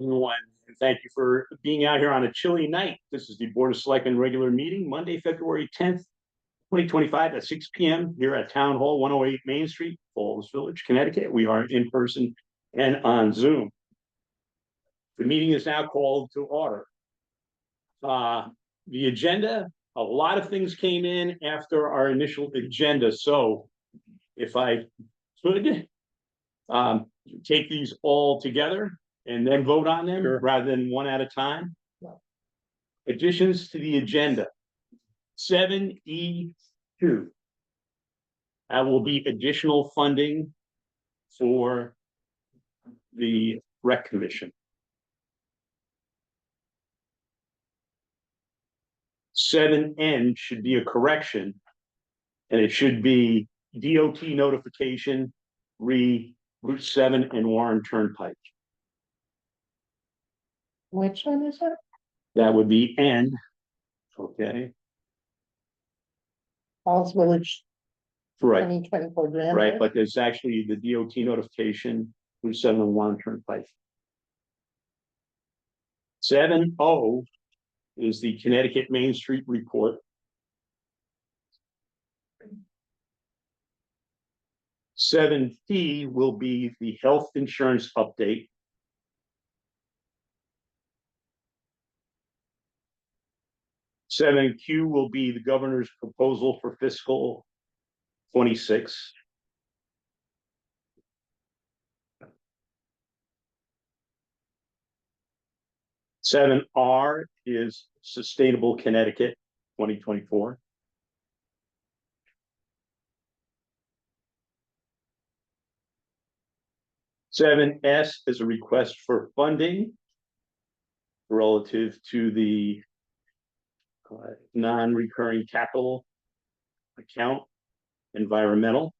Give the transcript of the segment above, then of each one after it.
Everyone, and thank you for being out here on a chilly night. This is the Board of Selectmen regular meeting, Monday, February 10th, 2025 at 6 p.m. here at Town Hall, 108 Main Street, Falls Village, Connecticut. We are in person and on Zoom. The meeting is now called to order. The agenda, a lot of things came in after our initial agenda. So if I could take these all together and then vote on them rather than one at a time. Additions to the agenda. 7E2. That will be additional funding for the Rec Commission. 7N should be a correction, and it should be DOT notification re Route 7 and Warren Turnpike. Which one is it? That would be N. Okay. Falls Village Right. 2024 grant. Right, but there's actually the DOT notification, Route 7 and Warren Turnpike. 7O is the Connecticut Main Street report. 7P will be the health insurance update. 7Q will be the governor's proposal for fiscal 26. 7R is Sustainable Connecticut 2024. 7S is a request for funding relative to the non-recurring capital account environmental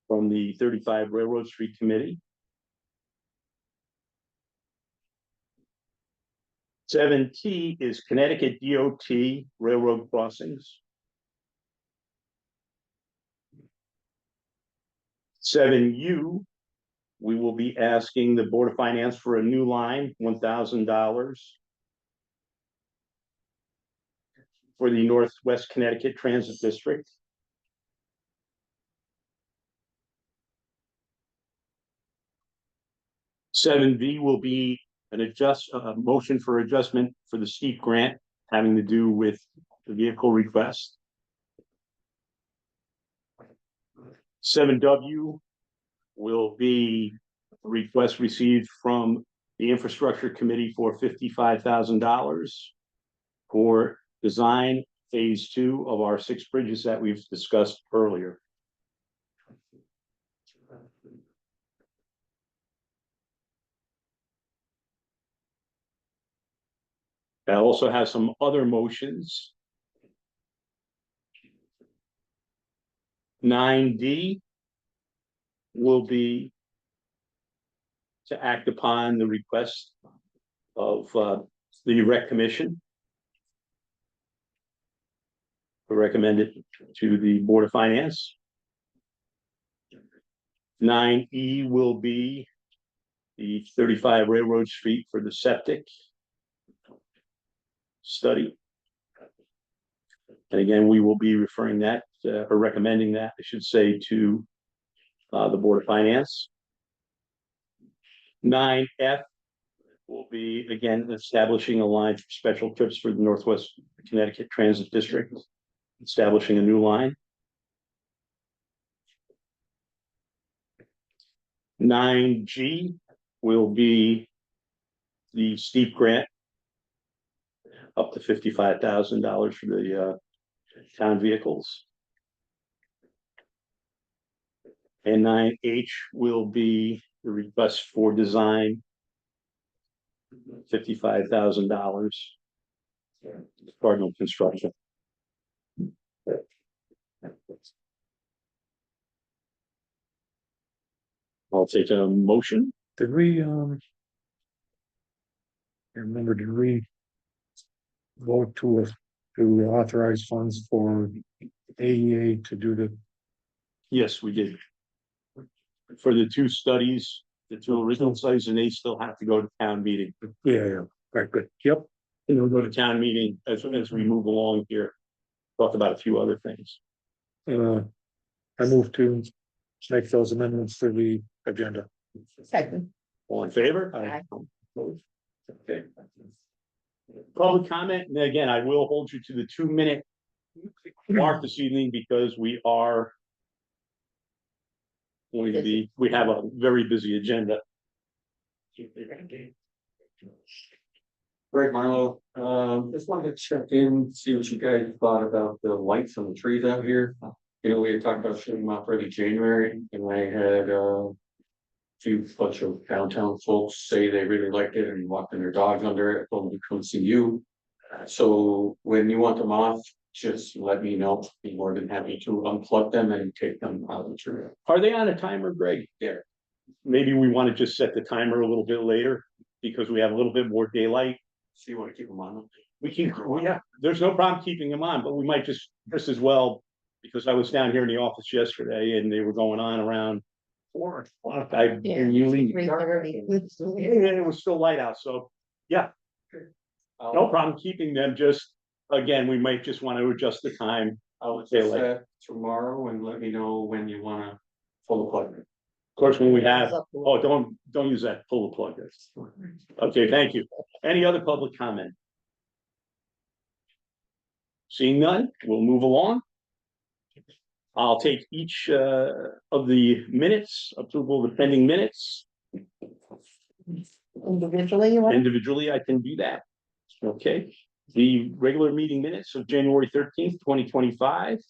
from the 35 Railroad Street Committee. 7T is Connecticut DOT railroad crossings. 7U, we will be asking the Board of Finance for a new line, $1,000 for the Northwest Connecticut Transit District. 7V will be an motion for adjustment for the steep grant having to do with the vehicle request. 7W will be a request received from the Infrastructure Committee for $55,000 for design phase 2 of our 6 bridges that we've discussed earlier. I also have some other motions. 9D will be to act upon the request of the Rec Commission. To recommend it to the Board of Finance. 9E will be the 35 Railroad Street for the septic study. And again, we will be referring that or recommending that, I should say, to the Board of Finance. 9F will be, again, establishing a line for special trips for the Northwest Connecticut Transit District, establishing a new line. 9G will be the steep grant up to $55,000 for the town vehicles. And 9H will be the request for design, $55,000 Cardinal Construction. I'll take a motion. Did we remember, did we vote to authorize funds for AEA to do the? Yes, we did. For the 2 studies the two original sites, and they still have to go to town meeting. Yeah, right, good, yep. And we'll go to town meeting as we move along here. Talk about a few other things. I move to make those amendments to the agenda. Second. All in favor? Aye. Okay. Public comment, and again, I will hold you to the 2-minute mark this evening because we are going to be, we have a very busy agenda. Greg Marlowe, just wanted to check in, see what you guys thought about the lights on the trees out here. You know, we had talked about shutting them off early January, and I had few bunch of downtown folks say they really liked it and walking their dogs under it, told them to come see you. So when you want them off, just let me know. Be more than happy to unplug them and take them out of the tree. Are they on a timer, Greg? Yeah. Maybe we want to just set the timer a little bit later because we have a little bit more daylight. So you want to keep them on? Yeah, there's no problem keeping them on, but we might just as well, because I was down here in the office yesterday and they were going on around 4 o'clock. And you leave. 3:30. It was still light out, so yeah, no problem keeping them. Just again, we might just want to adjust the time. I'll say set tomorrow and let me know when you want to pull the plug. Of course, when we have, oh, don't use that, pull the plug. Okay, thank you. Any other public comment? Seeing none, we'll move along. I'll take each of the minutes, approval of the pending minutes. Individually, you want? Individually, I can do that. Okay, the regular meeting minutes of January 13th, 2025.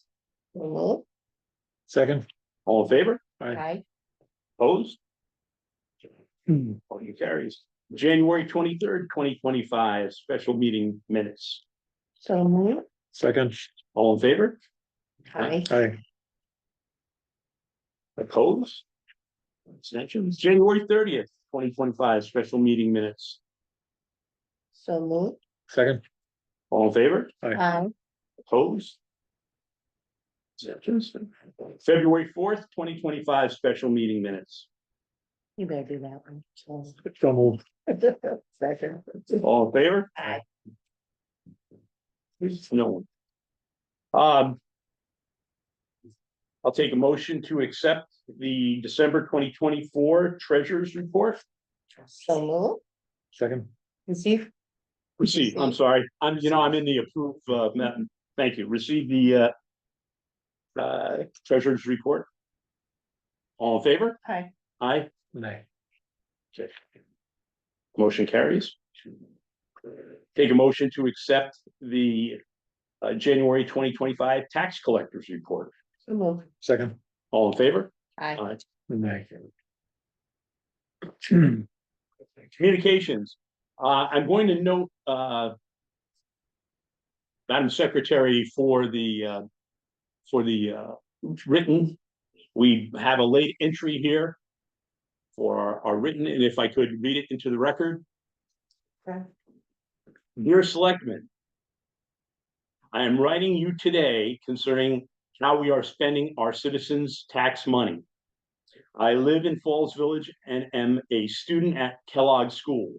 Second. All in favor? Aye. Opposed? Motion carries. January 23rd, 2025, special meeting minutes. So moved. Second. All in favor? Aye. Aye. Opposed? Abstentions? January 30th, 2025, special meeting minutes. So moved. Second. All in favor? Aye. Opposed? Abstentions? February 4th, 2025, special meeting minutes. You better do that one. So moved. Second. All in favor? Aye. No one. I'll take a motion to accept the December 2024 treasurer's report. So moved. Second. Receive. Receive, I'm sorry. I'm in the approve, thank you. Receive the treasurer's report. All in favor? Aye. Aye. Nay. Okay. Motion carries. Take a motion to accept the January 2025 tax collector's report. So moved. Second. All in favor? Aye. Nay. Communications. I'm going to note, Madam Secretary, for the written, we have a late entry here for our written, and if I could read it into the record. Okay. Dear Selectmen, I am writing you today concerning how we are spending our citizens' tax money. I live in Falls Village and am a student at Kellogg School.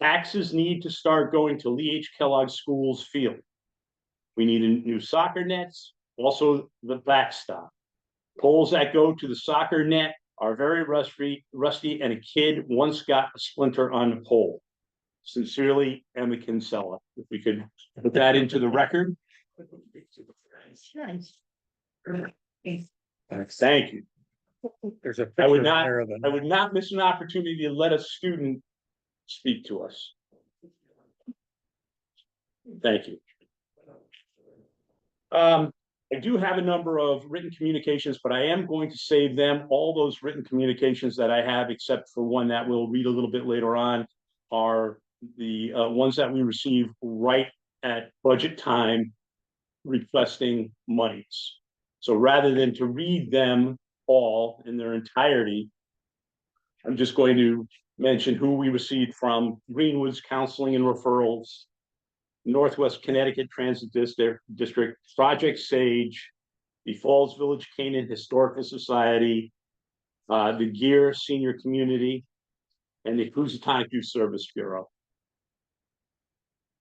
Taxes need to start going to Lee H. Kellogg School's field. We need new soccer nets, also the backstop. Poles that go to the soccer net are very rusty, and a kid once got a splinter on the pole. Sincerely, Emma Kinsella. If we could put that into the record. Nice. Thank you. There's a I would picture not, there of it. I would not miss an opportunity to let a student speak to us. Thank you. I do have a number of written communications, but I am going to save them. All those written communications that I have, except for one that we'll read a little bit later on, are the ones that we receive right at budget time requesting monies. So rather than to read them all in their entirety, I'm just going to mention who we received from: Greenwood's Counseling and Referrals, Northwest Connecticut Transit District, Project Sage, the Falls Village Canaan Historical Society, the Gear Senior Community, and the Housatonic Youth Service Bureau.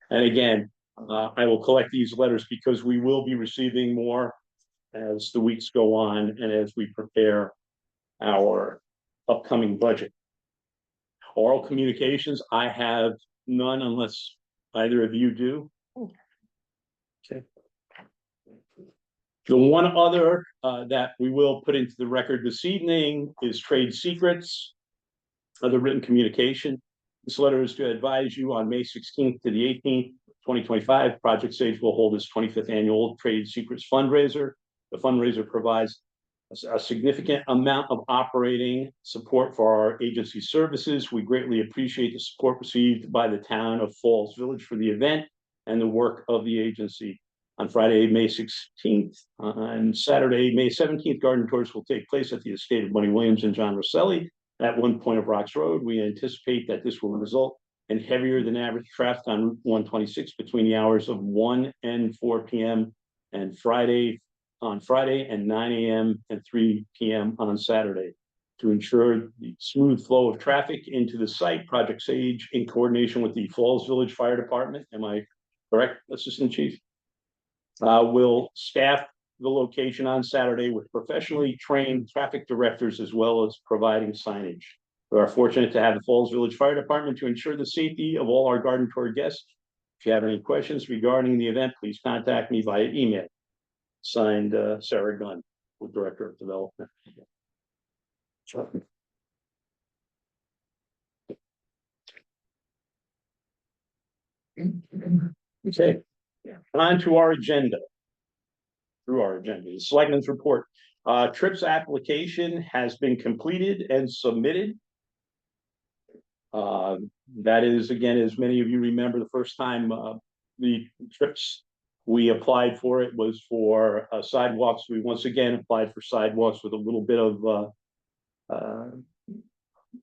And again, I will collect these letters because we will be receiving more as the weeks go on and as we prepare our upcoming budget. Oral communications, I have none unless either of you do. Okay. The one other that we will put into the record this evening is trade secrets, other written communication. This letter is to advise you on May 16th to the 18th, 2025, Project Sage will hold its 25th annual Trade Secrets fundraiser. The fundraiser provides a significant amount of operating support for our agency services. We greatly appreciate the support received by the town of Falls Village for the event and the work of the agency. On Friday, May 16th, and Saturday, May 17th, garden tours will take place at the estate of Bunny Williams and John Rosselli at one point of Rocks Road. We anticipate that this will result in heavier than average traffic on Route 126 between the hours of 1 and 4 p.m. and on Friday and 9 a.m. and 3 p.m. on Saturday. To ensure the smooth flow of traffic into the site, Project Sage, in coordination with the Falls Village Fire Department, am I correct, Assistant Chief? Will staff the location on Saturday with professionally trained traffic directors as well as providing signage. We are fortunate to have the Falls Village Fire Department to ensure the safety of all our garden tour guests. If you have any questions regarding the event, please contact me via email. Signed, Sarah Gunn, Director of Development. Okay, on to our agenda. Through our agenda, the Selectmen's report. Trips application has been completed and submitted. That is, again, as many of you remember, the first time the trips we applied for it was for sidewalks. We once again applied for sidewalks with a little bit of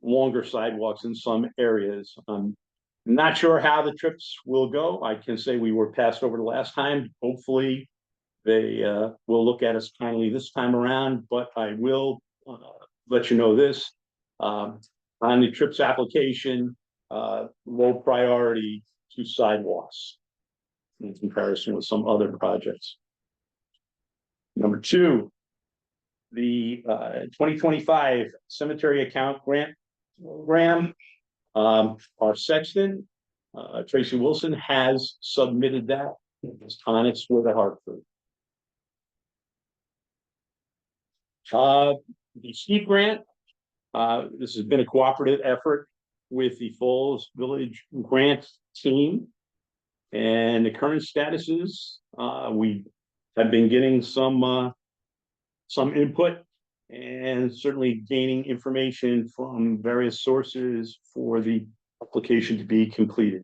longer sidewalks in some areas. Not sure how the trips will go. I can say we were passed over the last time. Hopefully they will look at us kindly this time around, but I will let you know this. On the trips application, low priority to sidewalks in comparison with some other projects. Number two, the 2025 cemetery account grant program. Our sexton, Tracy Wilson, has submitted that. It's on its way to Hartford. The steep grant, this has been a cooperative effort with the Falls Village grant team. And the current status is we have been getting some input and certainly gaining information from various sources for the application to be completed.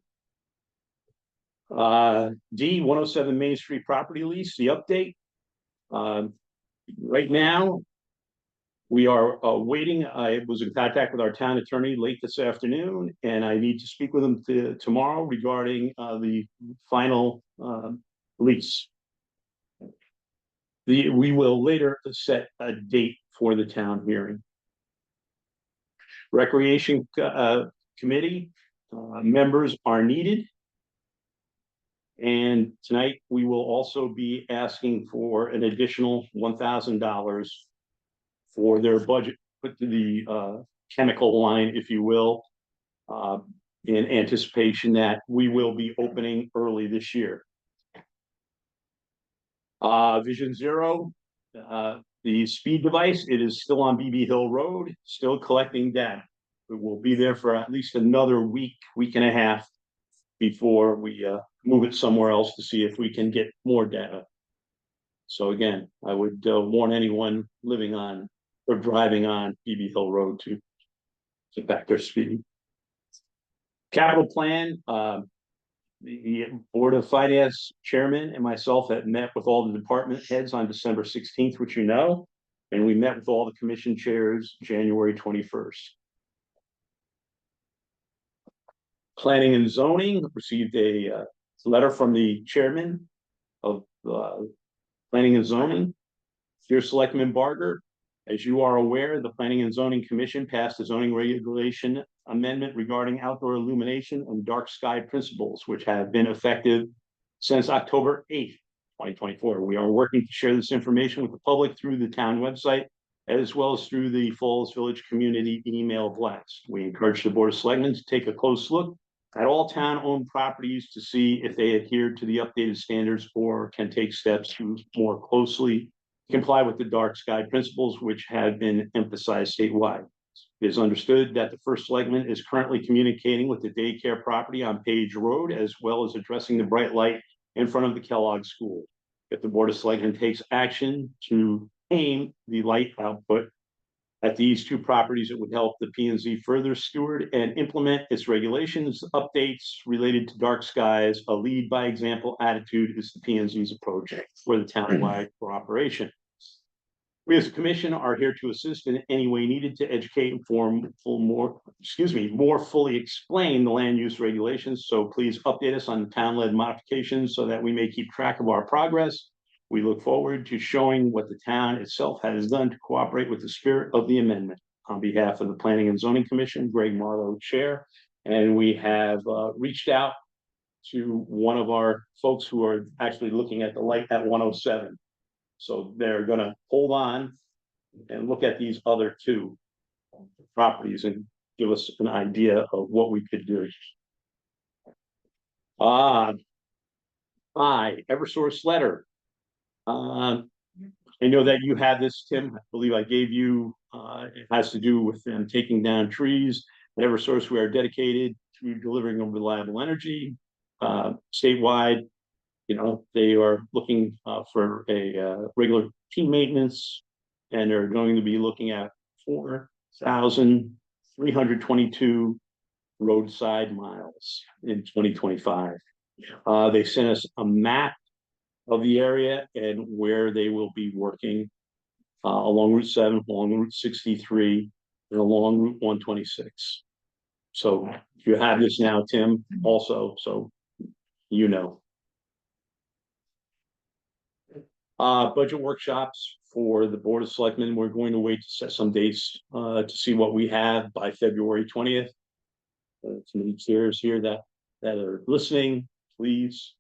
D, 107 Main Street property lease, the update. Right now, we are waiting. I was in contact with our town attorney late this afternoon, and I need to speak with him tomorrow regarding the final lease. We will later set a date for the town hearing. Recreation committee members are needed. And tonight we will also be asking for an additional $1,000 for their budget, put to the chemical line, if you will, in anticipation that we will be opening early this year. Vision Zero, the speed device, it is still on BB Hill Road, still collecting data. It will be there for at least another week and a half before we move it somewhere else to see if we can get more data. So again, I would warn anyone living on or driving on BB Hill Road to get back their speed. Capital plan, the Board of Finance Chairman and myself had met with all the department heads on December 16th, which you know, and we met with all the commission chairs January 21st. Planning and Zoning received a letter from the chairman of Planning and Zoning. Dear Selectman Barger, As you are aware, the Planning and Zoning Commission passed a zoning regulation amendment regarding outdoor illumination and dark sky principles, which have been effective since October 8th, 2024. We are working to share this information with the public through the town website, as well as through the Falls Village community email blast. We encourage the Board of Selectmen to take a close look at all town-owned properties to see if they adhere to the updated standards or can take steps to more closely comply with the dark sky principles, which have been emphasized statewide. It is understood that the first selectman is currently communicating with the daycare property on Page Road, as well as addressing the bright light in front of the Kellogg School. If the Board of Selectmen takes action to aim the light output at these two properties, it would help the P&Z further steward and implement its regulations, updates related to dark skies. A lead by example attitude is the P&Z's approach for the town-wide cooperation. We as a commission are here to assist in any way needed to educate, inform, more fully explain the land use regulations. So please update us on the town-led modifications so that we may keep track of our progress. We look forward to showing what the town itself has done to cooperate with the spirit of the amendment. On behalf of the Planning and Zoning Commission, Greg Marlowe, Chair, and we have reached out to one of our folks who are actually looking at the light at 107. So they're gonna hold on and look at these other two properties and give us an idea of what we could do. Eversource letter. I know that you have this, Tim. I believe I gave you, it has to do with them taking down trees. At Eversource, we are dedicated to delivering reliable energy statewide. You know, they are looking for a regular team maintenance, and they're going to be looking at 4,322 roadside miles in 2025. They sent us a map of the area and where they will be working along Route 7, along Route 63, and along Route 126. So you have this now, Tim, also, so you know. Budget workshops for the Board of Selectmen. We're going to wait to set some dates to see what we have by February 20th. Some of the chairs here that are listening, please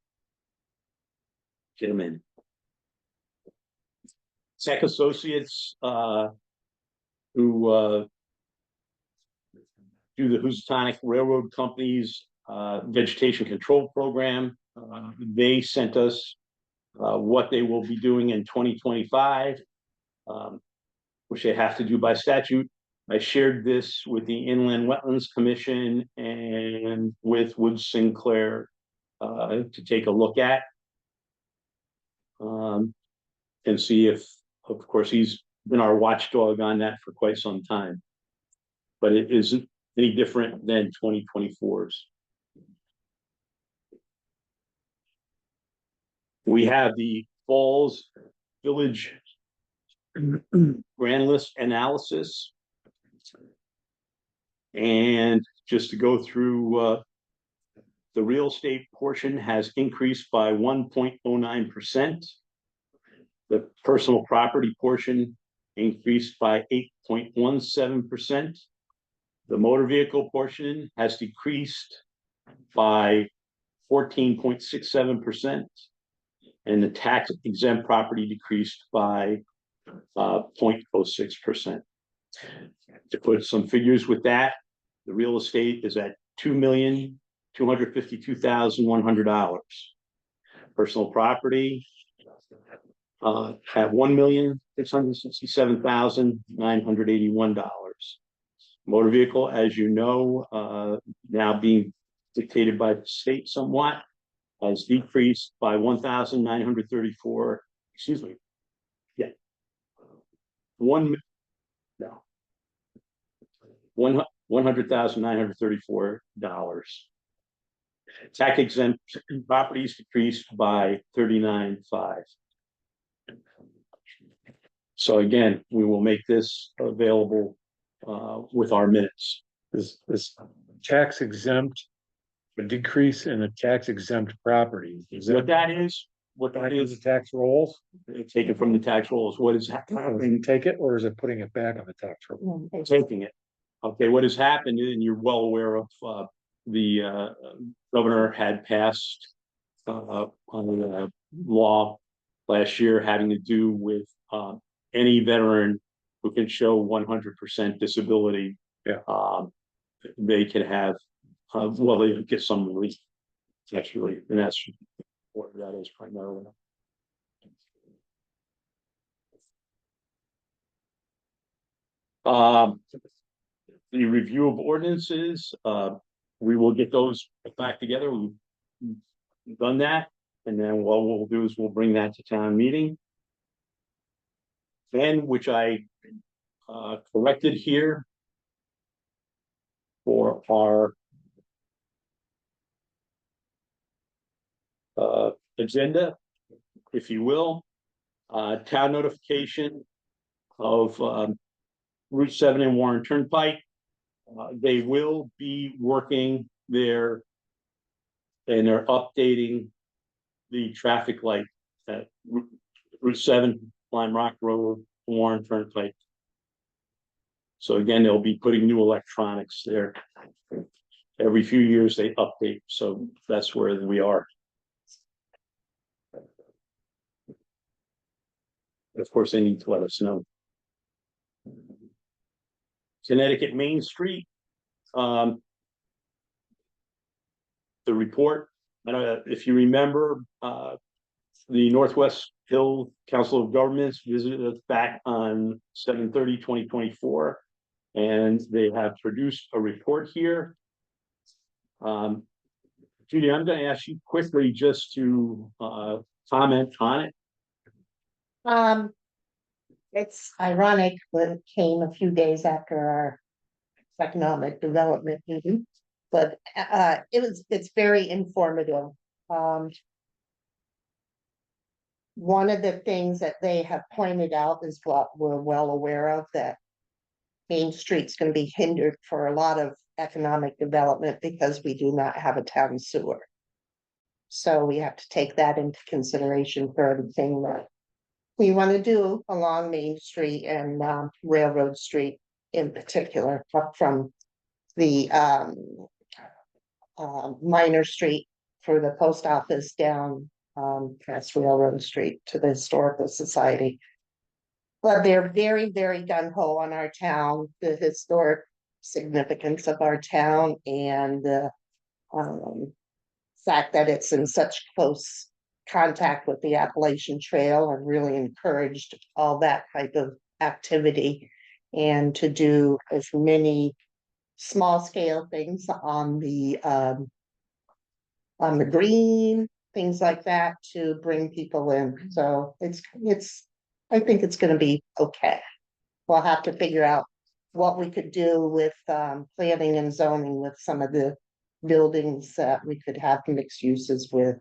get them in. Tech Associates who do the Housatonic Railroad Company's vegetation control program. They sent us what they will be doing in 2025, which they have to do by statute. I shared this with the Inland Wetlands Commission and with Wood Sinclair to take a look at and see if, of course, he's been our watchdog on that for quite some time, but it isn't any different than 2024's. We have the Falls Village grand list analysis. And just to go through, the real estate portion has increased by 1.09%. The personal property portion increased by 8.17%. The motor vehicle portion has decreased by 14.67%. And the tax exempt property decreased by 0.06%. To put some figures with that, the real estate is at $2,252,100. Personal property at $1,667,981. Motor vehicle, as you know, now being dictated by the state somewhat, has decreased by 1,934. Excuse me. Yeah. $100,934. Tax exempt properties decreased by 39.5. So again, we will make this available with our minutes. This tax exempt, a decrease in a tax exempt property. Is What that that is, what that Back in the is, tax rolls, taken from the tax rolls, what is happening, take it, or is it putting it back on the tax roll? taking it. Okay, what has happened, and you're well aware of, the governor had passed on a law last year having to do with any veteran who can show 100% disability. Yeah. They can have, well, they get some relief, actually, and that's what that is primarily. The review of ordinances, we will get those back together. We've done that, and then what we'll do is we'll bring that to town meeting. Then, which I corrected here for our agenda, if you will, town notification of Route 7 and Warren Turnpike. They will be working there, and they're updating the traffic light at Route 7, Lime Rock Road, Warren Turnpike. So again, they'll be putting new electronics there. Every few years they update, so that's where we are. Of course, they need to let us know. Connecticut Main Street. The report, if you remember, the Northwest Hill Council of Governments visited us back on 7/30/2024, and they have produced a report here. Judy, I'm going to ask you quickly just to comment on it. It's ironic, but it came a few days after our economic development meeting. But it's very informative. One of the things that they have pointed out is what we're well aware of, that Main Street's going to be hindered for a lot of economic development because we do not have a town sewer. So we have to take that into consideration for everything that we want to do along Main Street and Railroad Street in particular, up from the Minor Street for the post office down past Railroad Street to the Historical Society. But they're very, very gung-ho on our town, the historic significance of our town, and the fact that it's in such close contact with the Appalachian Trail, and really encouraged all that type of activity, and to do as many small scale things on the green, things like that, to bring people in. So I think it's going to be okay. We'll have to figure out what we could do with planning and zoning with some of the buildings that we could have mixed uses with.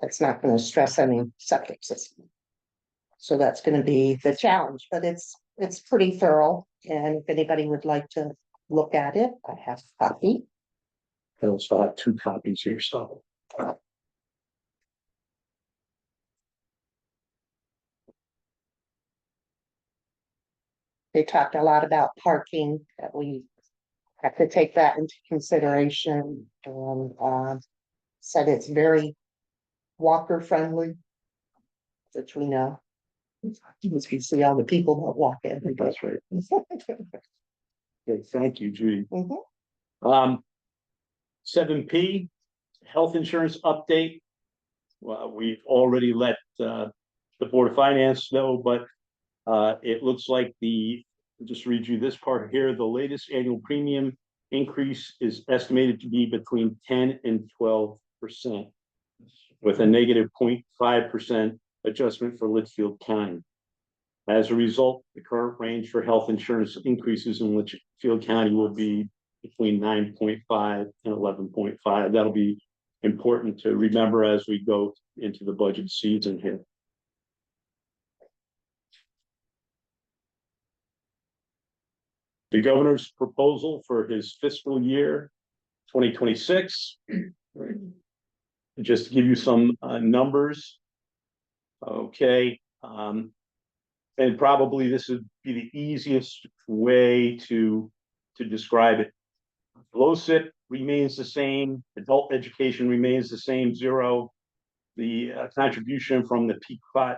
That's not going to stress any septic system. So that's going to be the challenge, but it's pretty thorough. And if anybody would like to look at it, I have a copy. I also have 2 copies here, so. They talked a lot about parking, that we have to take that into consideration, and said it's very walker friendly, which we know. Because you see all the people that walk in. That's right. Okay, thank you, Judy. Mhm. 7P, health insurance update. Well, we've already let the Board of Finance know, but it looks like just read you this part here, the latest annual premium increase is estimated to be between 10 and 12%, with a negative 0.5% adjustment for Litchfield County. As a result, the current range for health insurance increases in Litchfield County will be between 9.5 and 11.5. That'll be important to remember as we go into the budget season here. The governor's proposal for his fiscal year 2026. Just to give you some numbers, Okay, and probably this would be the easiest way to describe it. LoCIP remains the same, adult education remains the same, 0. The contribution from the Pequot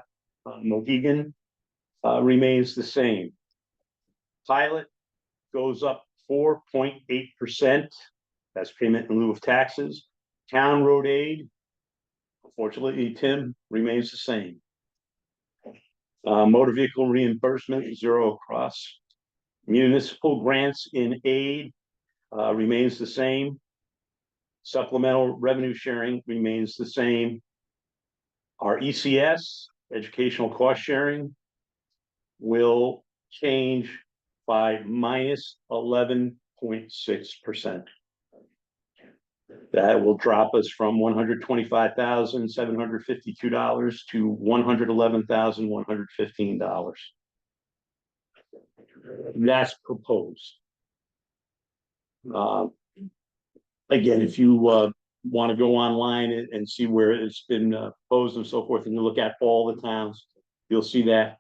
Mohegan remains the same. Pilot goes up 4.8%. That's payment in lieu of taxes. Town road aid, unfortunately, Tim, remains the same. Motor vehicle reimbursement, 0 across. Municipal grants in aid remains the same. Supplemental revenue sharing remains the same. Our ECS, educational cost sharing, will change by minus 11.6%. That will drop us from $125,752 to $111,115. That's proposed. Again, if you want to go online and see where it's been proposed and so forth, and you look at all the towns, you'll see that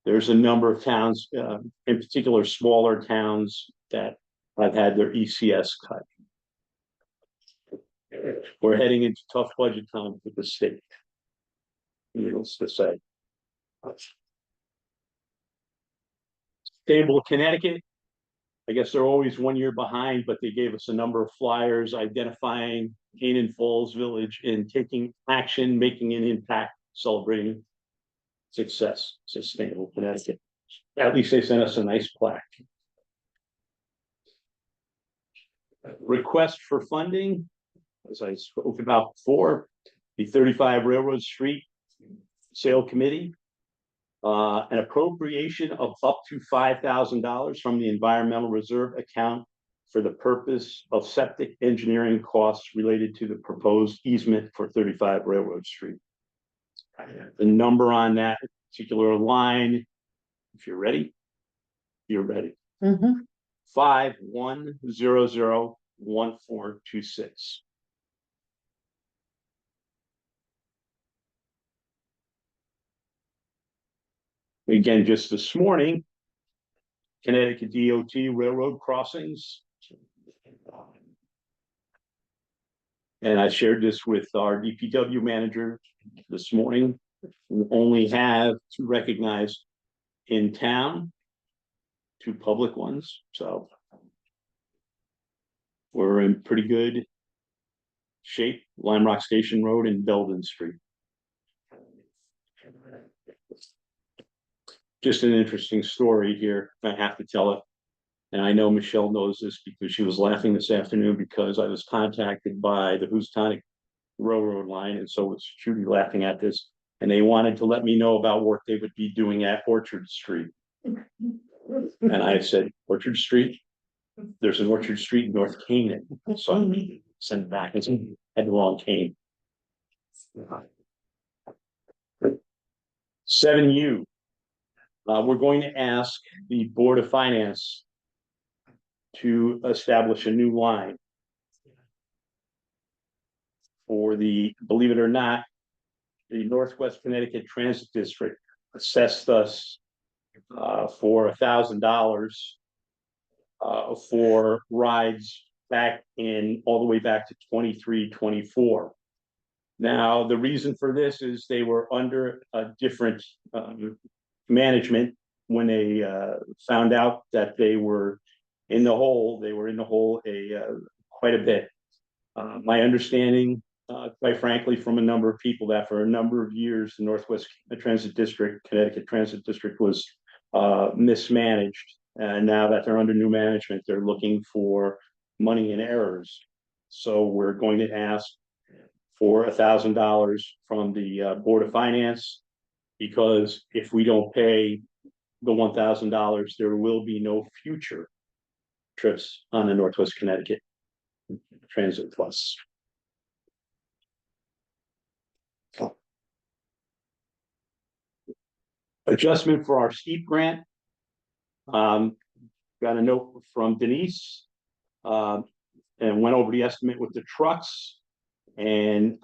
there's a number of towns, in particular smaller towns, that have had their ECS cut. We're heading into tough budget time for the state, needless to say. Stable Connecticut, I guess they're always 1 year behind, but they gave us a number of flyers identifying Canaan Falls Village and taking action, making an impact, celebrating success. Sustainable Connecticut. At least they sent us a nice plaque. Request for funding, as I spoke about before, the 35 Railroad Street Sale Committee. An appropriation of up to $5,000 from the Environmental Reserve account for the purpose of septic engineering costs related to the proposed easement for 35 Railroad Street. The number on that particular line, if you're ready, you're ready. 51001426. Again, just this morning, Connecticut DOT railroad crossings. And I shared this with our DPW manager this morning. We only have 2 recognized in town, 2 public ones. So we're in pretty good shape. Lime Rock Station Road and Belden Street. Just an interesting story here. I have to tell it. And I know Michelle knows this because she was laughing this afternoon because I was contacted by the Houstonic Railroad line. And so was Judy laughing at this. And they wanted to let me know about work they would be doing at Orchard Street. And I said, Orchard Street? There's an Orchard Street in North Canaan. So I sent it back and said, had the wrong Canaan. 7U. We're going to ask the Board of Finance to establish a new line for the, believe it or not, the Northwest Connecticut Transit District assessed us for $1,000 for rides back in all the way back to 23-24. Now, the reason for this is they were under a different management when they found out that they were in the hole. They were in the hole quite a bit. My understanding, quite frankly, from a number of people, that for a number of years, the Northwest Transit District, Connecticut Transit District, was mismanaged. And now that they're under new management, they're looking for money in errors. So we're going to ask for $1,000 from the Board of Finance, because if we don't pay the $1,000, there will be no future trips on the Northwest Connecticut Transit Plus. Adjustment for our steep grant. Got a note from Denise and went over the estimate with the trucks. And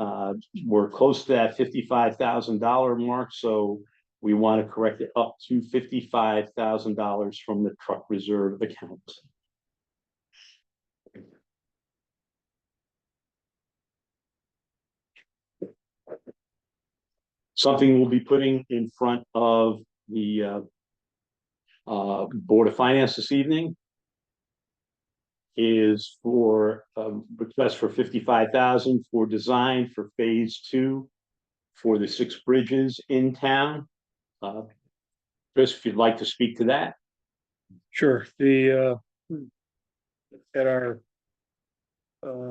we're close to that $55,000 mark, so we want to correct it up to $55,000 from the truck reserve account. Something we'll be putting in front of the Board of Finance this evening is for request for 55,000 for design for phase 2 for the 6 bridges in town. Chris, if you'd like to speak to that. Sure, at our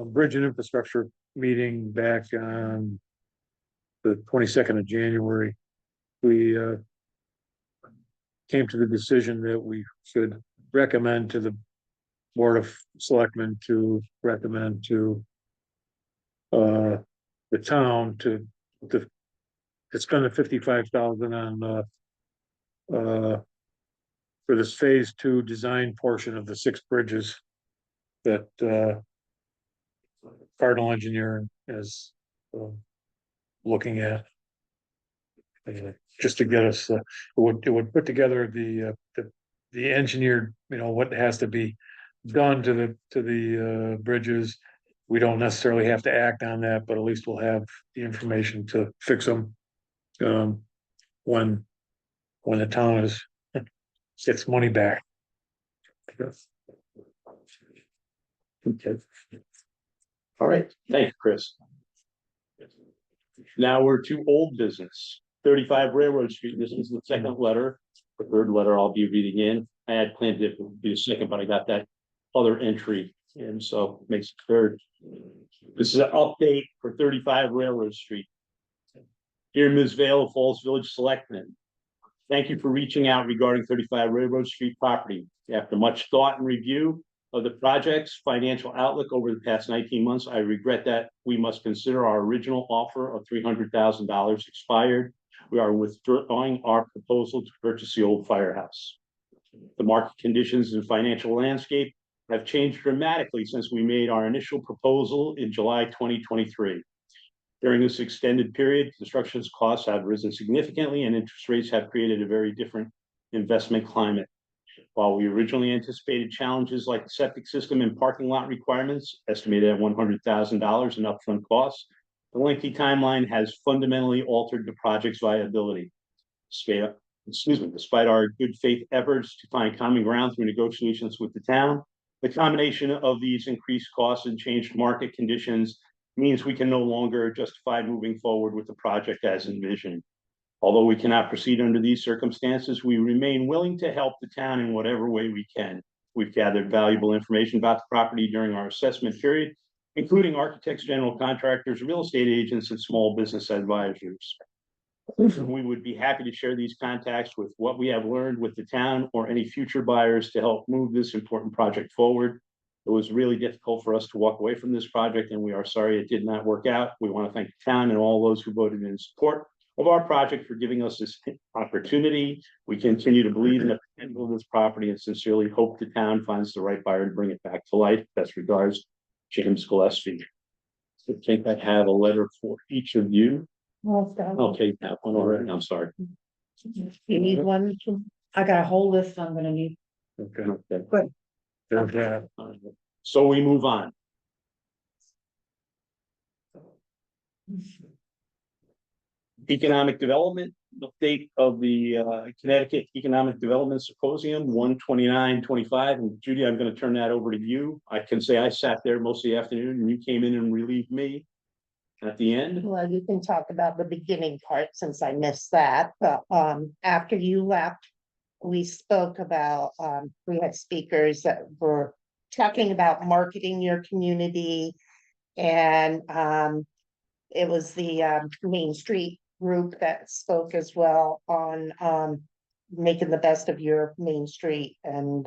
bridge and infrastructure meeting back on the 22nd of January, we came to the decision that we should recommend to the Board of Selectmen to recommend to the town to spend the 55,000 on for this phase 2 design portion of the 6 bridges that Cardinal Engineering is looking at. Just to get us, it would put together the engineered, what has to be done to the bridges. We don't necessarily have to act on that, but at least we'll have the information to fix them when the town gets money back. Okay. All right, thank you, Chris. Now we're to old business, 35 Railroad Street. This is the second letter. The third letter I'll be reading in. I had planned it to be the second, but I got that other entry, and so it makes it third. This is an update for 35 Railroad Street. Dear Ms. Vale of Falls Village Selectmen, thank you for reaching out regarding 35 Railroad Street property. After much thought and review of the project's financial outlook over the past 19 months, I regret that we must consider our original offer of $300,000 expired. We are withdrawing our proposal to purchase the old firehouse. The market conditions and financial landscape have changed dramatically since we made our initial proposal in July 2023. During this extended period, construction costs have risen significantly and interest rates have created a very different investment climate. While we originally anticipated challenges like the septic system and parking lot requirements, estimated at $100,000 in upfront costs, the lengthy timeline has fundamentally altered the project's viability. Despite our good faith efforts to find common ground through negotiations with the town, the combination of these increased costs and changed market conditions means we can no longer justify moving forward with the project as envisioned. Although we cannot proceed under these circumstances, we remain willing to help the town in whatever way we can. We've gathered valuable information about the property during our assessment period, including architects, general contractors, real estate agents, and small business advisors. We would be happy to share these contacts with what we have learned with the town or any future buyers to help move this important project forward. It was really difficult for us to walk away from this project, and we are sorry it did not work out. We want to thank the town and all those who voted in support of our project for giving us this opportunity. We continue to believe in the potential of this property and sincerely hope the town finds the right buyer to bring it back to life. Best regards, James Gillespie. I think I have a letter for each of you. Okay, that one already. I'm sorry. You need one? I got a whole list I'm gonna need. Okay. Good. There's that. So we move on. Economic development, update of the Connecticut Economic Development Symposium 129-25. And Judy, I'm going to turn that over to you. I can say I sat there most of the afternoon and you came in and relieved me at the end. Well, you can talk about the beginning part since I missed that, but after you left, we spoke about, we had speakers that were talking about marketing your community. And it was the Main Street group that spoke as well on making the best of your Main Street. And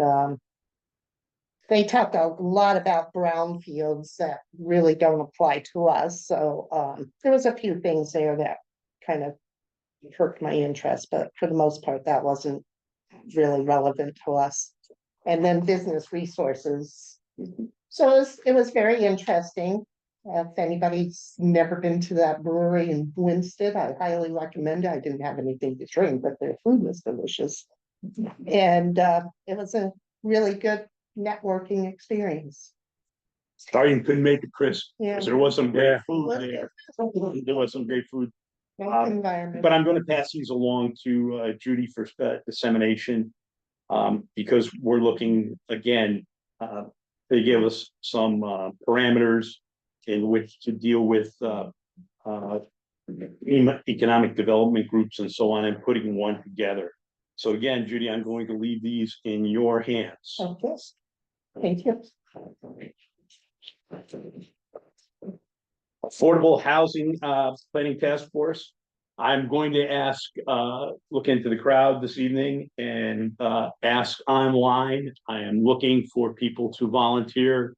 they talked a lot about brownfields that really don't apply to us. So there was a few things there that kind of hurt my interest, but for the most part, that wasn't really relevant to us. And then business resources. So it was very interesting. If anybody's never been to that brewery in Winston, I highly recommend it. I didn't have anything to drink, but their food was delicious. And it was a really good networking experience. Sorry you couldn't make it, Chris, Yeah. because there was some great Yeah. food there. There was some great food. Nice environment. But I'm gonna pass these along to Judy for dissemination. Because we're looking, again, they give us some parameters in which to deal with economic development groups and so on, and putting one together. So again, Judy, I'm going to leave these in your hands. Okay. Thank you. Affordable Housing Planning Task Force. I'm going to ask, look into the crowd this evening and ask online. I am looking for people to volunteer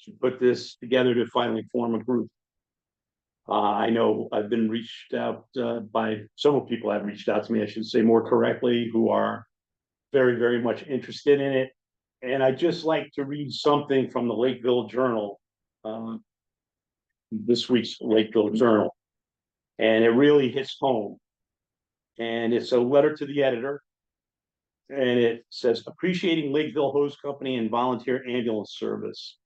to put this together to finally form a group. I know I've been reached out by several people have reached out to me, I should say more correctly, who are very, very much interested in it. And I just like to read something from the Lakeville Journal, this week's Lakeville Journal. And it really hits home. And it's a letter to the editor. And it says, appreciating Lakeville Hose Company and volunteer ambulance service.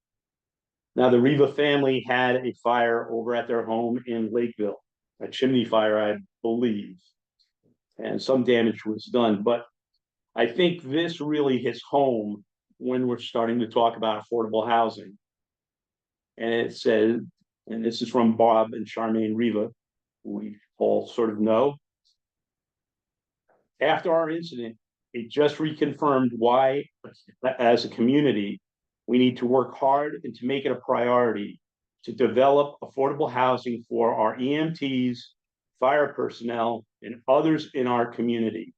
Now, the Riva family had a fire over at their home in Lakeville, a chimney fire, I believe. And some damage was done. But I think this really hits home when we're starting to talk about affordable housing. And it says, and this is from Bob and Charmaine Riva, who we all sort of know. After our incident, it just reconfirmed why, as a community, we need to work hard and to make it a priority to develop affordable housing for our EMTs, fire personnel, and others in our community.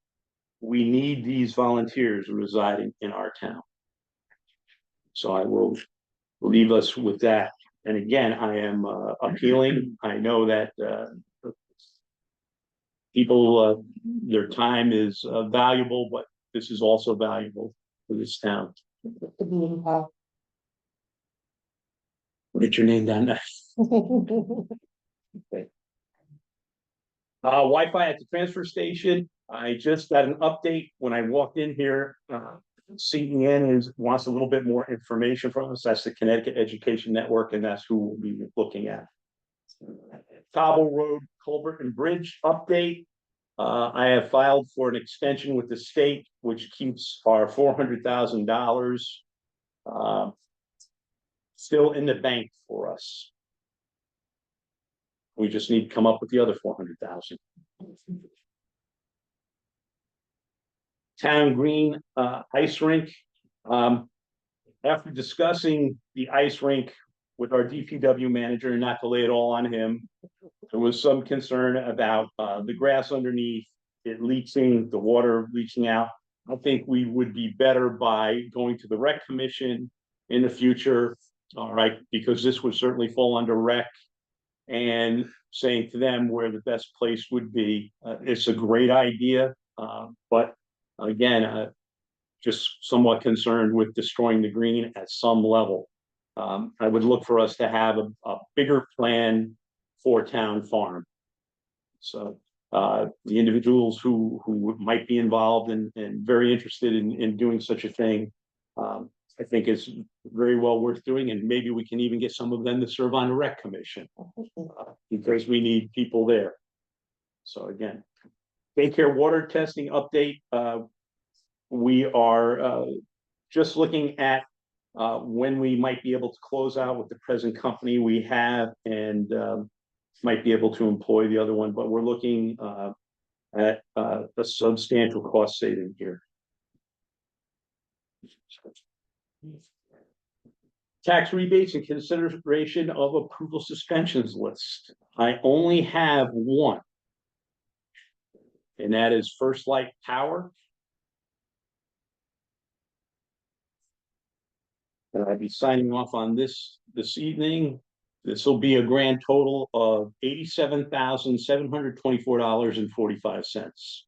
We need these volunteers residing in our town. So I will leave us with that. And again, I am appealing. I know that people, their time is valuable, but this is also valuable for this town. Get your name down there. Wi-Fi at the transfer station. I just got an update when I walked in here. CEN wants a little bit more information from us. That's the Connecticut Education Network, and that's who we'll be looking at. Cobble Road Culvert and Bridge update. I have filed for an extension with the state, which keeps our $400,000 still in the bank for us. We just need to come up with the other 400,000. Town Green ice rink. After discussing the ice rink with our DPW manager, and not to lay it all on him, there was some concern about the grass underneath it leaching, the water leaching out. I think we would be better by going to the rec commission in the future, all right, because this would certainly fall under rec, and saying to them where the best place would be. It's a great idea, but again, just somewhat concerned with destroying the green at some level. I would look for us to have a bigger plan for town farm. So the individuals who might be involved and very interested in doing such a thing, I think it's very well worth doing, and maybe we can even get some of them to serve on the rec commission because we need people there. So again, daycare water testing update. We are just looking at when we might be able to close out with the present company we have, and might be able to employ the other one, but we're looking at a substantial cost saving here. Tax rebates and consideration of approval suspensions list. I only have one, and that is First Light Power. And I'll be signing off on this evening. This will be a grand total of $87,724.45.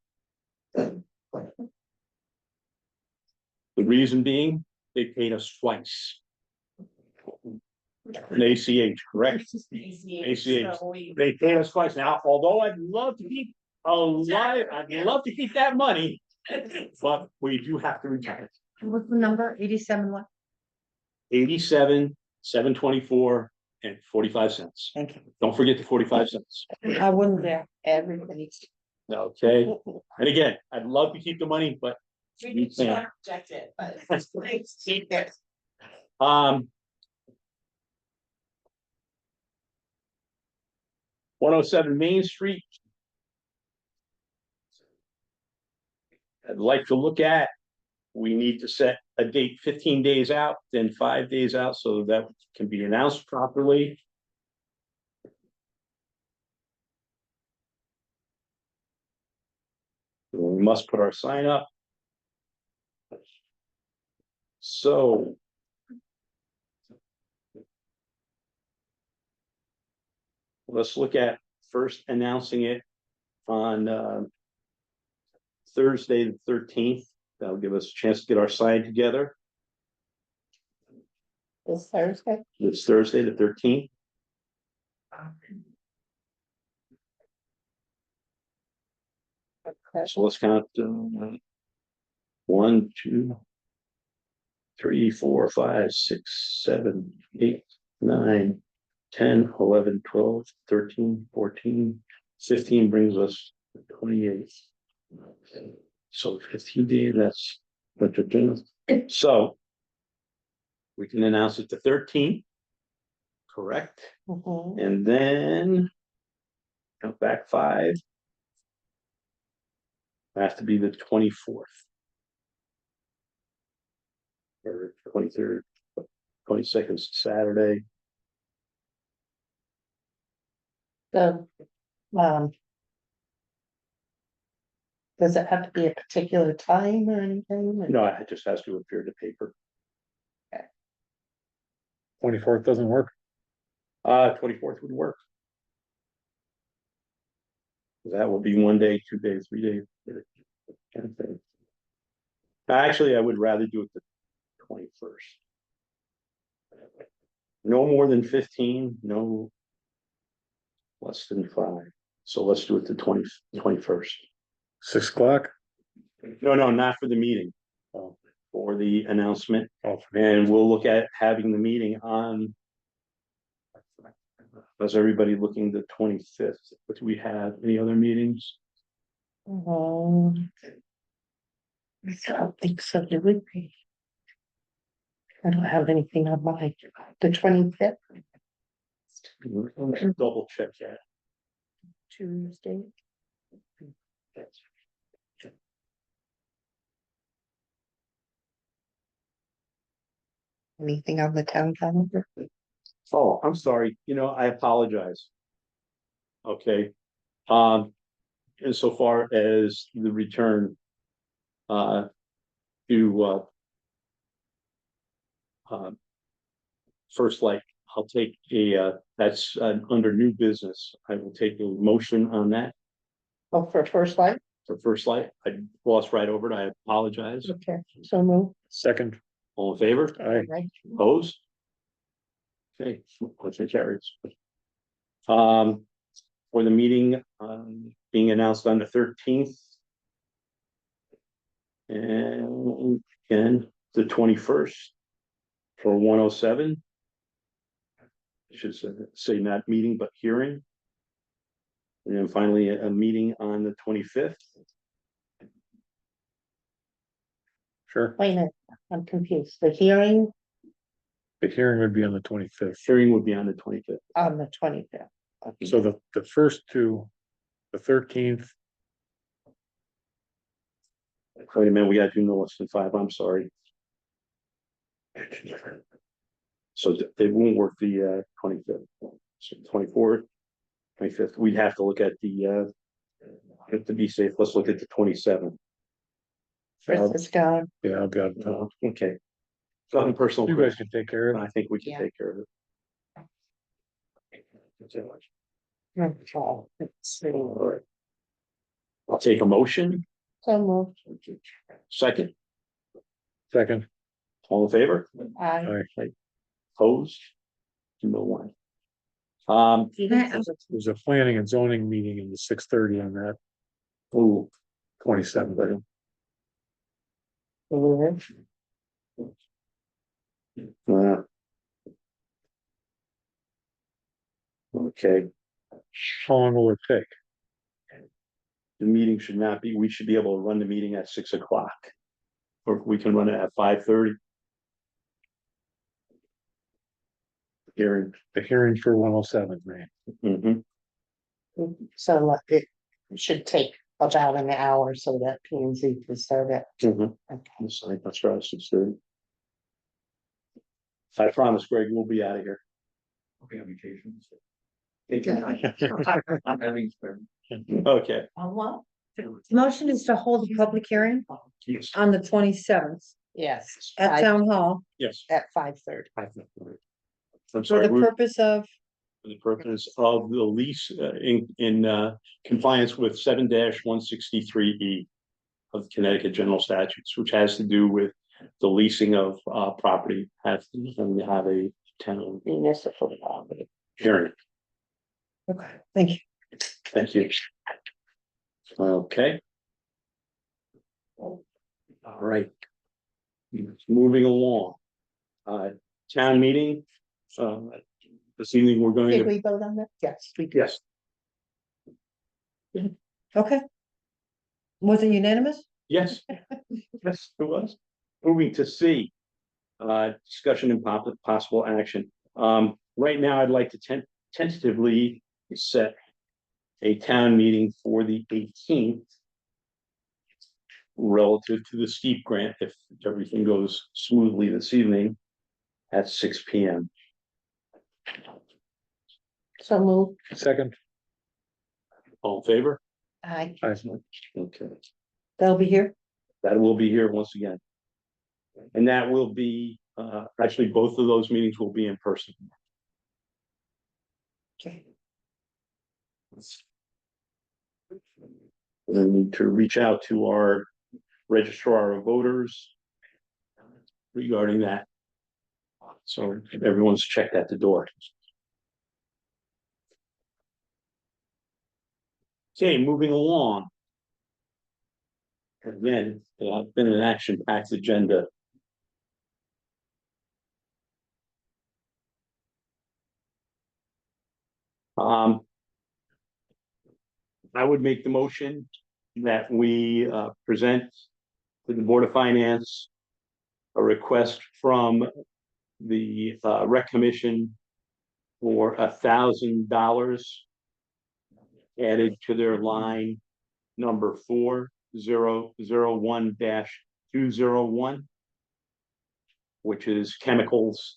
The reason being, they paid us twice. An ACH, correct? ACH. They paid us twice. Now, although I'd love to keep I'd love to keep that money, but we do have to retire it. What's the number? 87 what? 87,724.45. Thank you. Don't forget the 45 cents. I wasn't there. Everybody's. Okay, and again, I'd love to keep the money, but We can't. reject it, but let's keep it. um. 107 Main Street. I'd like to look at, we need to set a date 15 days out, then 5 days out, so that can be announced properly. We must put our sign up. So. Let's look at first announcing it on Thursday the 13th. That'll give us a chance to get our sign together. This Thursday. It's Thursday the 13th. So let's count 1, 2, 3, 4, 5, 6, 7, 8, 9, 10, 11, 12, 13, 14, 15 brings us to 28. So 15 days, that's so we can announce it to 13. Correct. Mhm. And then count back 5. Has to be the 24th. Or 23rd, 22nd, Saturday. So, does it have to be a particular time or anything? No, it just has to appear to paper. 24th doesn't work. 24th would work. That will be 1 day, 2 days, 3 days. Kind of thing. Actually, I would rather do it the 21st. No more than 15, no less than 5. So let's do it the 21st. 6 o'clock. No, not for the meeting. For the announcement. Oh, And we'll look at having the meeting on. Was everybody looking the 25th? But do we have any other meetings? I don't think so, do we? I don't have anything on my, the 25th, Double check that. Tuesday. Anything on the town calendar? Oh, I'm sorry. I apologize. Okay. Insofar as the return to First Light, I'll take that's under new business. I will take a motion on that Oh, for first light? for First Light. I glossed right over it. I apologize. Okay, so move. second. All in favor? Aye. Right. Opposed? Okay, motion carries. For the meeting, being announced on the 13th. And again, the 21st for 107. Should say not meeting, but hearing. And then finally, a meeting on the 25th. Sure. Wait a minute, I'm confused. The hearing The hearing would be on the 25th. Hearing would be on the 25th. on the 25th. So the first two, the 13th, Wait a minute, we gotta do no less than 5, I'm sorry. So they won't work the 25th. So 24th, 25th, we'd have to look at the to be safe, let's look at the 27th. Chris is gone. yeah, I've got, Okay. Something personal. you guys can take care of it. I think we can Yeah. take care of it. Oh, let's see. All right. I'll take a motion. So moved. Second, Second. all in favor? I, Aye. Opposed? No one. There's a planning and zoning meeting in the 6:30 on that, Ooh, 27th. uh, okay, How long will it take? the meeting should not be, we should be able to run the meeting at 6 o'clock. Or we can run it at 5:30. Hearing. The hearing for 107, man. Mhm. So it should take about an hour so that P and Z can start it. Mhm. Okay. That's right, 6:30. I promise, Greg, we'll be out of here. Okay, on vacation. Okay. Motion is to hold a public hearing Yes. on the 27th Yes. at Town Hall Yes. At 5:30. I'm for sorry, the we're, purpose of, for the purpose of the lease, in compliance with 7-163E of Connecticut General Statutes, which has to do with the leasing of, property, have a town Municipal property. hearing. okay, thank you. Thank you. Okay. All right. Moving along. Town meeting. This evening, we're going Did to, we vote on that? Yes, we did. yes, Okay. Was it unanimous? yes. Yes, it was. Moving to C. Discussion and possible action. Right now, I'd like to tentatively set a town meeting for the 18th. Relative to the steep grant, if everything goes smoothly this evening at 6 p.m. So move. Second, All in favor? I, Okay, They'll be here? that will be here once again. And that will be, actually, both of those meetings will be in person. Okay. We need to reach out to our registrar of voters regarding that. So everyone's checked at the door. Okay, moving along. Again, been an action-packed agenda. I would make the motion that we present to the Board of Finance a request from the Rec Commission for $1,000 added to their line number 4001-201, which is chemicals,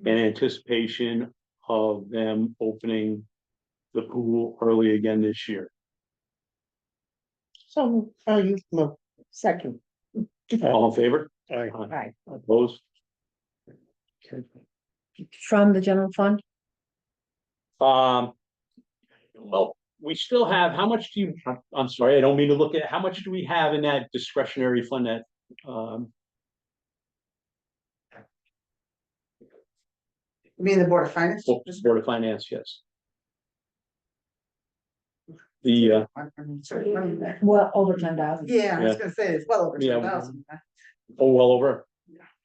in anticipation of them opening the pool early again this year. so, oh, you move. Second. All in favor? I, Right. Opposed? From the general fund? Well, we still have, how much do you, I'm sorry, I don't mean to look at, how much do we have in that discretionary fund that, You mean the Board of Finance? Board of Finance, yes. The, Well, over 10,000. Yeah, I was Yeah. gonna say, it's well over Yeah. 10,000. well over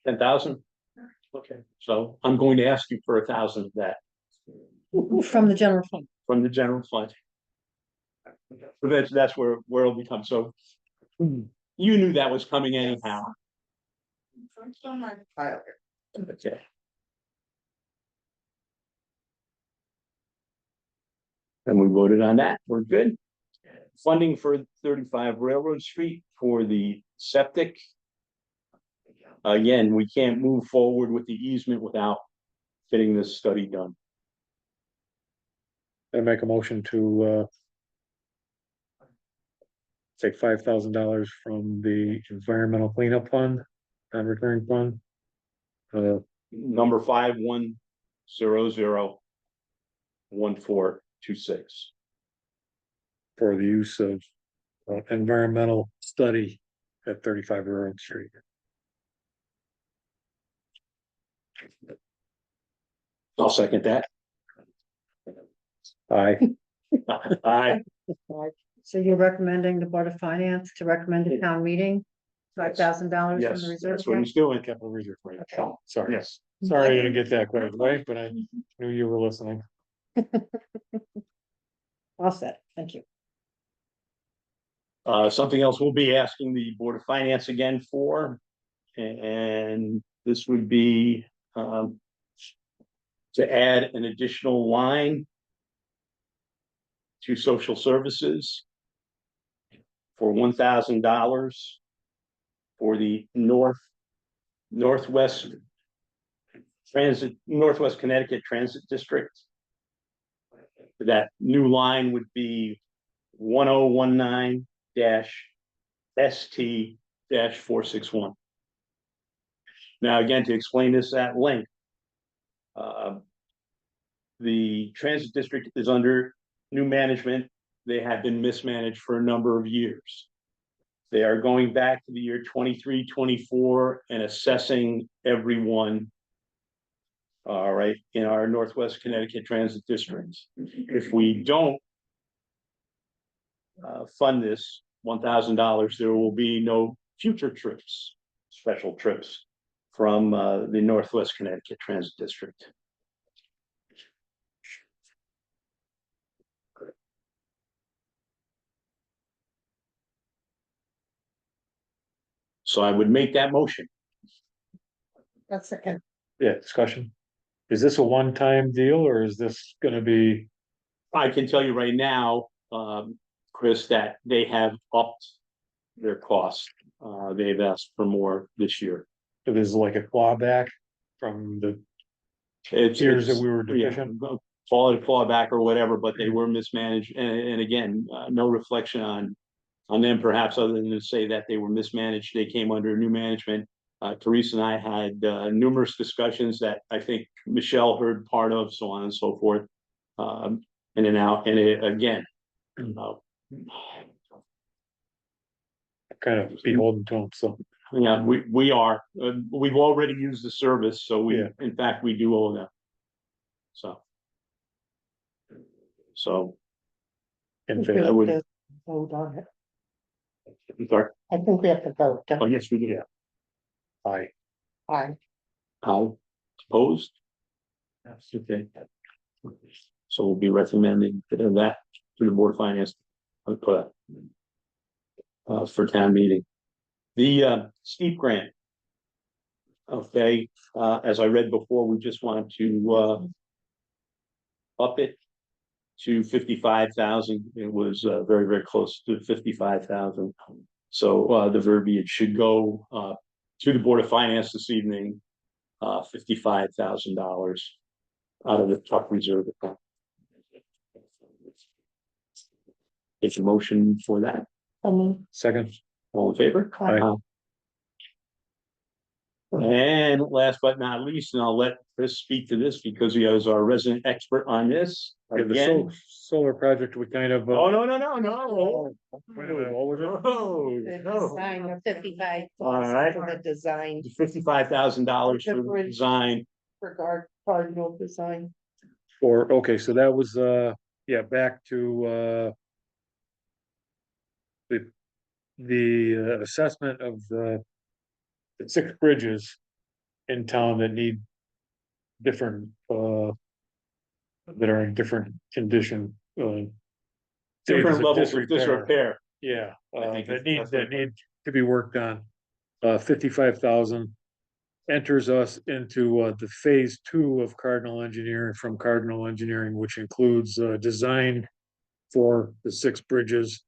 10,000? Okay, so I'm going to ask you for 1,000 of that From the general fund. from the general fund. So that's where it'll become, so you knew that was coming anyhow. It's on my file here. Okay. And we voted on that, we're good. Funding for 35 Railroad Street for the septic. Again, we can't move forward with the easement without getting this study done. I make a motion to take $5,000 from the environmental cleanup fund, non-recurring fund. Number 51001426. For the use of environmental study at 35 Railroad Street. I'll second that. Aye. Aye. So you're recommending the Board of Finance to recommend a town meeting? $5,000 from Yes, the reserve? that's what account? he's doing. Capital reserve, right. Okay. Sorry. Yes. Sorry, I didn't get that quite right, but I knew you were listening. All set, thank you. Something else we'll be asking the Board of Finance again for, and this would be, to add an additional line to social services for $1,000 for the Northwest Connecticut Transit District. That new line would be 1019-ST-461. Now, again, to explain this at length, the transit district is under new management. They have been mismanaged for a number of years. They are going back to the year 23, 24 and assessing everyone, all right, in our Northwest Connecticut Transit District. If we don't fund this $1,000, there will be no future trips, special trips from the Northwest Connecticut Transit District. So I would make that motion. That's second. Yeah, discussion. Is this a one-time deal or is this gonna be, I can tell you right now, Chris, that they have upped their cost. They've asked for more this year. it is like a clawback from the years that we were deficient? Call it a clawback or whatever, but they were mismanaged. And again, no reflection on them perhaps other than to say that they were mismanaged. They came under new management. Teresa and I had numerous discussions that I think Michelle heard part of, so on and so forth. In and out, and again, Kind of beholden to them, so. yeah, we are, we've already used the service, so we, Yeah. in fact, we do owe them. So. In I favor. I would- think we have to vote on it. I'm sorry. I think we have to vote. don't Oh, we? yes, we do. Aye. Aye. How opposed? That's okay. So we'll be recommending that to the Board of Finance. For town meeting. The steep grant. Okay, as I read before, we just want to up it to 55,000. It was very, very close to 55,000. So the verbiage should go to the Board of Finance this evening, $55,000 out of the truck reserve account. It's a motion for that. Second, All in favor? Aye. And last but not least, and I'll let Chris speak to this because he is our resident expert on this. yeah, the Again. solar project, we kind of. Oh, no. Wait a minute, what was it? The No. design of 55. All right. For the design, $55,000 for the Different. design. regard, cardinal design. Or, okay, so that was, yeah, back to, the assessment of the 6 bridges in town that need different, that are in different condition, Different stages of levels of disrepair. Yeah, I think that that's need to be worked on. 55,000 enters us into the phase 2 of Cardinal Engineering from Cardinal Engineering, which includes design for the 6 bridges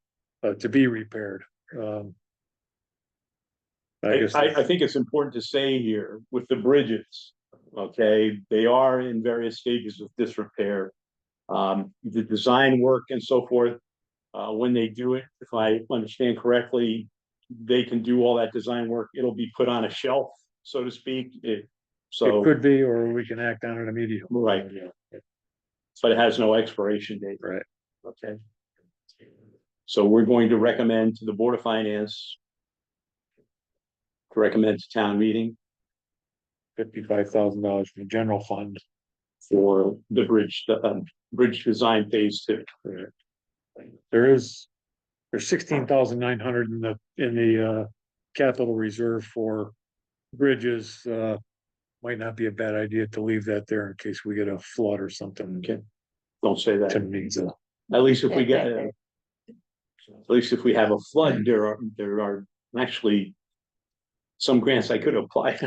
to be repaired. I guess I think it's important to say here with the bridges, okay, they are in various stages of disrepair. The design work and so forth, when they do it, if I understand correctly, they can do all that design work. It'll be put on a shelf, so to speak. it could be, or we can act on it immediately. Right. But it has no expiration date. Right. Okay. So we're going to recommend to the Board of Finance to recommend to town meeting. $55,000 from the general fund for the bridge design phase 2. There's 16,900 in the capital reserve for bridges. Might not be a bad idea to leave that there in case we get a flood or something. Okay. Don't say that. Tim needs it. At least if we get, at least if we have a flood, there are actually some grants I could apply.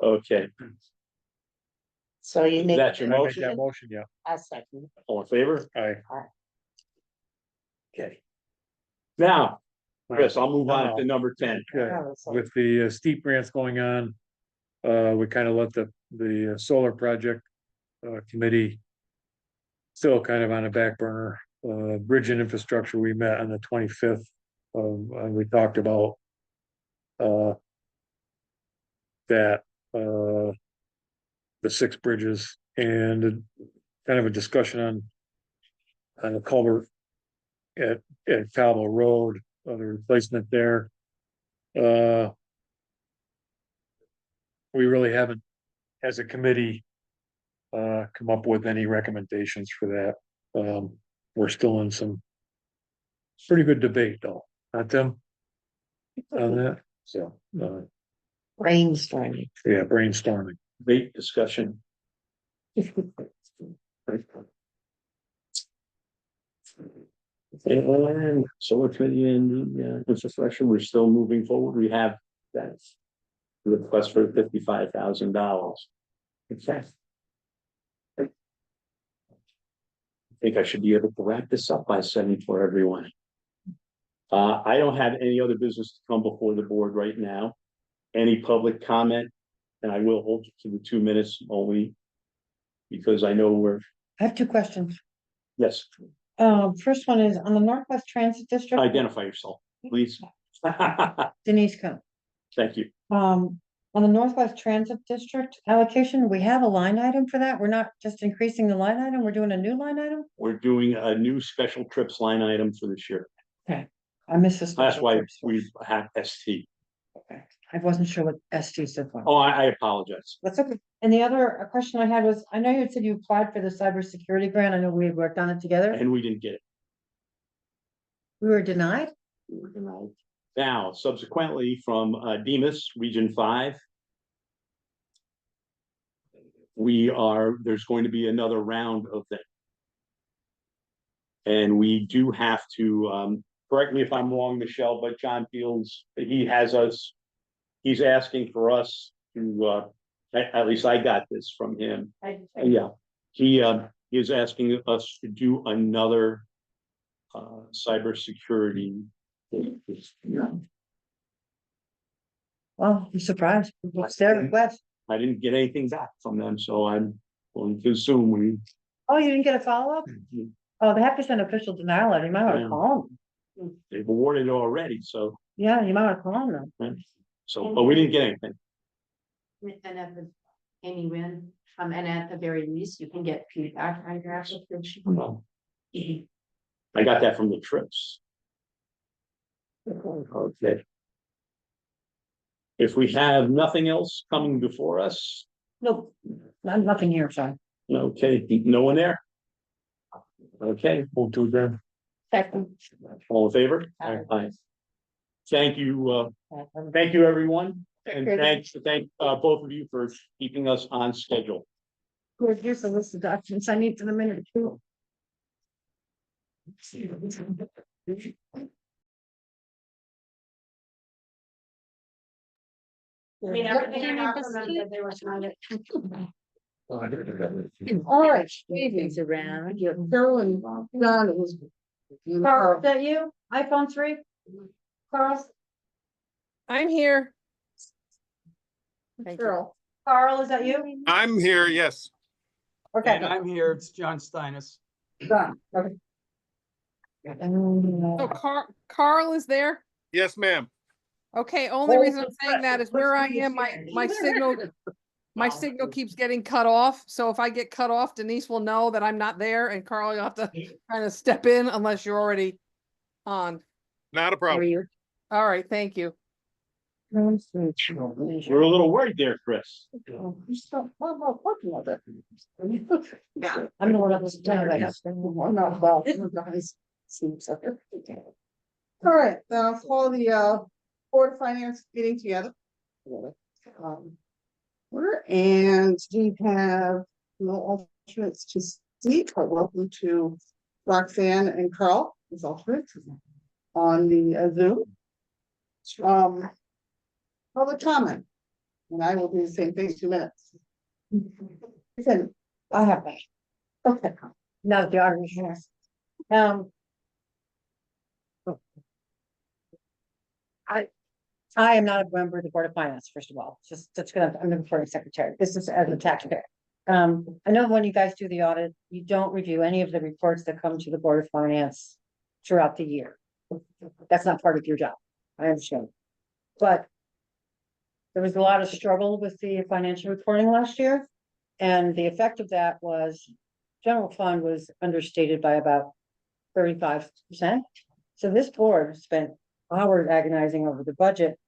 Okay, So you make. that's your I make that motion, motion, yeah. A second. all in favor? Aye. Okay. Now, Chris, I'll move on to No. number 10. Okay, Oh, so- with the steep grants going on, we kind of let the solar project committee still kind of on a back burner. Bridge and infrastructure, we met on the 25th, and we talked about that the 6 bridges and kind of a discussion on the culvert at Cabo Road, the replacement there. We really haven't, as a committee, come up with any recommendations for that. We're still in some pretty good debate though, not them? On that, so, Brainstorming. yeah, brainstorming. Debate discussion. And solar committee and infrastructure, we're still moving forward. We have that request for $55,000. Okay. I think I should be able to wrap this up by 7 for everyone. I don't have any other business to come before the board right now. Any public comment? And I will hold you to the 2 minutes only. Because I know we're, I have 2 questions. yes, First one is on the Northwest Transit District, identify yourself, please. Denise Cohn. Thank you. On the Northwest Transit District allocation, we have a line item for that. We're not just increasing the line item, we're doing a new line item? We're doing a new special trips line item for this year. I missed this. That's why we have ST. Okay. I wasn't sure what ST stood for. Oh, I apologize. That's okay. And the other question I had was, I know you had said you applied for the cybersecurity grant. I know we had worked on it together. And we didn't get it. We were denied? We were denied. Now, subsequently from Demas, Region 5. There's going to be another round of that. And we do have to, correct me if I'm wrong, Michelle, but John Fields, he's asking for us to, at least I got this from him. Yeah, he is asking us to do another cybersecurity. Well, I'm surprised. What's their request? I didn't get anything back from them, so I'm going to assume we. Oh, you didn't get a follow-up? Oh, they have to send official denial letter. You might want to Yeah. call them. They've awarded it already, so, Yeah, you might want to call them. but we didn't get anything. And at the, Amy Wynn, and at the very least, you can get feedback on your application. I got that from the trips. Okay. If we have nothing else coming before us, Nope, nothing here, sorry. okay, no one there? Okay, Move to adjourn. Second. all in favor? Aye. Aye. Thank you, everyone, and thank both of you for keeping us on schedule. Here's the list of documents I need for the minute too. I mean, everything about them that they were trying to. All right. Things around, you're Bill and Don was. Carl, is that you? iPhone 3? Carl? I'm here. Thank you. Carl. Carl, is that you? I'm here, yes. Okay. And I'm here, it's John Steinis. Done. Okay. So Carl is there? Yes, ma'am. Okay, only reason I'm saying that is where I am, my signal keeps getting cut off. So if I get cut off, Denise will know that I'm not there, and Carl, you'll have to kind of step in unless you're already on. Not a How are problem. you? All right, thank you. We're a little worried there, Chris. Yeah. I'm the one that was done that. All right, then I'll call the Board of Finance meeting together. And we have no alternates to speak, but welcome to Roxanne and Carl as alternates on the Zoom. Public comment, and I will do the same thing, 2 minutes. I have that. Okay. No, the auditor has. I am not a member of the Board of Finance, first of all, just, that's gonna, I'm the recording secretary, this is as a taxpayer. I know when you guys do the audit, you don't review any of the reports that come to the Board of Finance throughout the year. That's not part of your job, I understand. But there was a lot of struggle with the financial reporting last year. And the effect of that was general fund was understated by about 35%. So this board spent hours agonizing over the budget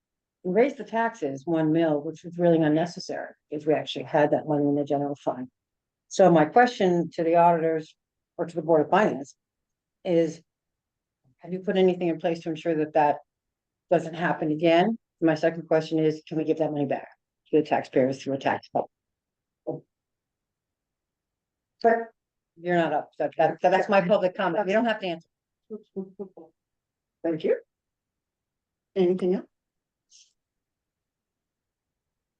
and raised the taxes 1 mil, which was really unnecessary if we actually had that money in the general fund. So my question to the auditors or to the Board of Finance is, have you put anything in place to ensure that that doesn't happen again? My second question is, can we give that money back to the taxpayers through a tax bill? But you're not up, so that's my public comment. You don't have to answer. Thank you. Anything else?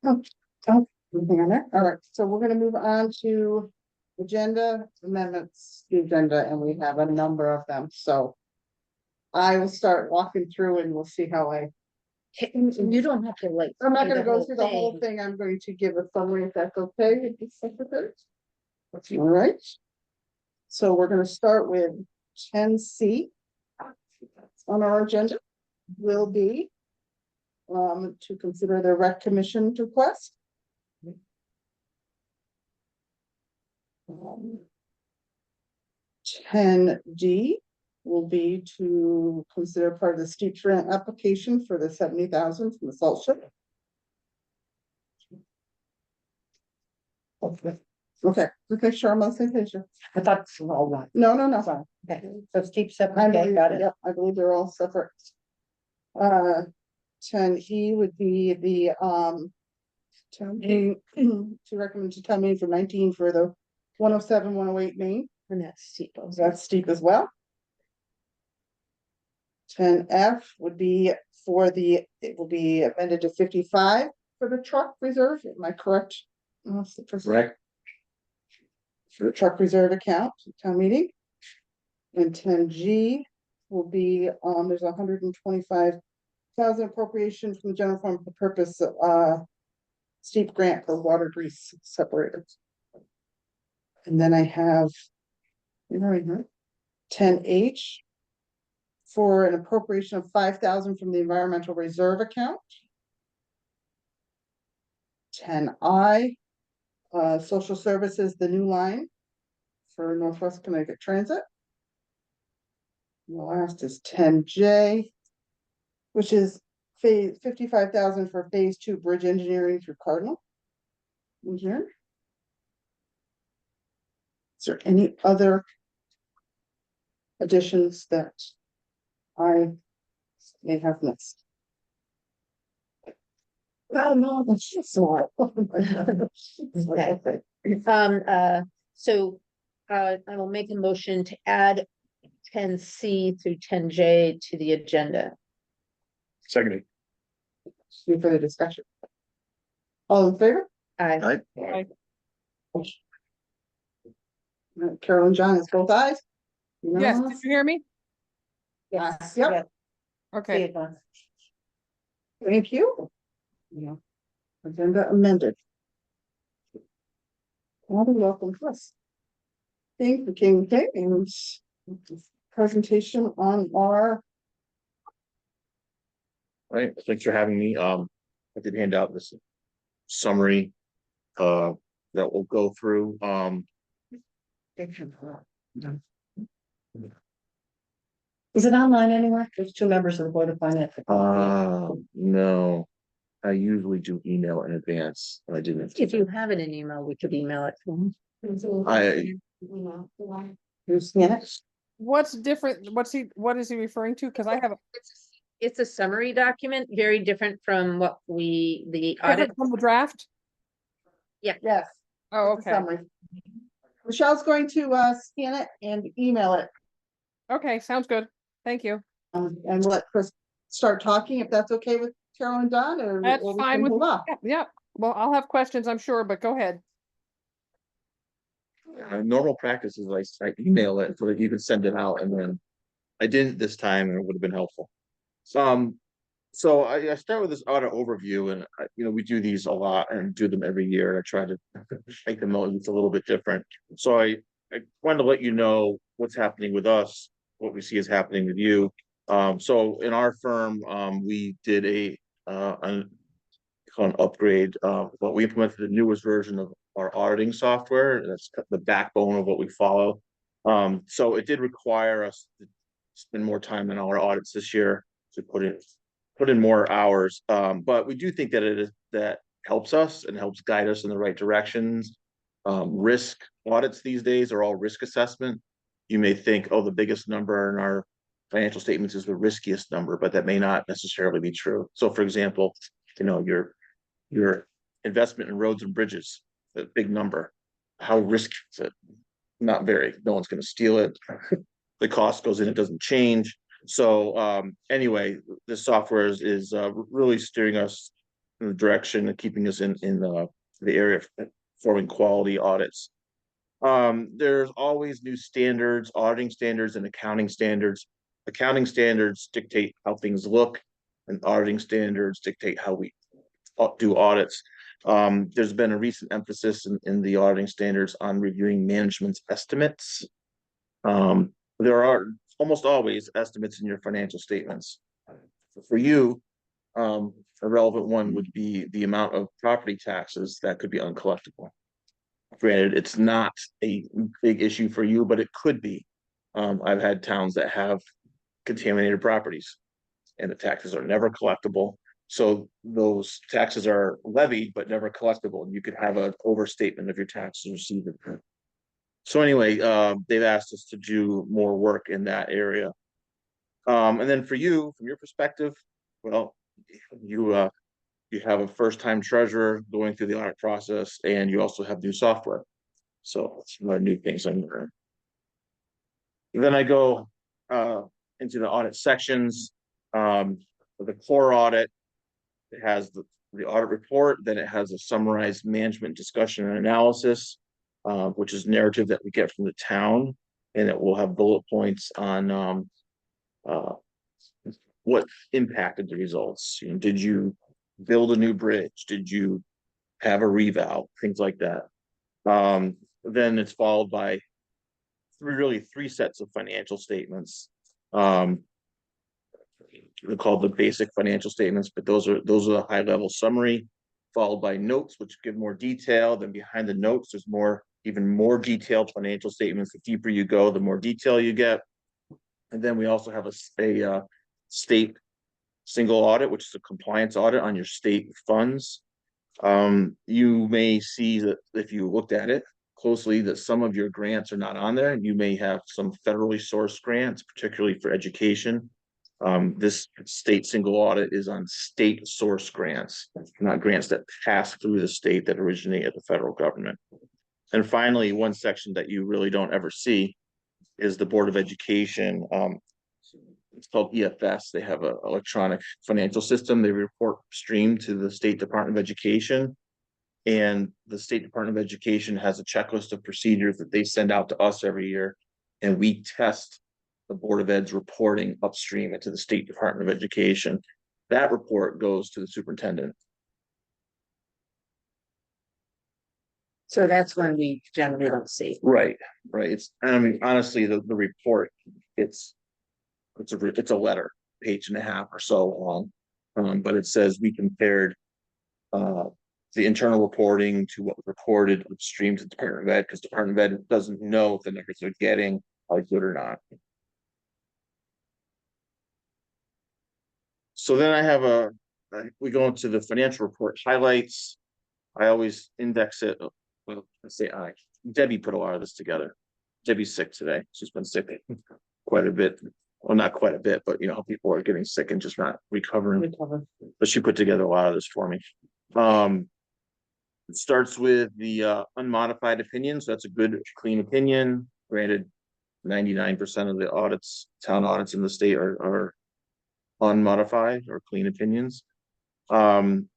Oh, anything on there? All right, so we're gonna move on to agenda amendments, the agenda, and we have a number of them, so I will start walking through and we'll see how You don't have to like. I'm not do gonna go through the whole thing, I'm going to give a summary if that's okay with the secretary. All right. So we're gonna start with 10C. On our agenda will be to consider the rec commission request. 10D will be to consider part of the steep grant application for the 70,000 from the salt shed. Okay, sure, I'm on the same page. I thought it's all one. No. Sorry. Okay, so steep step, I okay, believe, got it. yeah, I believe they're all separate. 10E would be the town meeting to recommend to town meeting for 19 for the 107, 108 Main. And that's steep. That's steep as well. 10F would be for it will be amended to 55 for the truck reserve. Am I correct? Correct. For the truck reserve account, town meeting. And 10G will be, there's 125,000 appropriation from the general fund for the purpose of, steep grant for water grease separators. And then I have, 10H for an appropriation of 5,000 from the environmental reserve account. 10I, social services, the new line for Northwest Connecticut Transit. And the last is 10J, which is phase 55,000 for phase 2 bridge engineering through Cardinal. Engineer. Is there any other additions that I may have missed? Oh, no, that's just a lot. Okay. So I will make a motion to add 10C through 10J to the agenda. Seconded. Any further discussion? All in favor? I, Carol and John is both ayes. Yes, did you hear me? Yes, yep, Okay, thank you. Yeah. Agenda amended. Welcome to us. Thank you, King James. Presentation on our. Right, thanks for having me. I did hand out this summary that we'll go through. Is it online anywhere? There's 2 members of the Board of Finance. No, I usually do email in advance, and I didn't. If you have it in email, we could email it to him. I, You scan it? What's different? What is he referring to? Cause I have, It's a summary document, very different from what the audit. different from the draft? Yes. Oh, it's a okay. summary. Michelle's going to scan it and email it, Okay, sounds good. Thank you. and let Chris start talking, if that's okay with Carol and Don, or That's or we fine can with, hold off. yeah. Well, I'll have questions, I'm sure, but go ahead. normal practice is I email it so that you can send it out, and then I didn't this time, and it would have been helpful. So I start with this audit overview, and we do these a lot and do them every year. I try to make them it's a little bit different. So I wanted to let you know what's happening with us, what we see is happening with you. So in our firm, we did an upgrade. But we implemented the newest version of our auditing software. That's the backbone of what we follow. So it did require us to spend more time in our audits this year to put in more hours. But we do think that that helps us and helps guide us in the right directions. Risk audits these days are all risk assessment. You may think, oh, the biggest number in our financial statements is the riskiest number, but that may not necessarily be true. So for example, your investment in roads and bridges, a big number. How risky is it? Not very. No one's going to steal it. The cost goes in, it doesn't change. So anyway, this software is really steering us in the direction and keeping us in the area of performing quality audits. There's always new standards, auditing standards and accounting standards. Accounting standards dictate how things look, and auditing standards dictate how we do audits. There's been a recent emphasis in the auditing standards on reviewing management's estimates. There are almost always estimates in your financial statements. For you, a relevant one would be the amount of property taxes that could be uncollectible. Granted, it's not a big issue for you, but it could be. I've had towns that have contaminated properties, and the taxes are never collectible. So those taxes are levied but never collectible, and you could have an overstatement of your taxes received. So anyway, they've asked us to do more work in that area. And then for you, from your perspective, well, you have a first-time treasurer going through the audit process, and you also have new software. So it's one of the new things I'm learning. Then I go into the audit sections. The core audit, it has the audit report, then it has a summarized management discussion and analysis, which is narrative that we get from the town, and it will have bullet points on what impacted the results. Did you build a new bridge? Did you have a revow? Things like that. Then it's followed by three sets of financial statements. They're called the basic financial statements, but those are the high level summary, followed by notes, which give more detail. Then behind the notes, there's even more detailed financial statements. The deeper you go, the more detail you get. And then we also have a state single audit, which is a compliance audit on your state funds. You may see that if you looked at it closely, that some of your grants are not on there. You may have some federally sourced grants, particularly for education. This state single audit is on state source grants, not grants that pass through the state that originate at the federal government. And finally, one section that you really don't ever see is the Board of Education. It's called EFS. They have an electronic financial system. They report stream to the State Department of Education. And the State Department of Education has a checklist of procedures that they send out to us every year. And we test the Board of Ed's reporting upstream into the State Department of Education. That report goes to the superintendent. So that's when we generally don't see. Right. I mean, honestly, the report, it's a letter, page and a half or so long. But it says we compared the internal reporting to what was reported upstream to the Department of Ed, because Department of Ed doesn't know if the numbers they're getting are good or not. So then I have a we go into the financial report highlights. I always index it, well, let's say Debbie put a lot of this together. Debbie's sick today. She's been sick quite a bit. Well, not quite a bit, but you know, people are getting sick and just not recovering. But she put together a lot of this for me. It starts with the unmodified opinions. That's a good, clean opinion. Granted, 99% of the audits, town audits in the state are unmodified or clean opinions. Then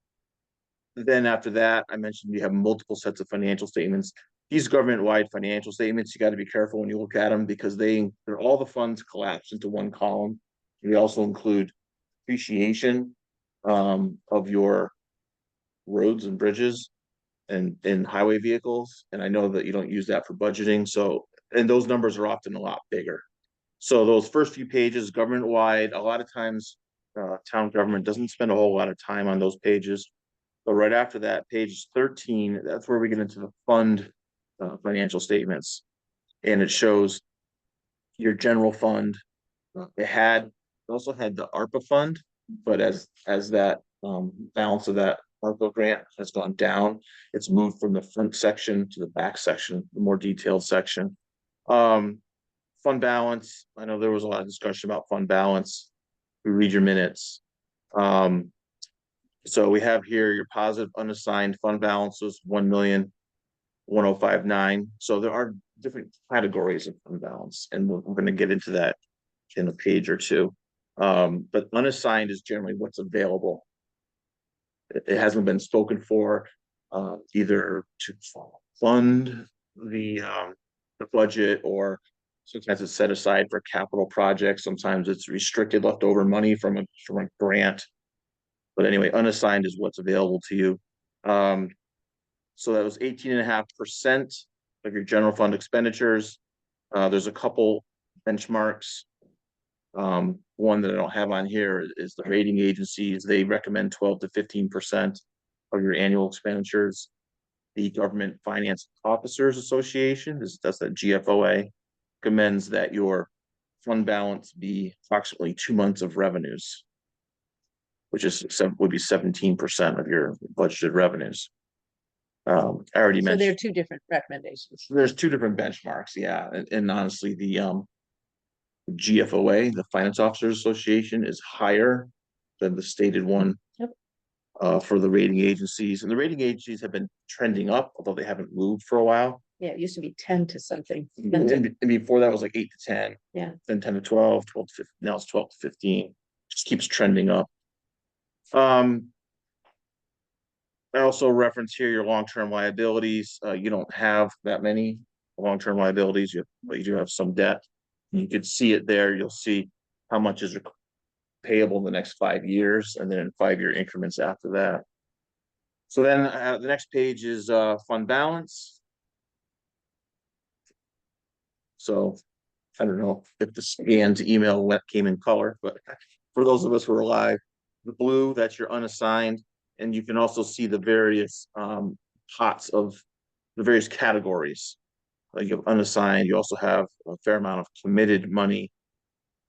after that, I mentioned you have multiple sets of financial statements. These government-wide financial statements, you got to be careful when you look at them because they're all the funds collapsed into one column. They also include appreciation of your roads and bridges and highway vehicles. And I know that you don't use that for budgeting. So, and those numbers are often a lot bigger. So those first few pages, government-wide, a lot of times town government doesn't spend a whole lot of time on those pages. But right after that, page 13, that's where we get into the fund financial statements. And it shows your general fund. It also had the ARPA fund, but as that balance of that ARPA grant has gone down, it's moved from the front section to the back section, the more detailed section. Fund balance, I know there was a lot of discussion about fund balance. We read your minutes. So we have here your positive unassigned fund balances, 1,105,900. So there are different categories of fund balance, and we're going to get into that in a page or two. But unassigned is generally what's available. It hasn't been spoken for either to fund the budget, or sometimes it's set aside for capital projects. Sometimes it's restricted leftover money from a grant. But anyway, unassigned is what's available to you. So that was 18.5% of your general fund expenditures. There's a couple benchmarks. One that I don't have on here is the rating agencies. They recommend 12 to 15% of your annual expenditures. The Government Finance Officers Association, that's the GFOA, recommends that your fund balance be approximately 2 months of revenues, which would be 17% of your budgeted revenues. I already So there are mentioned two different recommendations. there's two different benchmarks, yeah, and honestly, the GFOA, the Finance Officers Association, is higher than the stated one. Yep. For the rating agencies, and the rating agencies have been trending up, although they haven't moved for a while. Yeah, it used to be 10 to something. And before that was like 8 to 10. Yeah. Then 10 to 12, 12 to 15. Now it's 12 to 15. Just keeps trending up. I also reference here your long-term liabilities. You don't have that many long-term liabilities, but you do have some debt. You could see it there. You'll see how much is payable in the next 5 years, and then in 5-year increments after that. So then the next page is fund balance. So I don't know if the scanned email came in color, but for those of us who are alive, the blue, that's your unassigned. And you can also see the various pots of the various categories. Like you have unassigned, you also have a fair amount of committed money.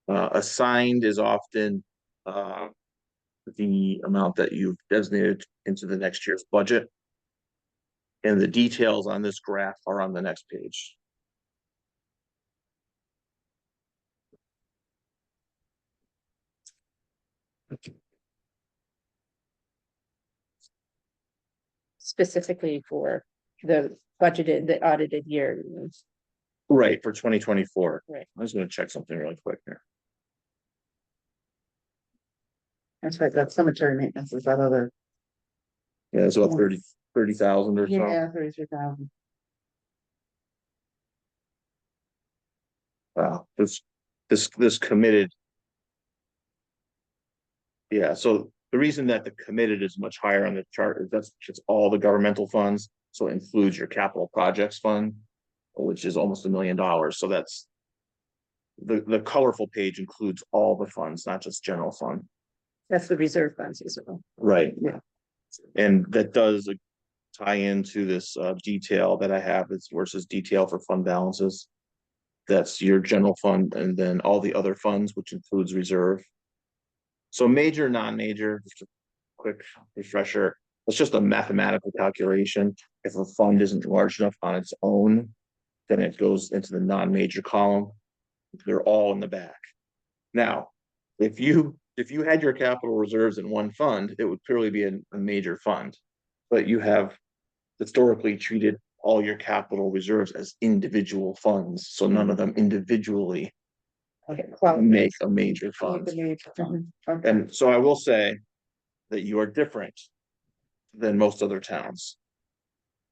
Assigned is often the amount that you've designated into the next year's budget. And the details on this graph are on the next page. Specifically for the budgeted, the audited year. Right, for 2024. Right. I was gonna check something really quick here. That's right, that cemetery maintenance is that other, Yeah, it's about 30,000 or so. yeah, 33,000. Wow, this committed. Yeah, so the reason that the committed is much higher on the chart is that's just all the governmental funds. So it includes your capital projects fund, which is almost $1 million. So that's the colorful page includes all the funds, not just general fund. That's the reserve funds as well. Right. Yeah. And that does tie into this detail that I have. It's versus detail for fund balances. That's your general fund, and then all the other funds, which includes reserve. So major, non-major, just to quick refresher. It's just a mathematical calculation. If a fund isn't large enough on its own, then it goes into the non-major column. They're all in the back. Now, if you had your capital reserves in one fund, it would clearly be a major fund. But you have historically treated all your capital reserves as individual funds, so none of them individually make a major fund. Okay. And so I will say that you are different than most other towns.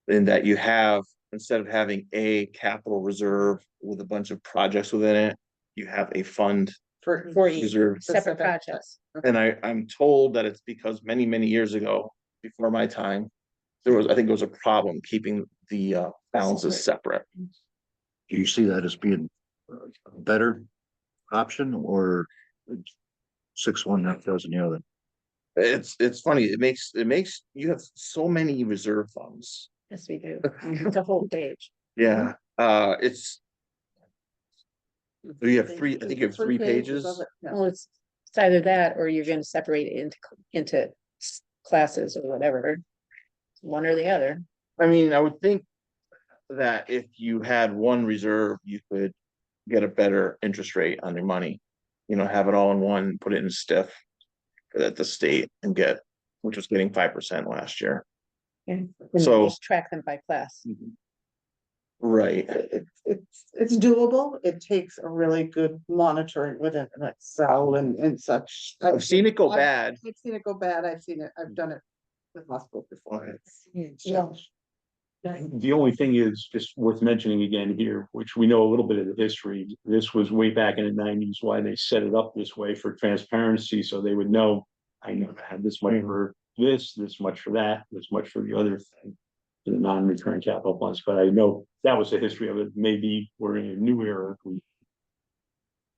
In that you have, instead of having a capital reserve with a bunch of projects within it, you have a fund For each reserve. Separate projects. And I'm told that it's because many, many years ago, before my time, I think there was a problem keeping the balances separate. Do you see that as being a better option or 6-1 that doesn't the other? It's funny, it makes, you have so many reserve funds. Yes, we do. It's a whole page. Yeah, it's. You have three, I think you have 3 pages. Well, it's either that or you're gonna separate it into classes or whatever. One or the other. I mean, I would think that if you had one reserve, you could get a better interest rate on your money. You know, have it all in one, put it in stiff at the state and get, which was getting 5% last year. And So- just track them by class. Right. It's doable. It takes a really good monitoring within an Excel and such. I've seen it go bad. I've seen it go bad. I've done it with hospitals before. Yeah. The only thing is just worth mentioning again here, which we know a little bit of the history. This was way back in the 90s why they set it up this way for transparency, so they would know, I know I had this much for this much for that, this much for the other thing, the non-recurring capital funds. But I know that was the history of it. Maybe we're in a new era.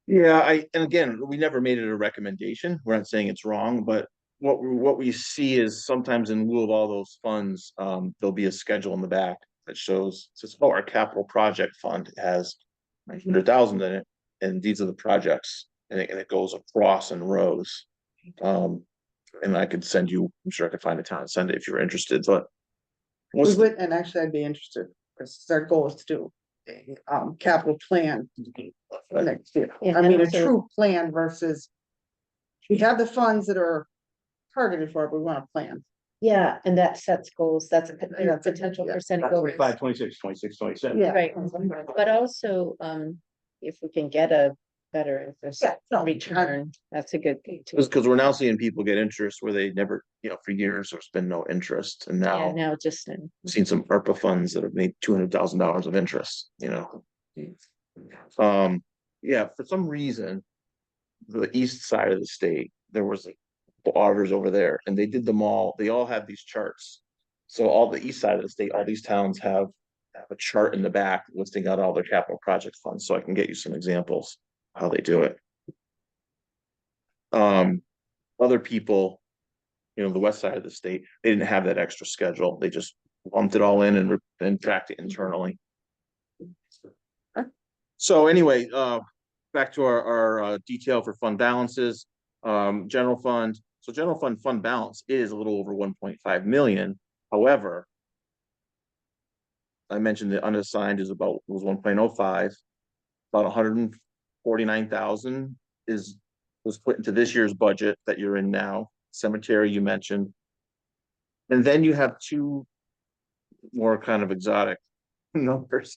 Yeah, and again, we never made it a recommendation. We're not saying it's wrong, but what we see is sometimes in lieu of all those funds, there'll be a schedule in the back that says, oh, our capital project fund has 900,000 in it, and these are the projects, and it goes across in rows. And I could send you, I'm sure I could find a town and send it if you're interested, but. We would, and actually I'd be interested, because our goal is to do a capital plan for next year. Yeah, I mean, a so- true plan versus we have the funds that are targeted for it, but we want a plan. Yeah, and that sets goals. That's a Yeah, potential yeah. percent goals. 25, 26, 26, 27. Yeah. Right, but also, if we can get a better interest Yeah, no, return, that's a good thing too. Because we're now seeing people get interest where they never, for years, there's been no interest, and Yeah, now now just, seen some ARPA funds that have made $200,000 of interest, Yeah, for some reason, the east side of the state, there was like auditors over there, and they did them all, they all have these charts. So all the east side of the state, all these towns have a chart in the back listing out all their capital project funds, so I can get you some examples how they do it. Other people, the west side of the state, they didn't have that extra schedule. They just lumped it all in and tracked it internally. So anyway, back to our detail for fund balances, general fund. So general fund balance is a little over 1.5 million. However, I mentioned the unassigned was 1.05, about 149,000 was put into this year's budget that you're in now. Cemetery, you mentioned. And then you have 2 more kind of exotic numbers.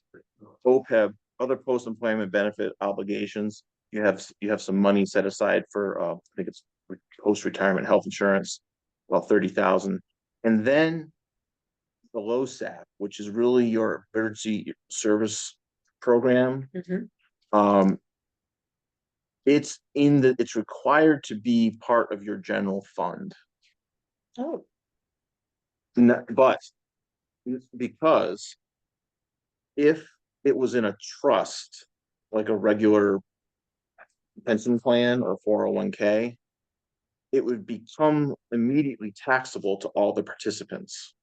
OPEB, other post-employment benefit obligations. You have some money set aside for I think it's post-retirement health insurance, about 30,000. And then the LoSAP, which is really your emergency service program. It's required to be part of your general fund. oh, But because if it was in a trust, like a regular pension plan or 401k, it would become immediately taxable to all the participants.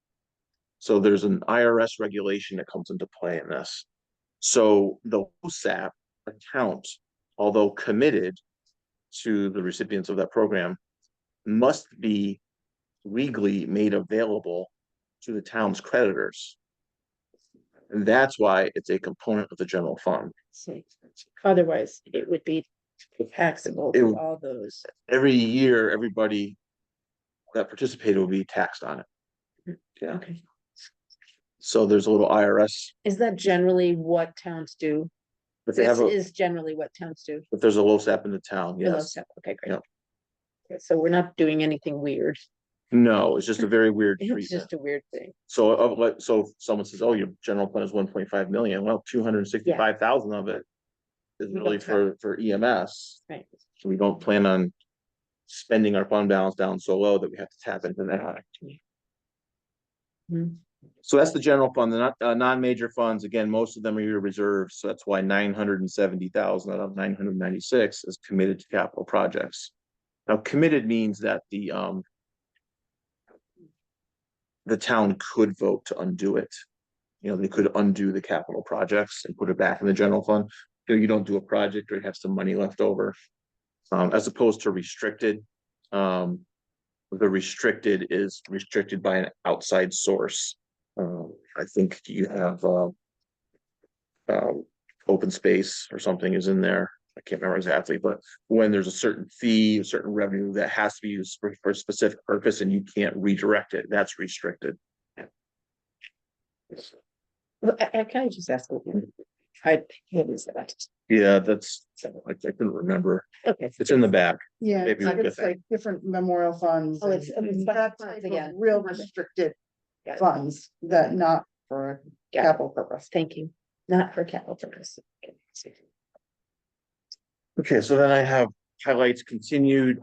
So there's an IRS regulation that comes into play in this. So the LoSAP account, although committed to the recipients of that program, must be legally made available to the town's creditors. And that's why it's a component of the general fund. Otherwise, it would be taxable It to would- all those. Every year, everybody that participated will be taxed on it. Yeah, Okay. so there's a little IRS, Is that generally what towns do? if they This have a, is generally what towns do. if there's a LoSAP in the town, For yes. LoSAP. Okay, great. Yep. Okay, so we're not doing anything weird. No, it's just a very weird It's treatment. just a weird thing. So so if someone says, oh, your general fund is 1.5 million, well, 265,000 of it is We really don't for EMS. Right. So we don't plan on spending our fund balance down so low that we have to tap into that. Mhm. So that's the general fund, the non-major funds, again, most of them are your reserves, so that's why 970,000 out of 996 is committed to capital projects. Now, committed means that the town could vote to undo it. You know, they could undo the capital projects and put it back in the general fund. You don't do a project or have some money left over. As opposed to restricted. The restricted is restricted by an outside source. I think you have open space or something is in there. I can't remember exactly, but when there's a certain fee, a certain revenue that has to be used for a specific purpose and you can't redirect it, that's restricted. Well, I can I just ask? What is that? Yeah, that's, I couldn't remember. Okay. It's in the back. Yeah, Maybe it's we'll it's get that. like different memorial funds. Oh, it's- and it's that funds type of again. Real restricted Got it. funds that not for Got it. capital purpose. Thank you. Not for capital purpose. Okay. Okay, so then I have highlights continued.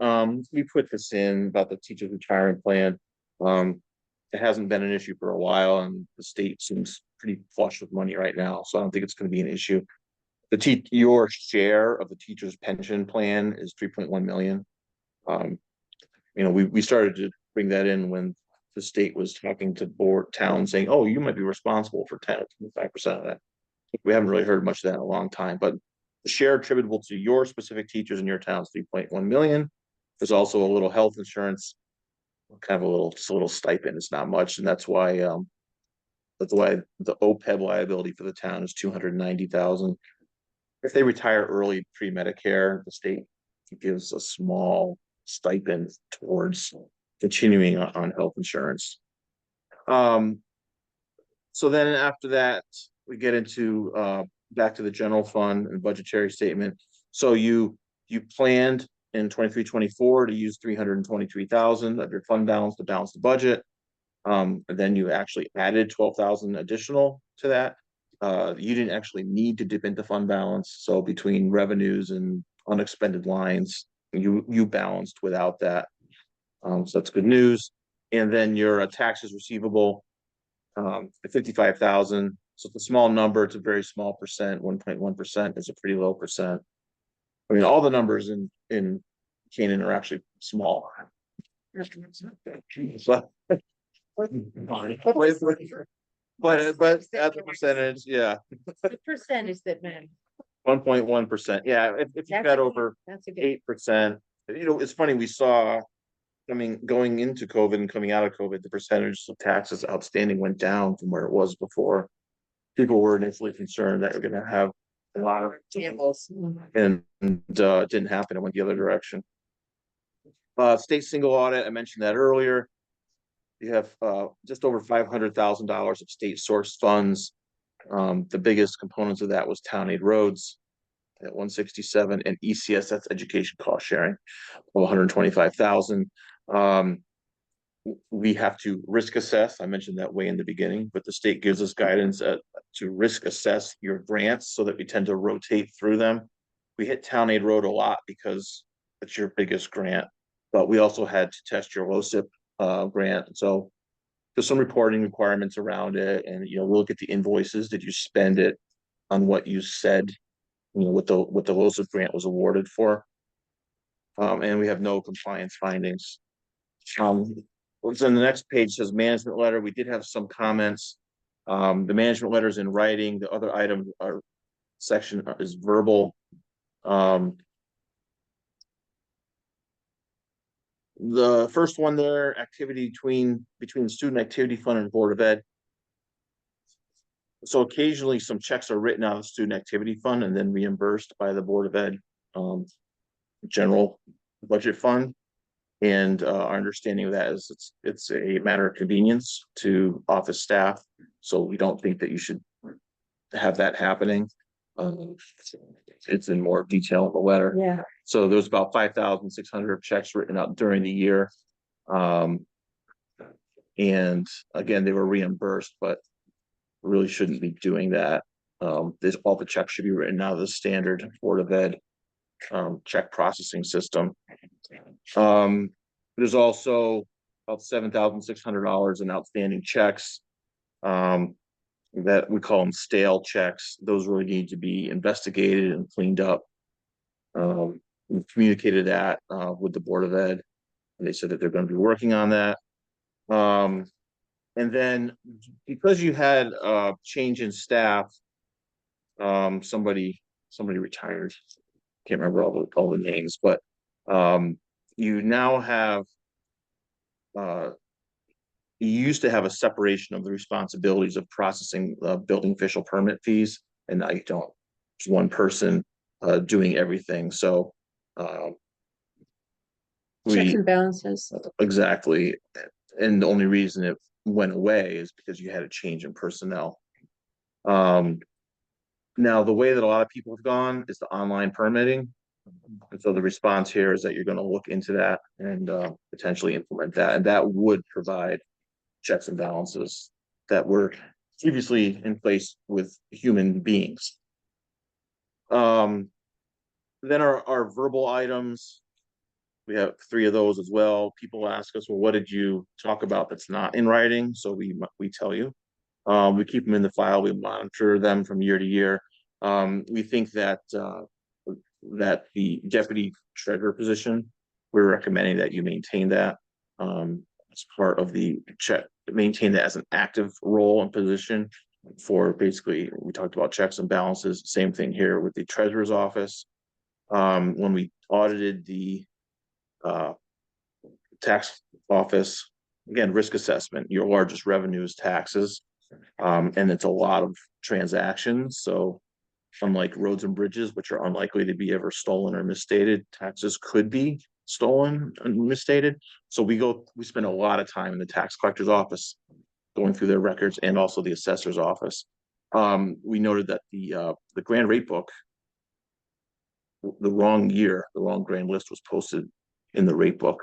We put this in about the teacher's retirement plan. It hasn't been an issue for a while and the state seems pretty flush with money right now, so I don't think it's gonna be an issue. Your share of the teacher's pension plan is 3.1 million. You know, we started to bring that in when the state was talking to board towns saying, oh, you might be responsible for 10 or 25% of that. We haven't really heard much of that in a long time, but the share attributable to your specific teachers in your town is 3.1 million. There's also a little health insurance, kind of just a little stipend. It's not much, and that's why the OPEB liability for the town is 290,000. If they retire early pre-Medicare, the state gives a small stipend towards continuing on health insurance. So then after that, we get into back to the general fund and budgetary statement. So you planned in 23-24 to use 323,000 of your fund balance to balance the budget. And then you actually added 12,000 additional to that. You didn't actually need to dip into fund balance. So between revenues and unexpended lines, you balanced without that. So that's good news. And then your taxes receivable, at 55,000. So it's a small number. It's a very small percent. 1.1% is a pretty low percent. I mean, all the numbers in Canaan are actually small. So, but as a percentage, yeah, The percentage that man. 1.1%. Yeah, if you've got over That's a good. 8%, you know, it's funny, we saw, I mean, going into COVID and coming out of COVID, the percentage of taxes outstanding went down from where it was before. People were initially concerned that we're gonna have a lot of Examples. and it didn't happen. It went the other direction. State single audit, I mentioned that earlier. You have just over $500,000 of state source funds. The biggest components of that was town aid roads at 167 and ECS, that's education cost sharing of 125,000. We have to risk assess. I mentioned that way in the beginning, but the state gives us guidance to risk assess your grants so that we tend to rotate through them. We hit town aid road a lot because it's your biggest grant, but we also had to test your LoSIP grant. So there's some reporting requirements around it, and you know, we'll look at the invoices. Did you spend it on what you said? You know, what the LoSIP grant was awarded for? And we have no compliance findings. What's on the next page says management letter. We did have some comments. The management letter is in writing. The other item or section is verbal. The first one there, activity between student activity fund and Board of Ed. So occasionally some checks are written out of student activity fund and then reimbursed by the Board of Ed, general budget fund. And our understanding of that is it's a matter of convenience to office staff. So we don't think that you should have that happening. It's in more detail in the letter. Yeah. So there's about 5,600 checks written out during the year. And again, they were reimbursed, but really shouldn't be doing that. There's all the checks should be written out of the standard Board of Ed check processing system. There's also about $7,600 in outstanding checks. That we call them stale checks. Those really need to be investigated and cleaned up. We communicated that with the Board of Ed. And they said that they're going to be working on that. And then because you had a change in staff, somebody retired. Can't remember all the names, but you now have you used to have a separation of the responsibilities of processing building official permit fees, and now you don't. It's one person doing everything. So Checks and balances. exactly. And the only reason it went away is because you had a change in personnel. Now, the way that a lot of people have gone is the online permitting. And so the response here is that you're going to look into that and potentially implement that. And that would provide checks and balances that were previously in place with human beings. Then our verbal items, we have 3 of those as well. People ask us, well, what did you talk about that's not in writing? So we tell you. We keep them in the file. We monitor them from year to year. We think that that the deputy treasurer position, we're recommending that you maintain that as part of the check, maintain that as an active role and position for basically, we talked about checks and balances. Same thing here with the treasurer's office. When we audited the tax office, again, risk assessment, your largest revenue is taxes. And it's a lot of transactions. So unlike roads and bridges, which are unlikely to be ever stolen or misstated, taxes could be stolen and misstated. So we spend a lot of time in the tax collector's office going through their records and also the assessor's office. We noted that the grand rate book, the wrong grand list was posted in the rate book.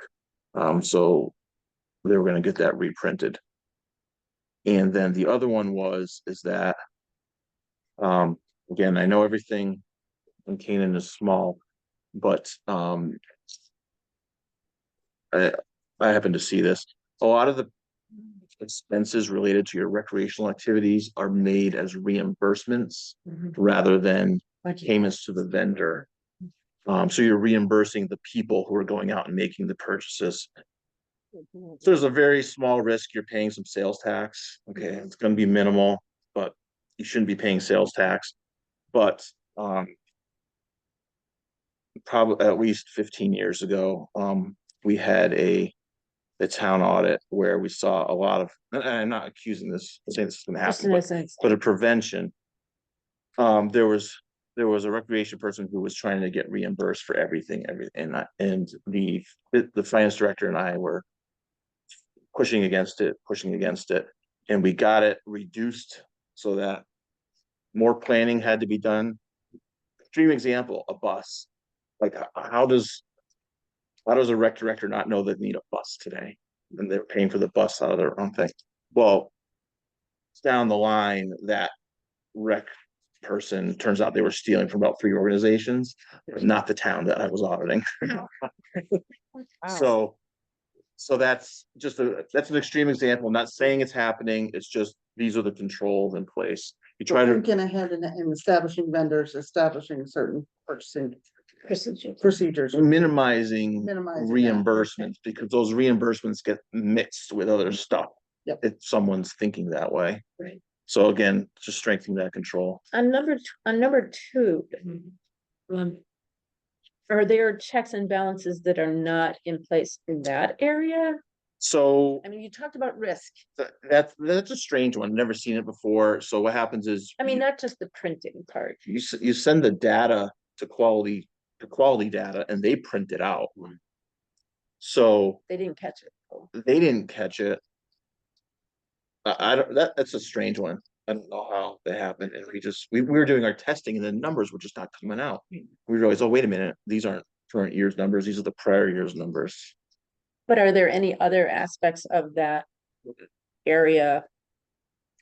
So they were going to get that reprinted. And then the other one is that, again, I know everything in Canaan is small, but I happen to see this. A lot of the expenses related to your recreational activities are made as reimbursements rather than payments to the vendor. So you're reimbursing the people who are going out and making the purchases. So there's a very small risk you're paying some sales tax. Okay, it's going to be minimal, but you shouldn't be paying sales tax. But probably at least 15 years ago, we had a town audit where we saw a lot of, and I'm not accusing this, saying this is going to happen, but a prevention. There was a recreation person who was trying to get reimbursed for everything, and the finance director and I were pushing against it, and we got it reduced so that more planning had to be done. Extreme example, a bus. Like, how does a rec director not know they need a bus today? And they're paying for the bus out of their own thing. Well, down the line, that rec person, turns out they were stealing from about 3 organizations, not the town that I was auditing. So that's just that's an extreme example. I'm not saying it's happening. It's just these are the controls in place. You try to Thinking ahead and establishing vendors, establishing certain purchasing procedures. minimizing Minimizing that. reimbursements, because those reimbursements get mixed with other stuff. Yep. If someone's thinking that way. Right. So again, just strengthening that control. On number 2, are there checks and balances that are not in place in that area? So I mean, you talked about risk. that's a strange one. Never seen it before. So what happens is I mean, not just the printing part. you send the data to quality data and they print it out. So They didn't catch it. Oh. they didn't catch it. I don't, that's a strange one. I don't know how that happened. And we were doing our testing and the numbers were just not coming out. We realized, oh, wait a minute, these aren't current year's numbers, these are the prior year's numbers. But are there any other aspects of that area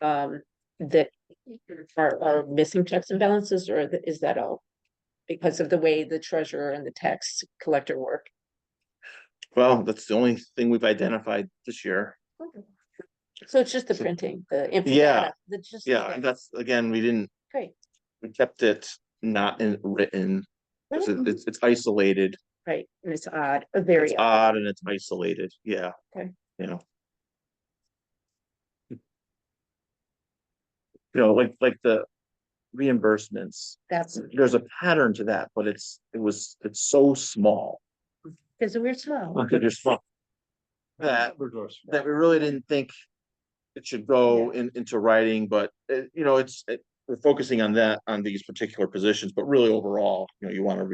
that are missing checks and balances, or is that all because of the way the treasurer and the tax collector work? Well, that's the only thing we've identified this year. So it's just the printing, the info Yeah. data, that's just. Yeah, and that's, again, Great, we kept it not in written, 'cause it's isolated, right, and it's odd, very it's odd. odd and it's isolated, yeah. Okay. You know. Like the reimbursements, That's there's a pattern to that, but it's so small. because we're small. They're small. That we really didn't think it should go into writing, but we're focusing on that, on these particular positions, but really overall, you want to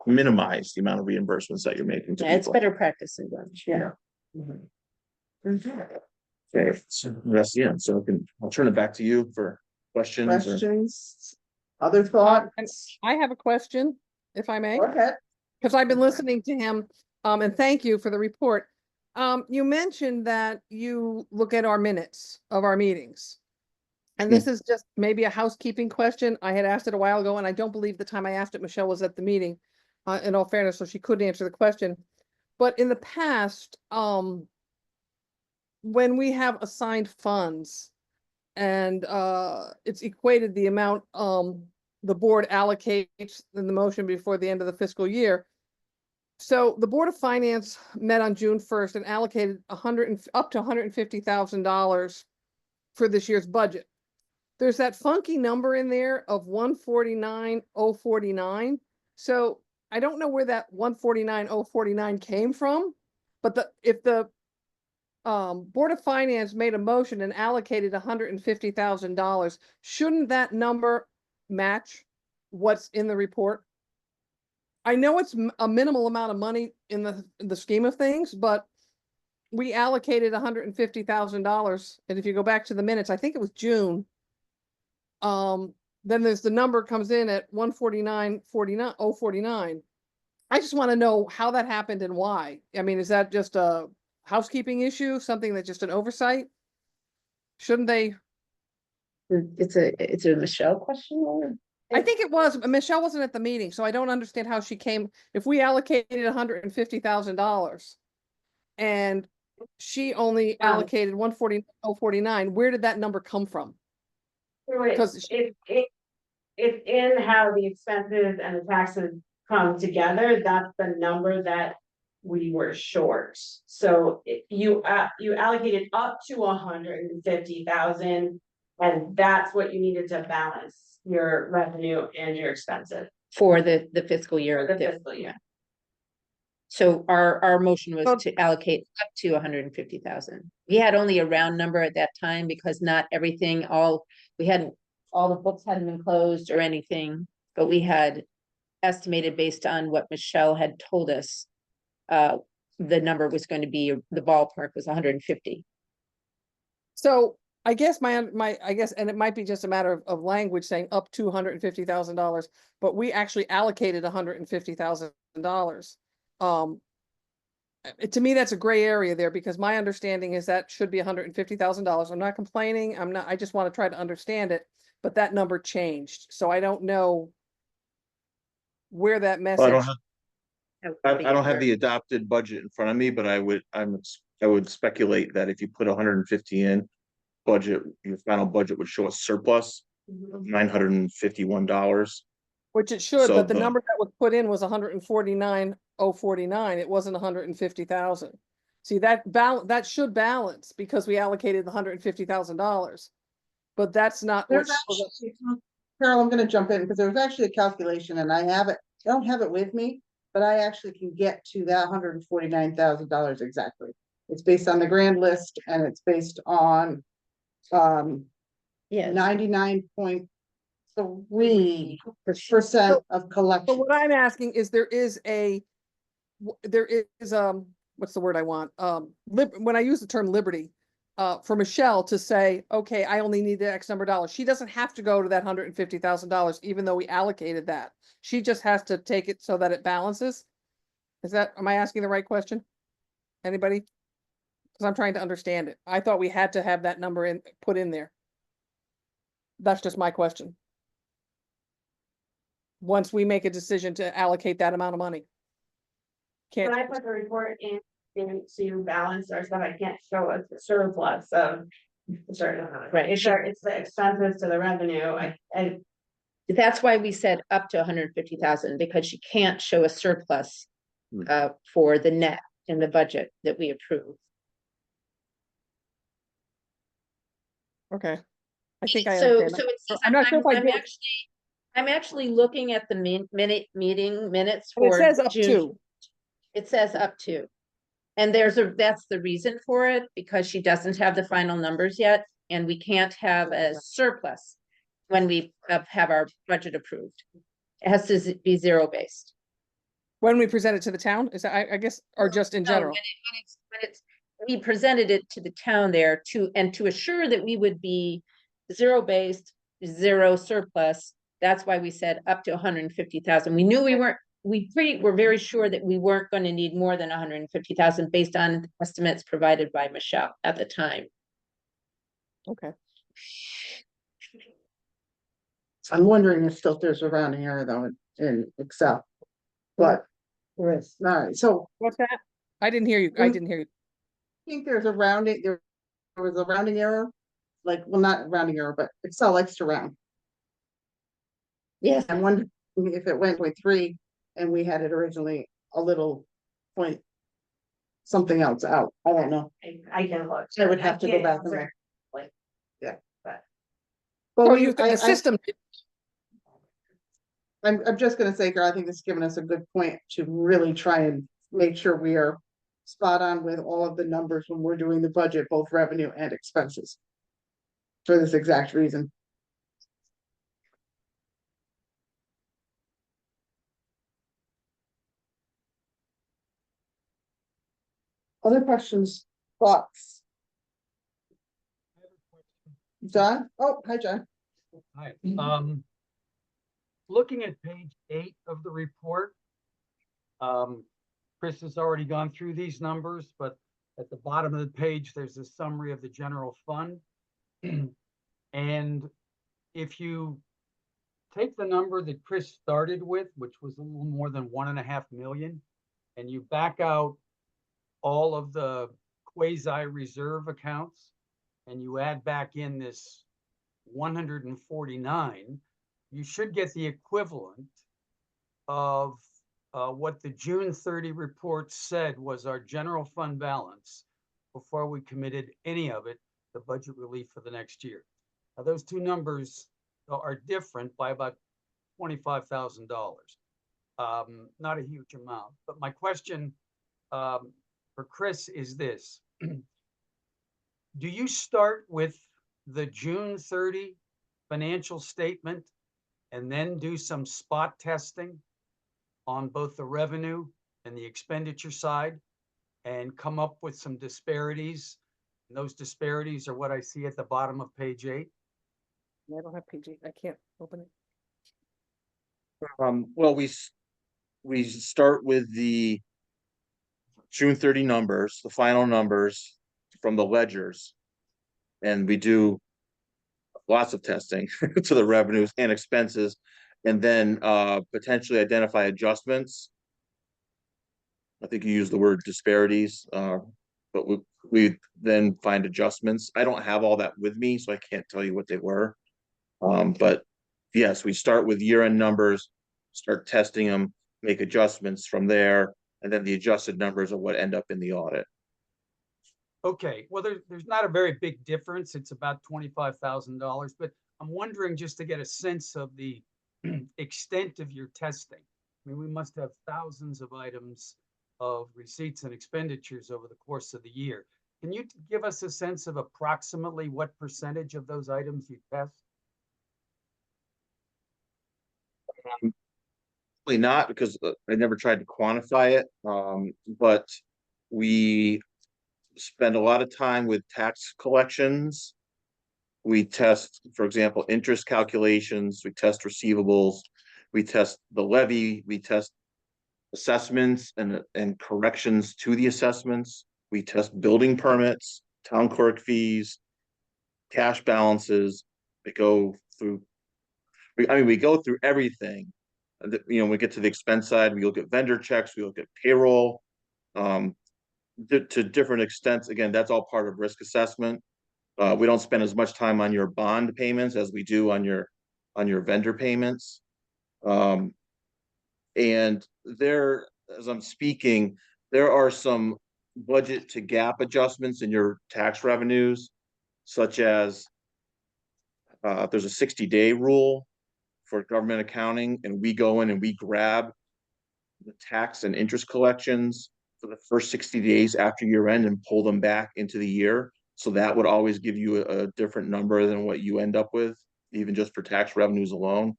minimize the amount of reimbursements that you're making to Yeah, it's people. better practice than lunch, yeah. Yeah. Mhm. Okay, so I'll turn it back to you for questions. Questions? Other thoughts? I have a question, if I may. Go ahead. Because I've been listening to him, and thank you for the report. You mentioned that you look at our minutes of our meetings. And this is just maybe a housekeeping question. I had asked it a while ago, and I don't believe the time I asked it, Michelle was at the meeting, in all fairness, so she couldn't answer the question. But in the past, when we have assigned funds and it's equated the amount the board allocates in the motion before the end of the fiscal year. So the Board of Finance met on June 1st and allocated up to $150,000 for this year's budget. There's that funky number in there of 149,049. So I don't know where that 149,049 came from, but if the Board of Finance made a motion and allocated $150,000, shouldn't that number match what's in the report? I know it's a minimal amount of money in the scheme of things, but we allocated $150,000. And if you go back to the minutes, I think it was June. Then there's the number comes in at 149,049. I just want to know how that happened and why. I mean, is that just a housekeeping issue, something that's just an oversight? Shouldn't they? It's a Michelle question, or? I think it was. Michelle wasn't at the meeting, so I don't understand how she came. If we allocated $150,000 and she only allocated 149,049, where did that number come from? It's in how the expenses and the taxes come together. That's the number that we were short. So you allocated up to 150,000, and that's what you needed to balance your revenue and your expenses For the fiscal year. for the fiscal year. So our motion was to allocate up to 150,000. We had only a round number at that time because not everything, all the books hadn't been closed or anything, but we had estimated based on what Michelle had told us. The number was going to be, the ballpark was 150. So I guess I guess, and it might be just a matter of language saying up to $150,000, but we actually allocated $150,000. To me, that's a gray area there because my understanding is that should be $150,000. I'm not complaining. I just want to try to understand it, but that number changed. So I don't know where that message. I don't have the adopted budget in front of me, but I would speculate that if you put 150 in budget, your final budget would show a surplus of $951. Which it should, but the number that was put in was 149,049. It wasn't 150,000. See, that should balance because we allocated the $150,000. But that's not what. Carol, I'm gonna jump in because there was actually a calculation and I have it I don't have it with me, but I actually can get to that $149,000 exactly. It's based on the grand list and it's based on, Yeah. 99.3% of So collection. what I'm asking is there is what's the word I want? When I use the term liberty, for Michelle to say, okay, I only need the X number of dollars. She doesn't have to go to that $150,000, even though we allocated that. She just has to take it so that it balances. Am I asking the right question? Anybody? Because I'm trying to understand it. I thought we had to have that number put in there. That's just my question. Once we make a decision to allocate that amount of money. When Can't, I put the report into balance or stuff, I can't show a surplus of a certain amount. Right. It's the expenses to the revenue, I That's why we said up to 150,000, because she can't show a surplus for the net in the budget that we approve. okay. I think I So, understand. so it's, I'm not sure if I do. I'm actually looking at the meeting minutes But it for says up June. to. It says up to. And that's the reason for it, because she doesn't have the final numbers yet, and we can't have a surplus when we have our budget approved. It has to be zero based. When we present it to the town, is that, I guess, or just in No, general? we presented it to the town there to assure that we would be zero based, zero surplus. That's why we said up to 150,000. We knew we're very sure that we weren't going to need more than 150,000 based on estimates provided by Michelle at the time. Okay. I'm wondering if still there's a rounding error though in Excel. But, There is. all right, so What's that? I didn't hear you. I didn't hear you. I think there's a rounding, there was a rounding error. Like, well, not rounding error, but Excel likes to round. Yes. I'm wondering if it went with 3 and we had it originally a little point something else out. I don't know. I can look. I would have to go can't back and answer, look. like, Yeah. but- But So we, you think the system, I'm just gonna say, girl, I think it's given us a good point to really try and make sure we are spot on with all of the numbers when we're doing the budget, both revenue and expenses. For this exact reason. Other questions, thoughts? John? Oh, hi, John. Hi, looking at page 8 of the report. Chris has already gone through these numbers, but at the bottom of the page, there's a summary of the general fund. And if you take the number that Chris started with, which was a little more than 1.5 million, and you back out all of the quasi reserve accounts, and you add back in this 149, you should get the equivalent of what the June 30 report said was our general fund balance before we committed any of it to budget relief for the next year. Now, those two numbers are different by about $25,000. Not a huge amount, but my question for Chris is this. Do you start with the June 30 financial statement and then do some spot testing on both the revenue and the expenditure side and come up with some disparities? And those disparities are what I see at the bottom of page 8. I don't have page 8. I can't open it. Well, we start with the June 30 numbers, the final numbers from the ledgers. And we do lots of testing to the revenues and expenses, and then potentially identify adjustments. I think you use the word disparities, but we then find adjustments. I don't have all that with me, so I can't tell you what they were. But yes, we start with year-end numbers, start testing them, make adjustments from there, and then the adjusted numbers are what end up in the audit. Okay, well, there's not a very big difference. It's about $25,000, but I'm wondering just to get a sense of the extent of your testing. I mean, we must have thousands of items of receipts and expenditures over the course of the year. Can you give us a sense of approximately what percentage of those items you test? Probably not, because I never tried to quantify it, but we spend a lot of time with tax collections. We test, for example, interest calculations, we test receivables, we test the levy, we test assessments and corrections to the assessments. We test building permits, town clerk fees, cash balances. We go through, we go through everything. We get to the expense side, we look at vendor checks, we look at payroll. To different extents, again, that's all part of risk assessment. We don't spend as much time on your bond payments as we do on your vendor payments. And there, as I'm speaking, there are some budget to gap adjustments in your tax revenues, such as there's a 60-day rule for government accounting, and we go in and we grab the tax and interest collections for the first 60 days after year end and pull them back into the year. So that would always give you a different number than what you end up with, even just for tax revenues alone.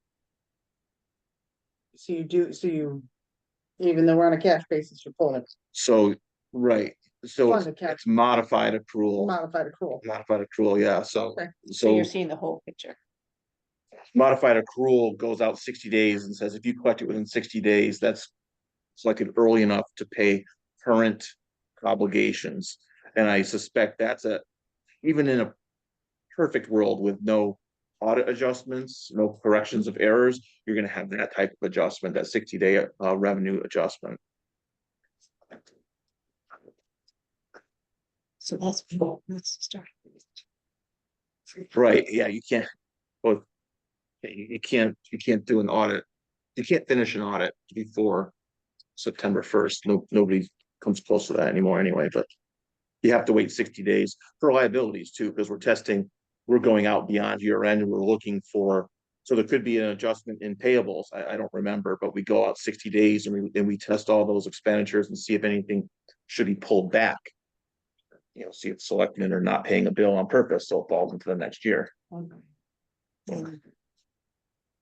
So even though we're on a cash basis, you're pulling it, So, right, so Fund account. it's modified accrual, modified accrual. yeah, so, Okay. So you're so seeing the whole picture. modified accrual goes out 60 days and says if you collect it within 60 days, that's selected early enough to pay current obligations. And I suspect that's even in a perfect world with no audit adjustments, no corrections of errors, you're gonna have that type of adjustment, that 60-day revenue adjustment. So that's the start. Right, yeah, you can't, well, you can't do an audit. You can't finish an audit before September 1st. Nobody comes close to that anymore anyway, but you have to wait 60 days for liabilities too, because we're going out beyond year end and we're looking for, so there could be an adjustment in payables. I don't remember, but we go out 60 days and we test all those expenditures and see if anything should be pulled back. See if selectmen are not paying a bill on purpose, so it falls into the next year. All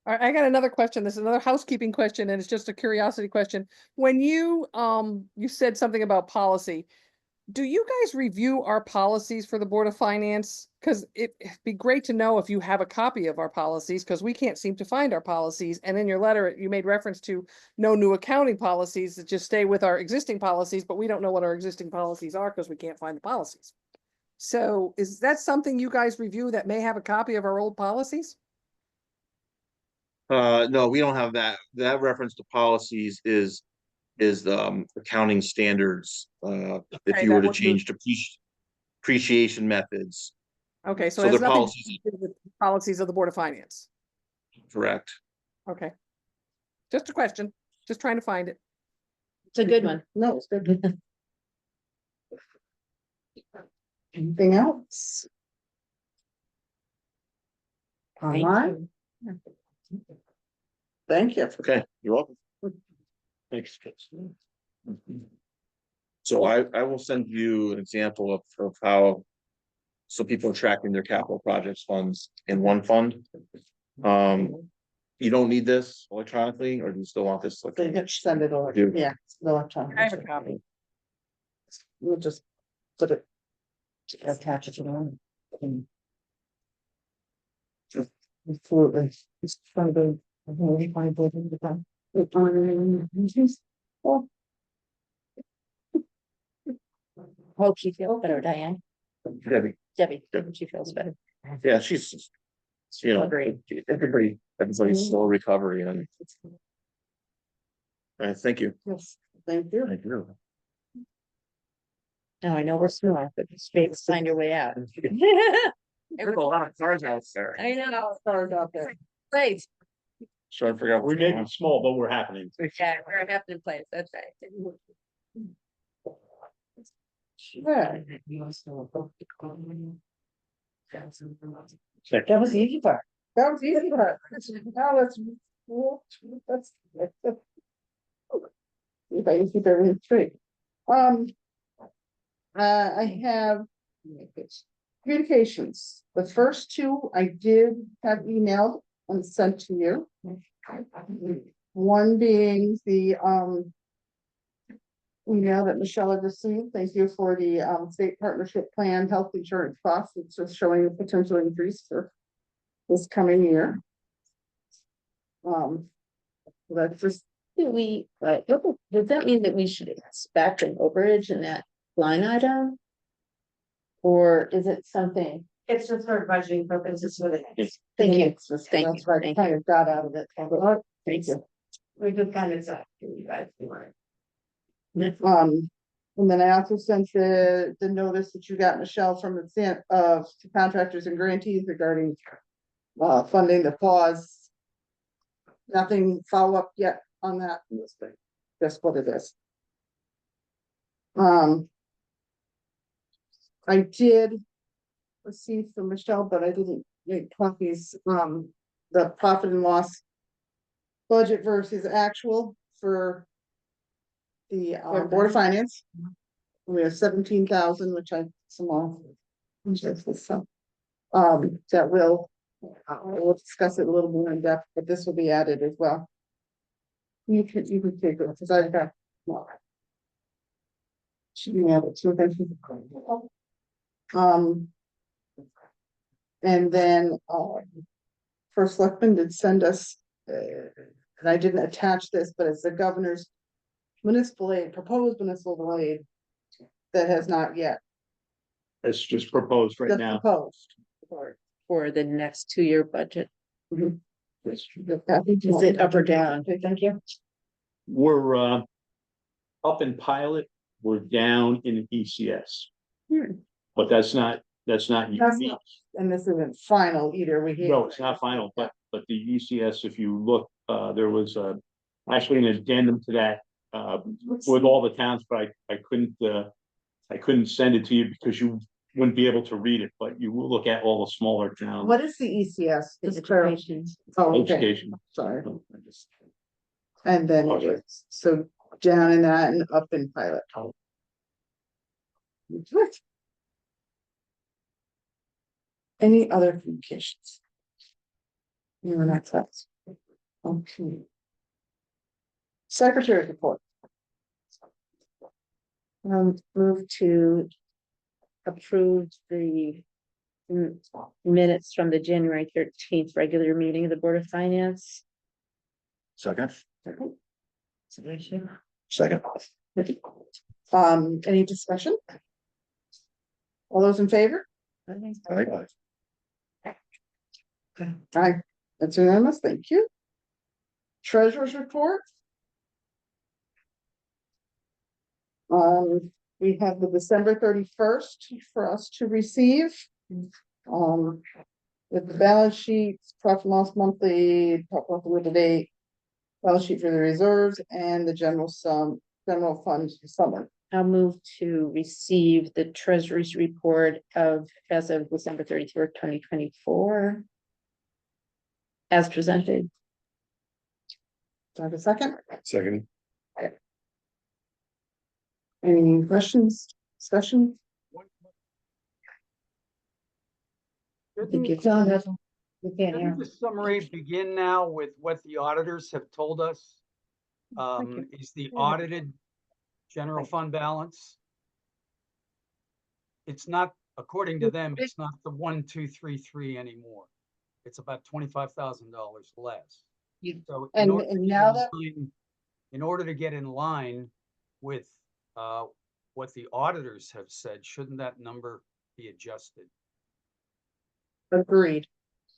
right, I got another question. This is another housekeeping question, and it's just a curiosity question. When you said something about policy, do you guys review our policies for the Board of Finance? Because it'd be great to know if you have a copy of our policies, because we can't seem to find our policies. And in your letter, you made reference to no new accounting policies, that just stay with our existing policies, but we don't know what our existing policies are because we can't find the policies. So is that something you guys review that may have a copy of our old policies? No, we don't have that. That reference to policies is accounting standards. If Okay, you were that to would be- change depreciation methods, Okay, so So it has the nothing policies- to do with the policies of the Board of Finance. correct? Okay. Just a question, just trying to find it. It's a good one. No, it's good. Anything else? Thank Online? you. Thank you. Okay, you're welcome. Thanks. So I will send you an example of how. So people are tracking their capital projects funds in one fund. You don't need this electronically, or do you still want this? They just send it over, Do. yeah, electronic. I have a copy. We'll just put it. Attach it to one. Absolutely. It's from the. Hope she feels better, Diane. Debbie, Debbie, hope she feels better. yeah, she's, Agreed. everybody's slow recovery and. All right, thank you. Yes, thank you. Thank you. Now I know we're smart, but straight find your way out. There's a lot of cars out there. I know. Sorry about that. Right. Trying to figure out. We may be small, but we're happening. Yeah, we're a happening place. That's right. Yeah. That was the easy part. That was easy, but now let's. if I can keep everything straight. I have communications. The first two I did have emailed and sent to you. One being the, email that Michelle had received. Thank you for the, state partnership plan, health insurance costs. It's just showing a potential increase for this coming year. That's just, Do we, does that mean that we should expect an overage in that line item? Or is it something? It's just for budgeting purposes for the next. Thank you. it's just- Thank that's you, what I thank kind of got out of it. Thank you. We just kind of said, you guys. And then I also sent the notice that you got, Michelle, from the contractors and grantees regarding funding the pause. Nothing follow up yet on that. That's what it is. I did receive from Michelle, but I didn't make copies, the profit and loss budget versus actual for the Board of Finance. We have 17,000, which I some that we'll discuss it a little more in depth, but this will be added as well. You can take it because I've got more. Should be able to. And then First Selectman did send us, and I didn't attach this, but it's the governor's municipal aid, proposed municipal aid that has not yet. It's just proposed right Just now. proposed. For the next 2-year budget? Mhm. Is it up or down? Thank you. We're up in pilot, we're down in ECS. But that's not That's unique. not, and this isn't final either. No, it's not final, but the ECS, if you look, there was actually an addendum to that with all the towns, but I couldn't send it to you because you wouldn't be able to read it, but you will look at all the smaller towns. What is the ECS? The Just clarify. education. Oh, okay, Education. sorry. And then, so down in that and up in pilot. Any other communications? You're not class. Okay. Secretary report. Move to approve the minutes from the January 13th regular meeting of the Board of Finance. Second, Submission. second. Any discussion? All those in favor? Aye. Aye, that's unanimous, thank you. Treasurer's report. We have the December 31st for us to receive. With the balance sheets, profit and loss monthly, profit with the date, balance sheet for the reserves and the general fund summary. I'll move to receive the treasury's report as of December 31st, 2024. As presented. Do I have a second? Second. Any questions, discussion? I think it's on. We can't hear. Shouldn't the summary begin now with what the auditors have told us? Is the audited general fund balance? It's not, according to them, it's not the 1,233 anymore. It's about $25,000 less. So And now that in order to get in line with what the auditors have said, shouldn't that number be adjusted? agreed,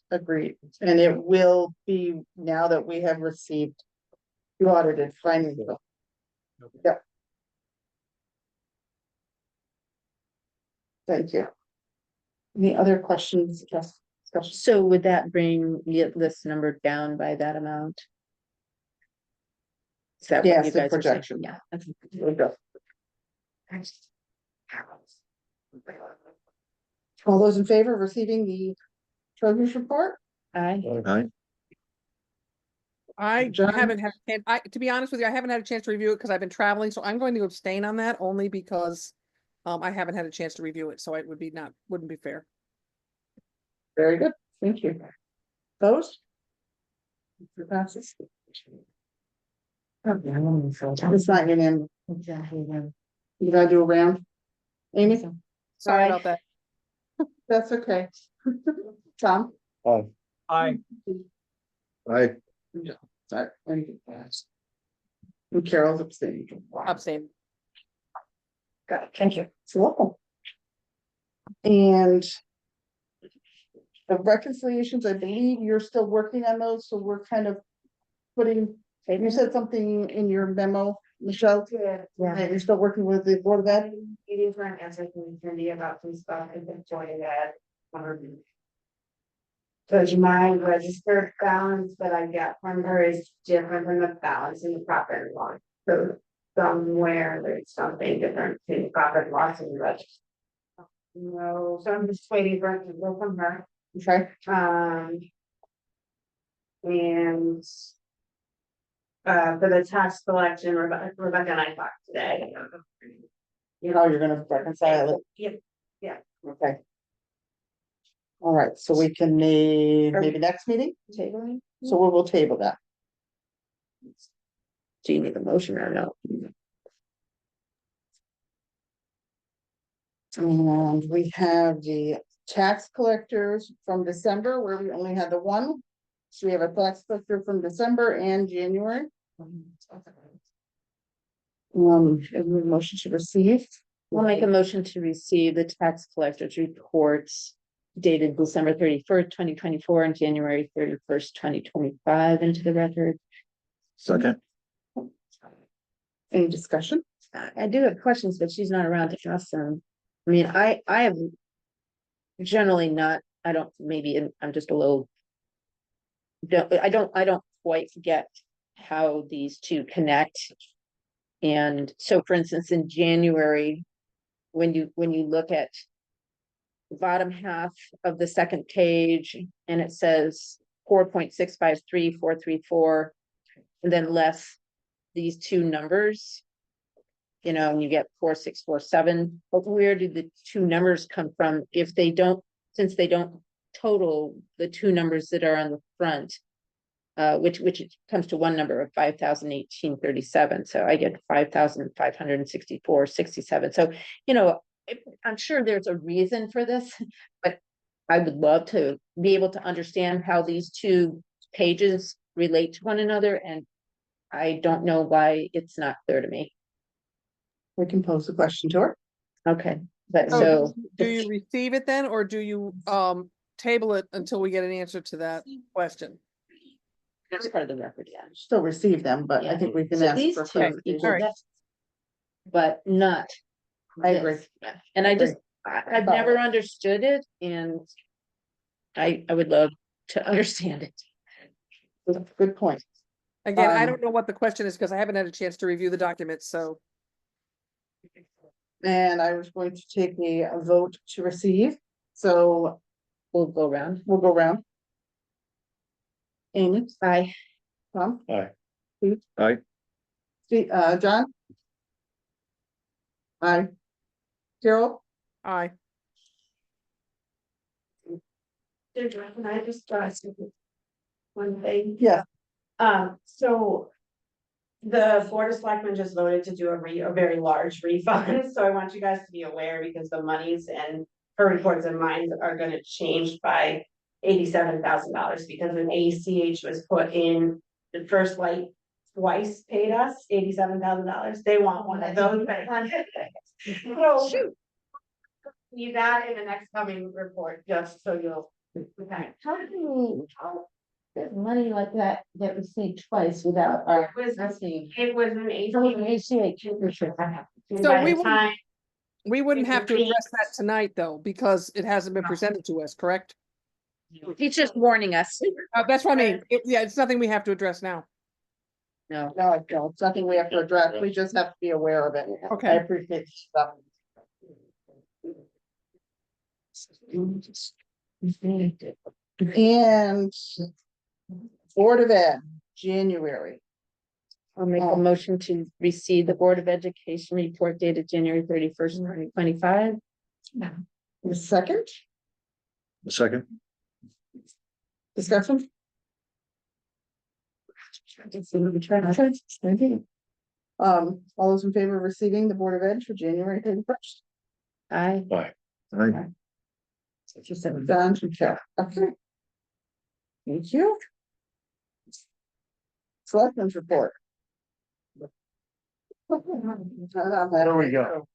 and it will be now that we have received the audited findings. Okay. Yep. Thank you. Any other questions? Yes, discussion? So would that bring this number down by that amount? Is that what Yes, you the guys are saying? projection. Yeah. Okay. There we go. All those in favor of receiving the treasurer's report? Aye. Aye. I John? haven't had, and to be honest with you, I haven't had a chance to review it because I've been traveling, so I'm going to abstain on that only because I haven't had a chance to review it, so it would be wouldn't be fair. Very good, thank you. Those? Passes. It's not getting in. You gotta do a round? Amy, Sorry Aye. about that. that's okay. Tom? I, I, Sorry. And Carol's abstaining. Abstain. Got it, thank you. You're welcome. And the reconciliations, I believe you're still working on those, so we're kind of putting, you said something in your memo, Michelle? Yeah. That you're still working with the Board of Ed? It is for an answer from Cindy about some stuff I've been joining that. So my registered balance that I get from her is different than the balance in the profit and loss. So somewhere there's something different in the profit and loss in the register. No, so I'm just waiting for it to go from her. Okay, And for the tax collection, Rebecca and I talked today. you know, you're gonna reconcile it. Yep. Okay. All right, so we can maybe next meeting, Tabling? so we will table that. Do you need a motion or no? And we have the tax collectors from December, where we only had the one. So we have a tax collector from December and January. And a motion to receive. We'll make a motion to receive the tax collector's reports dated December 31st, 2024 and January 31st, 2025 into the record. second, Any discussion? I do have questions, but she's not around to ask them. I mean, I have generally not, I don't, maybe I'm just a little. I don't quite get how these two connect. And so, for instance, in January, when you look at the bottom half of the second page, and it says 4.653434, and then less these two numbers, you know, and you get 4647, but where did the two numbers come from if they don't, since they don't total the two numbers that are on the front, which comes to one number of 5,018.37. So I get 5,564.67. So, you know, I'm sure there's a reason for this, but I would love to be able to understand how these two pages relate to one another. And I don't know why it's not clear to me. We can pose the question to her. Okay, but So so. do you receive it then, or do you table it until we get an answer to that question? That's part of the record, yeah. Still receive them, but I Yeah. think we can So ask these for two clarification. equal Alright. that, but not. I agree. this. And I just, I've never understood it, and I would love to understand it. Good point. Again, I Um, don't know what the question is because I haven't had a chance to review the documents, so. And I was going to take a vote to receive, so We'll go around. we'll go around. Amy, Aye. Tom, I, Steve, John? Aye. Carol? Aye. Can I just ask one thing? Yeah. So. The Board of Selectmen just voted to do a very large refund, so I want you guys to be aware because the monies and her reports and mine are gonna change by $87,000 because when ACH was put in, the First Light twice paid us $87,000. They want one of those. So need that in the next coming report, just so you'll. Okay. There's money like that get received twice without our. It was asking. It was an ACH. So By we the wouldn't- time We wouldn't It's have to a fee. address that tonight, though, because it hasn't been presented to us, correct? He's just warning us. That's what I mean. Yeah, it's nothing we have to address now. No. No, I don't. It's nothing we have to address. We just have to be aware of it. I Okay. appreciate stuff. And Board of Ed, January. I'll make a motion to receive the Board of Education report dated January 31st, 2025. The second A second, discussion? All those in favor of receiving the Board of Ed for January 31st? Aye. aye, aye, Don, Michelle, okay. Thank you. Selectmen's report. There we go.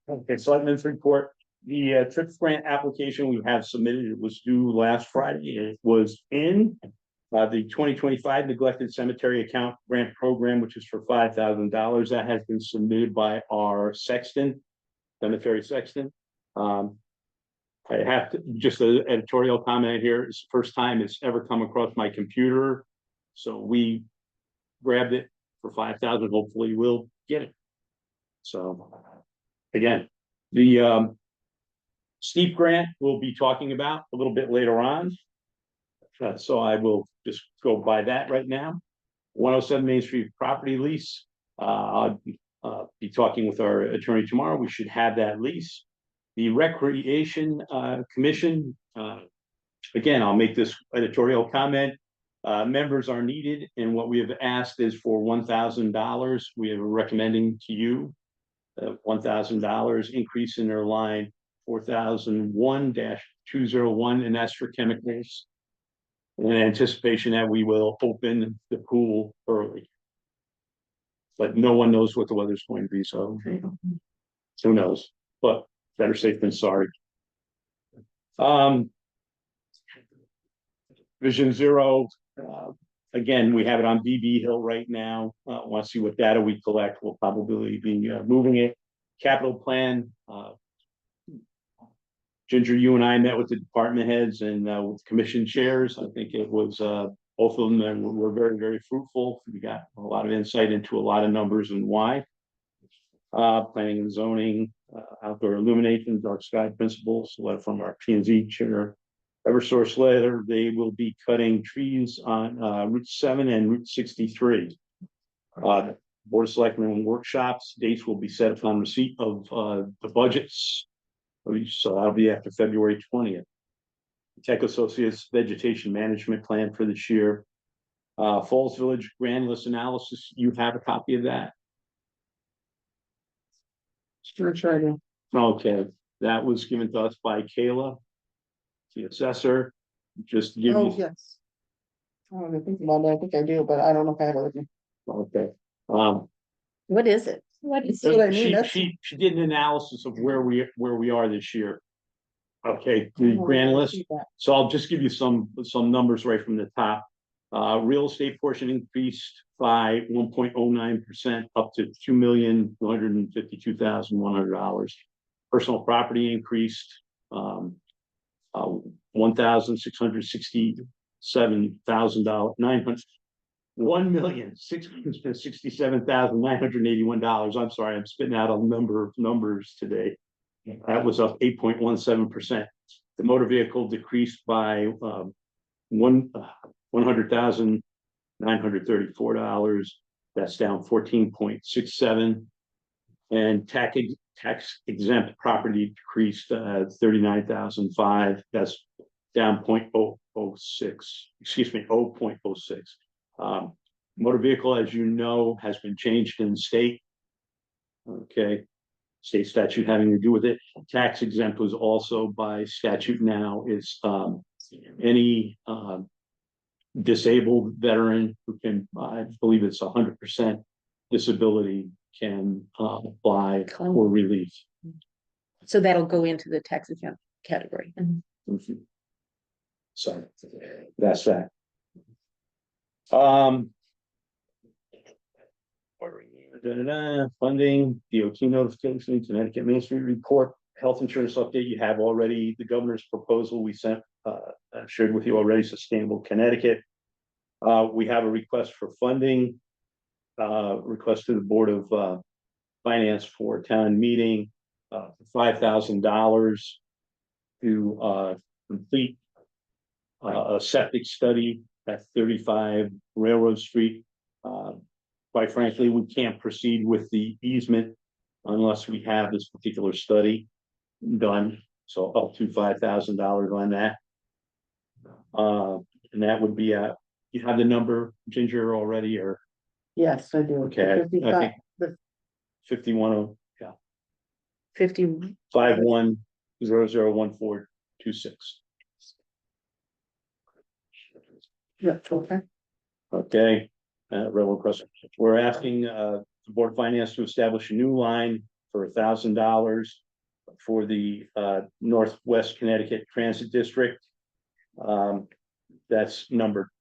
Okay, Selectmen's report, the trip grant application we have submitted, it was due last Friday, it was in. The 2025 neglected cemetery account grant program, which is for $5,000, that has been submitted by our sexton, cemetery sexton. I have to, just an editorial comment here, it's the first time it's ever come across my computer. So we grabbed it for 5,000, hopefully we'll get it. So, again, the steep grant we'll be talking about a little bit later on. So I will just go by that right now. 107 Main Street property lease. I'll be talking with our attorney tomorrow. We should have that lease. The Recreation Commission, again, I'll make this editorial comment. Members are needed, and what we have asked is for $1,000. We are recommending to you $1,000 increase in their line 4001-201, and that's for chemicals. In anticipation that we will open the pool early. But no one knows what the weather's going to be, so who knows? But better safe than sorry. Vision Zero, again, we have it on BB Hill right now. Want to see what data we collect. We'll probably be moving it. Capital plan. Ginger, you and I met with the department heads and with commission chairs. I think it was both of them were very, very fruitful. We got a lot of insight into a lot of numbers and why. Planning and zoning, outdoor illumination, dark sky principles, letter from our P&Z chair. Eversource letter, they will be cutting trees on Route 7 and Route 63. Board of Selectmen workshops, dates will be set upon receipt of the budgets. So that'll be after February 20th. Tech Associates Vegetation Management Plan for this year. Falls Village Grand List Analysis, you have a copy of that? Sure, try to. Okay, that was given to us by Kayla, the assessor, just to give Oh, you. yes. I don't even think about it. I think I do, but I don't know if I have it with me. Okay. What is it? What is That's what I it? mean, that's- She did an analysis of where we are this year. Okay, I the don't know grand if I list. see that. So I'll just give you some numbers right from the top. Real estate portion increased by 1.09% up to $2,252,100. Personal property increased $1,667,900. $1,667,981. I'm sorry, I'm spitting out a number of numbers today. That was up 8.17%. The motor vehicle decreased by $100,934. That's down 14.67. And tax exempt property decreased 39,005. That's down 0.006. Excuse me, 0.06. Motor vehicle, as you know, has been changed in the state. Okay, state statute having to do with it. Tax exempt was also by statute now is any disabled veteran who can, I believe it's 100% disability can apply for relief. So that'll go into the tax account category. So that's that. Funding, DOT notification, Connecticut Main Street report, health insurance update. You have already the governor's proposal we sent, shared with you already, Sustainable Connecticut. We have a request for funding, request to the Board of Finance for town meeting, $5,000 to complete a septic study at 35 Railroad Street. Quite frankly, we can't proceed with the easement unless we have this particular study done. So up to $5,000 on that. And that would be you have the number, Ginger, already, or Yes, I do. Okay, I 55 think- the 51, yeah, 50, 51001426. Yeah, okay. Okay, railroad crossing. We're asking the Board of Finance to establish a new line for $1,000 for the Northwest Connecticut Transit District. That's number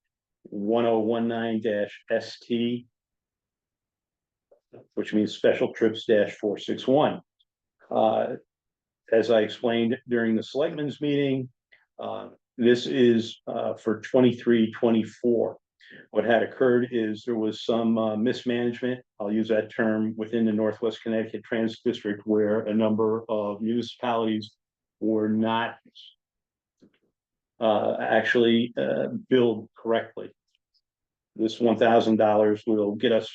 1019-ST, which means Special Trips -461. As I explained during the Selectmen's meeting, this is for 23-24. What had occurred is there was some mismanagement, I'll use that term, within the Northwest Connecticut Transit District, where a number of municipalities were not actually billed correctly. This $1,000 will get us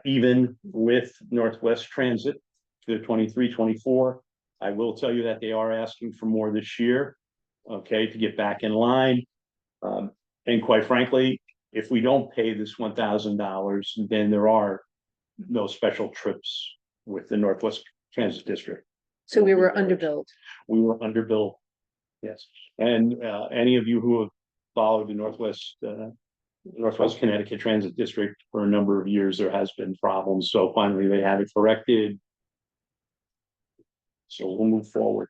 even with Northwest Transit to 23-24. I will tell you that they are asking for more this year, okay, to get back in line. And quite frankly, if we don't pay this $1,000, then there are no special trips with the Northwest Transit District. so we were underbilled. We were underbilled, yes. And any of you who have followed the Northwest Connecticut Transit District for a number of years, there has been problems. So finally they had it corrected. So we'll move forward.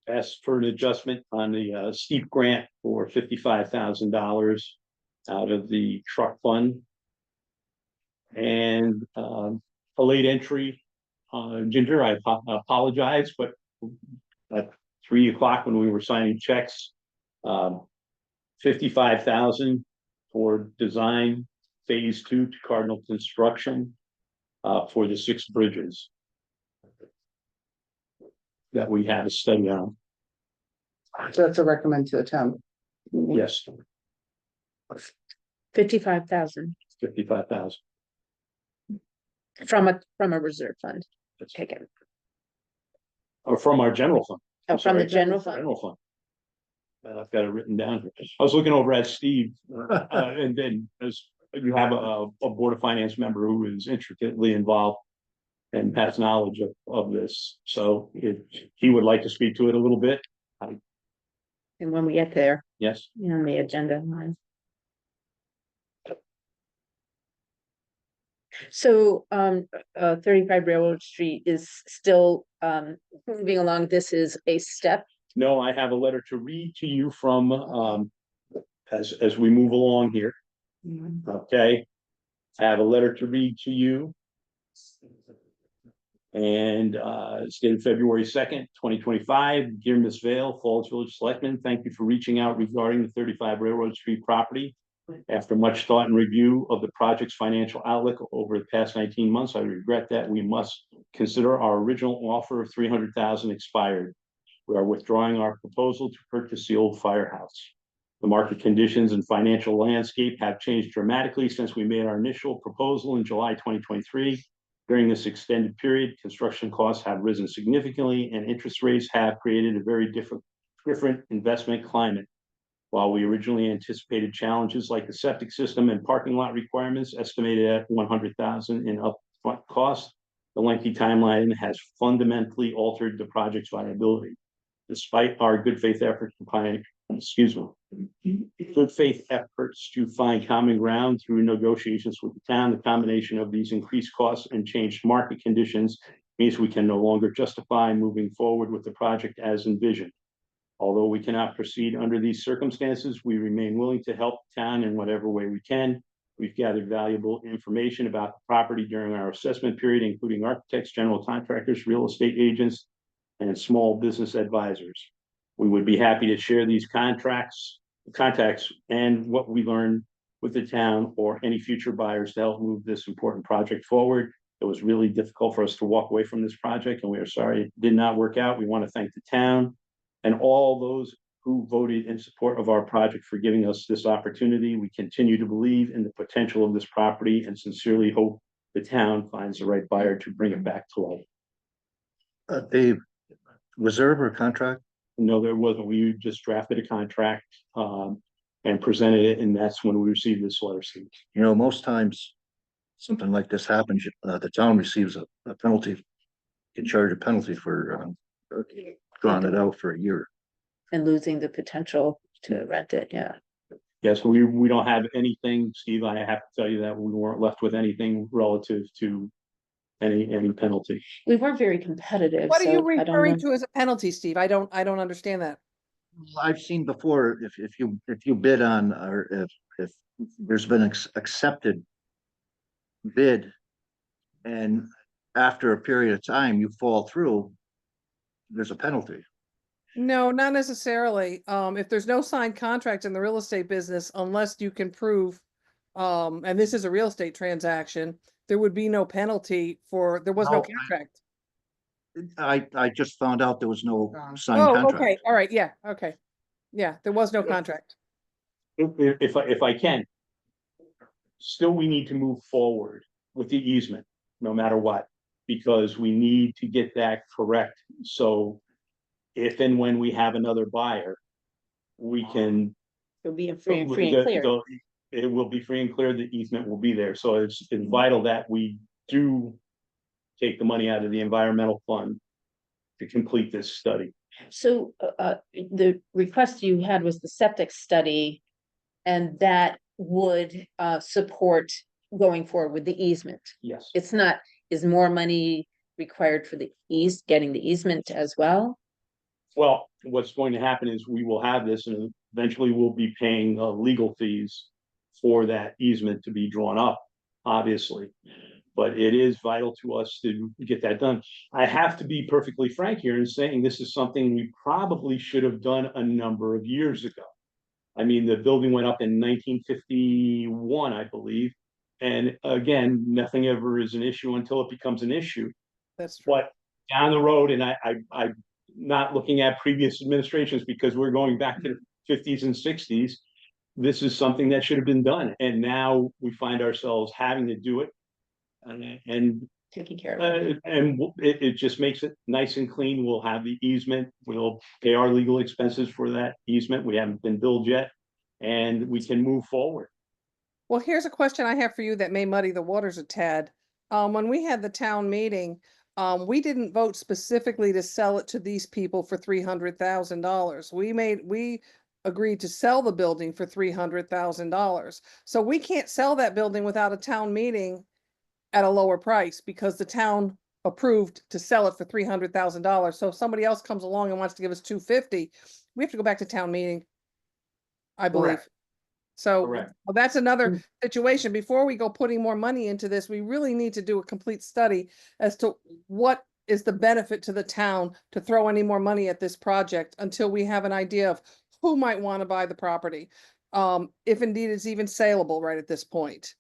Asked for an adjustment on the steep grant for $55,000 out of the truck fund. And a late entry, Ginger, I apologize, but at 3 o'clock when we were signing checks, 55,000 for design phase 2 to Cardinal Construction for the 6 bridges that we had a study on. So that's a recommend to the town. Yes, 55,000 $55,000. from a reserve fund. Take it. Or from our general fund. Oh, from the Sorry, general fund. General fund. I've got it written down here. I was looking over at Steve, and then as you have a Board of Finance member who is intricately involved and has knowledge of this. So if he would like to speak to it a little bit, And when we get there, yes. on the agenda line. So, 35 Railroad Street is still, moving along. This is a step. No, I have a letter to read to you from, as we move along here. Okay. I have a letter to read to you. And it's dated February 2nd, 2025. Dear Ms. Vale, Falls Village Selectmen, thank you for reaching out regarding the 35 Railroad Street property. After much thought and review of the project's financial outlook over the past 19 months, I regret that we must consider our original offer of $300,000 expired. We are withdrawing our proposal to purchase the old firehouse. The market conditions and financial landscape have changed dramatically since we made our initial proposal in July 2023. During this extended period, construction costs have risen significantly and interest rates have created a very different investment climate. While we originally anticipated challenges like the septic system and parking lot requirements estimated at $100,000 in upfront costs, the lengthy timeline has fundamentally altered the project's viability. Despite our good faith efforts to find common ground through negotiations with the town, the combination of these increased costs and changed market conditions means we can no longer justify moving forward with the project as envisioned. Although we cannot proceed under these circumstances, we remain willing to help the town in whatever way we can. We've gathered valuable information about the property during our assessment period, including architects, general contractors, real estate agents, and small business advisors. We would be happy to share these contacts and what we learned with the town or any future buyers to help move this important project forward. It was really difficult for us to walk away from this project, and we are sorry it did not work out. We want to thank the town and all those who voted in support of our project for giving us this opportunity. We continue to believe in the potential of this property and sincerely hope the town finds the right buyer to bring it back to life. Dave, was there ever a contract? No, there wasn't. We just drafted a contract and presented it, and that's when we received this letter. You know, most times something like this happens, the town receives a penalty, can charge a penalty for drawing it out for a year. And losing the potential to rent it, yeah. Yes, we don't have anything, Steve. I have to tell you that we weren't left with anything relative to any penalty. We weren't very competitive, What are you so I don't referring know. to as a penalty, Steve? I don't understand that. I've seen before, if you bid on, or if there's been accepted bid, and after a period of time you fall through, there's a penalty. No, not necessarily. If there's no signed contract in the real estate business, unless you can prove, and this is a real estate transaction, there would be no penalty for, there was no No, contract. I just found out there was no signed Oh, contract. okay, all right, yeah, okay. Yeah, there was no contract. If I can, still we need to move forward with the easement, no matter what, because we need to get that correct. So if and when we have another buyer, we can. It'll be free and clear. It will be free and clear, the easement will be there, so it's vital that we do take the money out of the environmental fund to complete this study. So, the request you had was the septic study, and that would, support going forward with the easement. Yes. It's not, is more money required for the getting the easement as well? Well, what's going to happen is we will have this, and eventually we'll be paying legal fees for that easement to be drawn up, obviously. But it is vital to us to get that done. I have to be perfectly frank here in saying this is something we probably should have done a number of years ago. I mean, the building went up in 1951, I believe. And again, nothing ever is an issue until it becomes an issue. That's true. But down the road, and I'm not looking at previous administrations because we're going back to the 50s and 60s. This is something that should have been done. And now we find ourselves having to do it. And Taking care of it. it just makes it nice and clean. We'll have the easement. We'll pay our legal expenses for that easement. We haven't been billed yet, and we can move forward. Well, here's a question I have for you that may muddy the waters a tad. When we had the town meeting, we didn't vote specifically to sell it to these people for $300,000. We agreed to sell the building for $300,000. So we can't sell that building without a town meeting at a lower price because the town approved to sell it for $300,000. So if somebody else comes along and wants to give us $250,000, we have to go back to town meeting, I believe. Correct. So Correct. well, that's another situation. Before we go putting more money into this, we really need to do a complete study as to what is the benefit to the town to throw any more money at this project until we have an idea of who might want to buy the property. If indeed it's even saleable right at this point.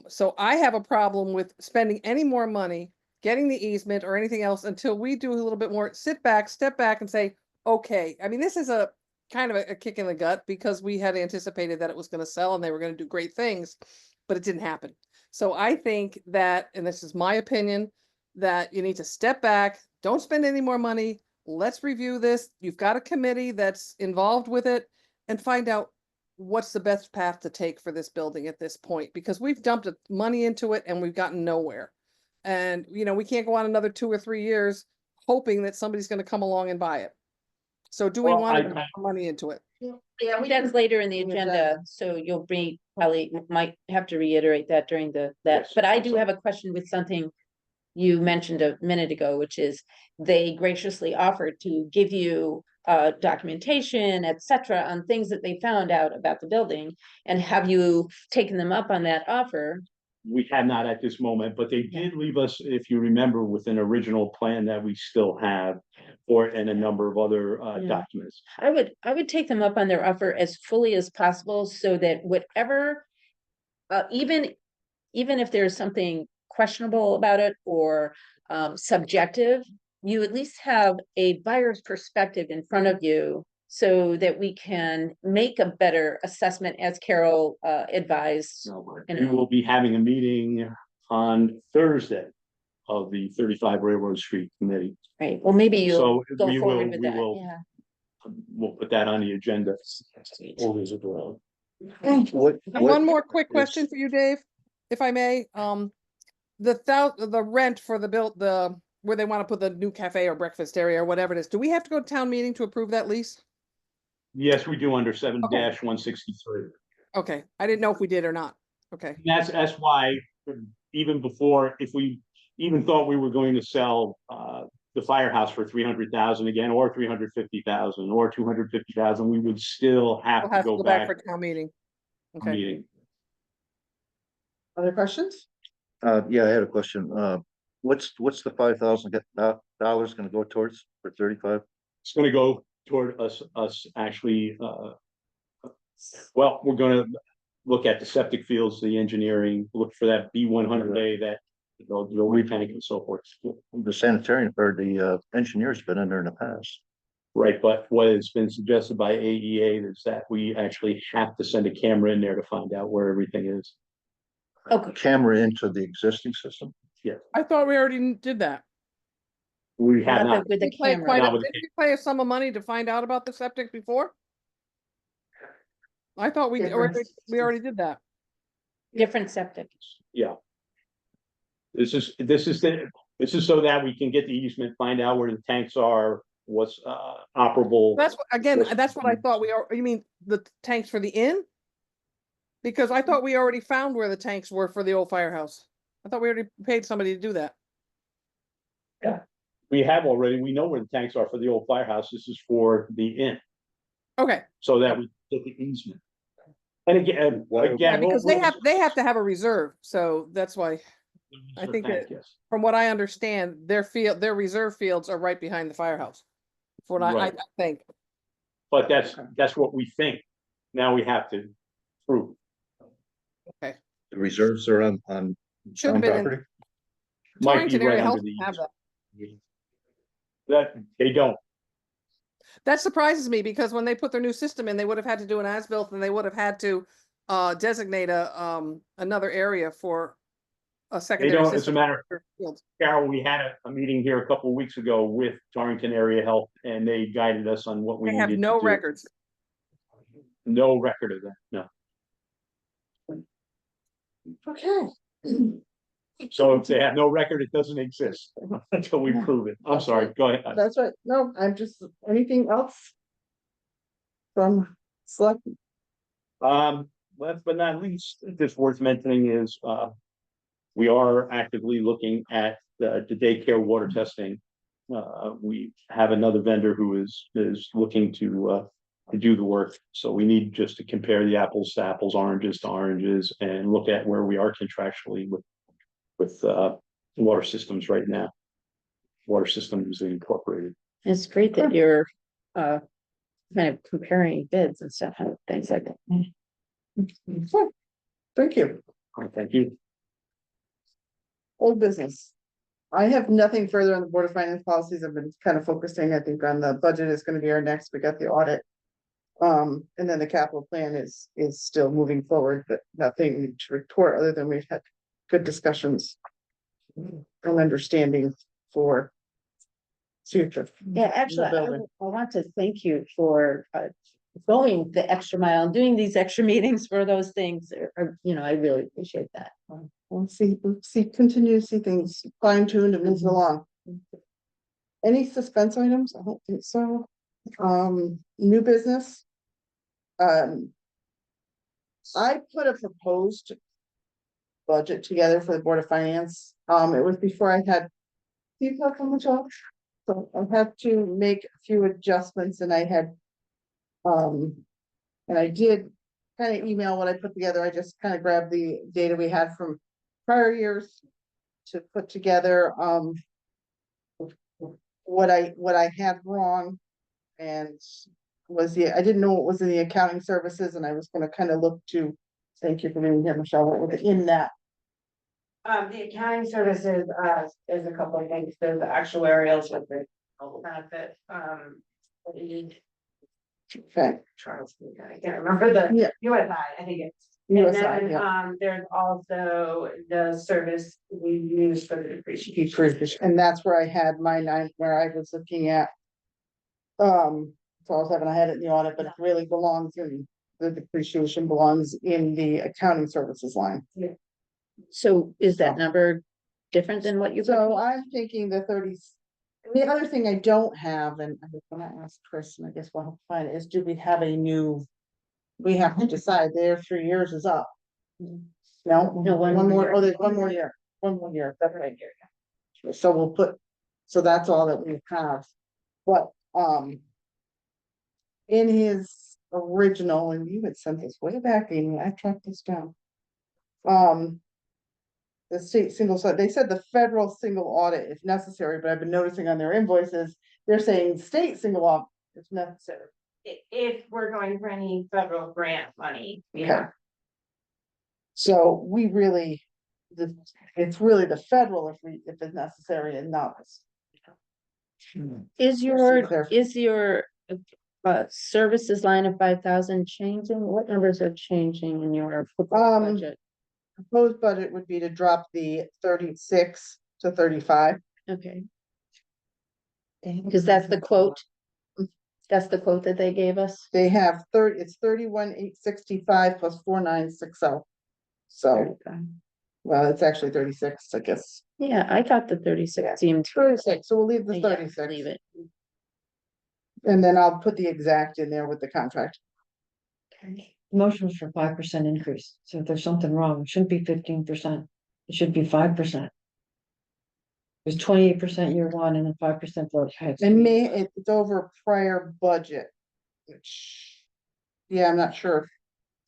So I have a problem with spending any more money, getting the easement or anything else until we do a little bit more, sit back, step back and say, okay, I mean, this is a kind of a kick in the gut because we had anticipated that it was going to sell and they were going to do great things, but it didn't happen. So I think that, and this is my opinion, that you need to step back, don't spend any more money. Let's review this. You've got a committee that's involved with it and find out what's the best path to take for this building at this point, because we've dumped money into it and we've gotten nowhere. And, you know, we can't go on another 2 or 3 years hoping that somebody's going to come along and buy it. So do we Well, want to put money into it? Yeah, that's later in the agenda, so you'll probably might have to reiterate that during that. Yes, But I do have a question with something you mentioned a minute ago, which is they graciously offered to give you documentation, etc., on things that they found out about the building. And have you taken them up on that offer? We have not at this moment, but they did leave us, if you remember, with an original plan that we still have, or and a number of other documents. I would take them up on their offer as fully as possible, so that whatever, even if there's something questionable about it or subjective, you at least have a buyer's perspective in front of you so that we can make a better assessment as Carol advised. No, but And- we will be having a meeting on Thursday of the 35 Railroad Street Committee. Right, well, maybe you'll So go we forward will, with we that, will, yeah. we'll put that on the agenda. Always a draw. And What? one more quick question for you, Dave, if I may. The rent for where they want to put the new cafe or breakfast area or whatever it is, do we have to go to town meeting to approve that lease? Yes, we do under 7-163. Okay, I didn't know if we did or not. Okay, That's why, even before, if we even thought we were going to sell the firehouse for 300,000 again, or 350,000, or 250,000, we would still have we'll to have to go go back back for town meeting. to Okay, meeting. Other questions? Yeah, I had a question. What's the $5,000 gonna go towards for 35? It's gonna go toward us actually, well, we're gonna look at the septic fields, the engineering, look for that B100A, that, the retank and so forth. The sanitarian or the engineer's been in there in the past. Right, but what has been suggested by AEA is that we actually have to send a camera in there to find out where everything is. Okay. Camera into the existing system. I thought we already did that. We have Not not, With the We paid camera, Not with the didn't we pay a sum of money to find out about the septic before? I thought we already did that. different septic. yeah. This is so that we can get the easement, find out where the tanks are, what's operable. That's what I thought you mean the tanks for the inn? Because I thought we already found where the tanks were for the old firehouse. I thought we already paid somebody to do that. We have already, we know where the tanks are for the old firehouse. This is for the inn, Okay, so that we get the easement. And again, yeah, because they have to have a reserve, so that's why, I think tank, that- yes. from what I understand, their reserve fields are right behind the firehouse. For what I Right. think. But that's what we think. Now we have to prove. The reserves are on Should have town been in property. Might be Torrington right Area under Health the have that. that they don't. That surprises me because when they put their new system in, they would have had to do an as-built and they would have had to designate another area for a They secondary don't, as a system. matter of, Carol, we had a meeting here a couple of weeks ago with Torrington Area Health, and they guided us on what we They needed have to no do. records. No record of that, no. Okay. So if they have no record, it doesn't exist until we prove it. I'm sorry, go ahead. That's right. No, I'm just, anything else? From select, Last but not least, just worth mentioning is, we are actively looking at the daycare water testing. We have another vendor who is looking to do the work. So we need just to compare the apples to apples, oranges to oranges, and look at where we are contractually with water systems right now. Water systems incorporated. It's great that you're kind of comparing bids and stuff, and things like that. thank you. Thank you. Old business. I have nothing further on the Board of Finance policies. I've been kind of focusing, I think, on the budget is gonna be our next. We got the audit. And then the capital plan is still moving forward, but nothing to report other than we've had good discussions. And understanding for future. Yeah, actually, I building. want to thank you for going the extra mile, and doing these extra meetings for those things, I really appreciate that. We'll see, continue to see things fine tuned and moving along. Any suspense items? I don't think so. New business. I put a proposed budget together for the Board of Finance. It was before I had people from the job. So I had to make a few adjustments and I had, and I did kind of email what I put together. I just kind of grabbed the data we had from prior years to put together, what I had wrong and I didn't know what was in the accounting services and I was gonna kind of look to, thank you for being here, Michelle, what was in that. The accounting services, is a couple of things, there's the actuarials with the benefit, Okay, Charles, I can't remember the Yeah. USI, I think it's. And USI, then, yeah. there's also the service we use for the depreciation. And that's where I had my nine, where I was looking at. So I was having, I had it in the audit, but it really belongs in, the depreciation belongs in the accounting services line. So is that number different than what you? So I'm thinking the 30. The other thing I don't have, and I was gonna ask Chris, and I guess we'll have to find it, is do we have a new? We have to decide, their 3 years is up. No, No, one more, oh, there's one more year, that's right. So we'll put, so that's all that we have, but, in his original, and you had sent this way back, Amy, I tracked this down. The state single, so they said the federal single audit if necessary, but I've been noticing on their invoices, they're saying state single audit if necessary. If we're going for any federal grant money, Okay. So we really, it's really the federal if it's necessary and not. Is There. your services line of 5,000 changing? What numbers are changing in your budget? Proposed budget would be to drop the 36 to 35. Okay. Because that's the quote. That's the quote that they gave us. They have it's 31,865 plus 4,960. So, well, it's actually 36, I guess. Yeah, I thought the 36 seemed. 36, so we'll leave the Yeah, 36. leave it. And then I'll put the exact in there with the contract. Motion was for 5% increase, so if there's something wrong, it shouldn't be 15%, it should be 5%. There's 28% year one and then 5% for. And it's over prior budget, which, yeah, I'm not sure.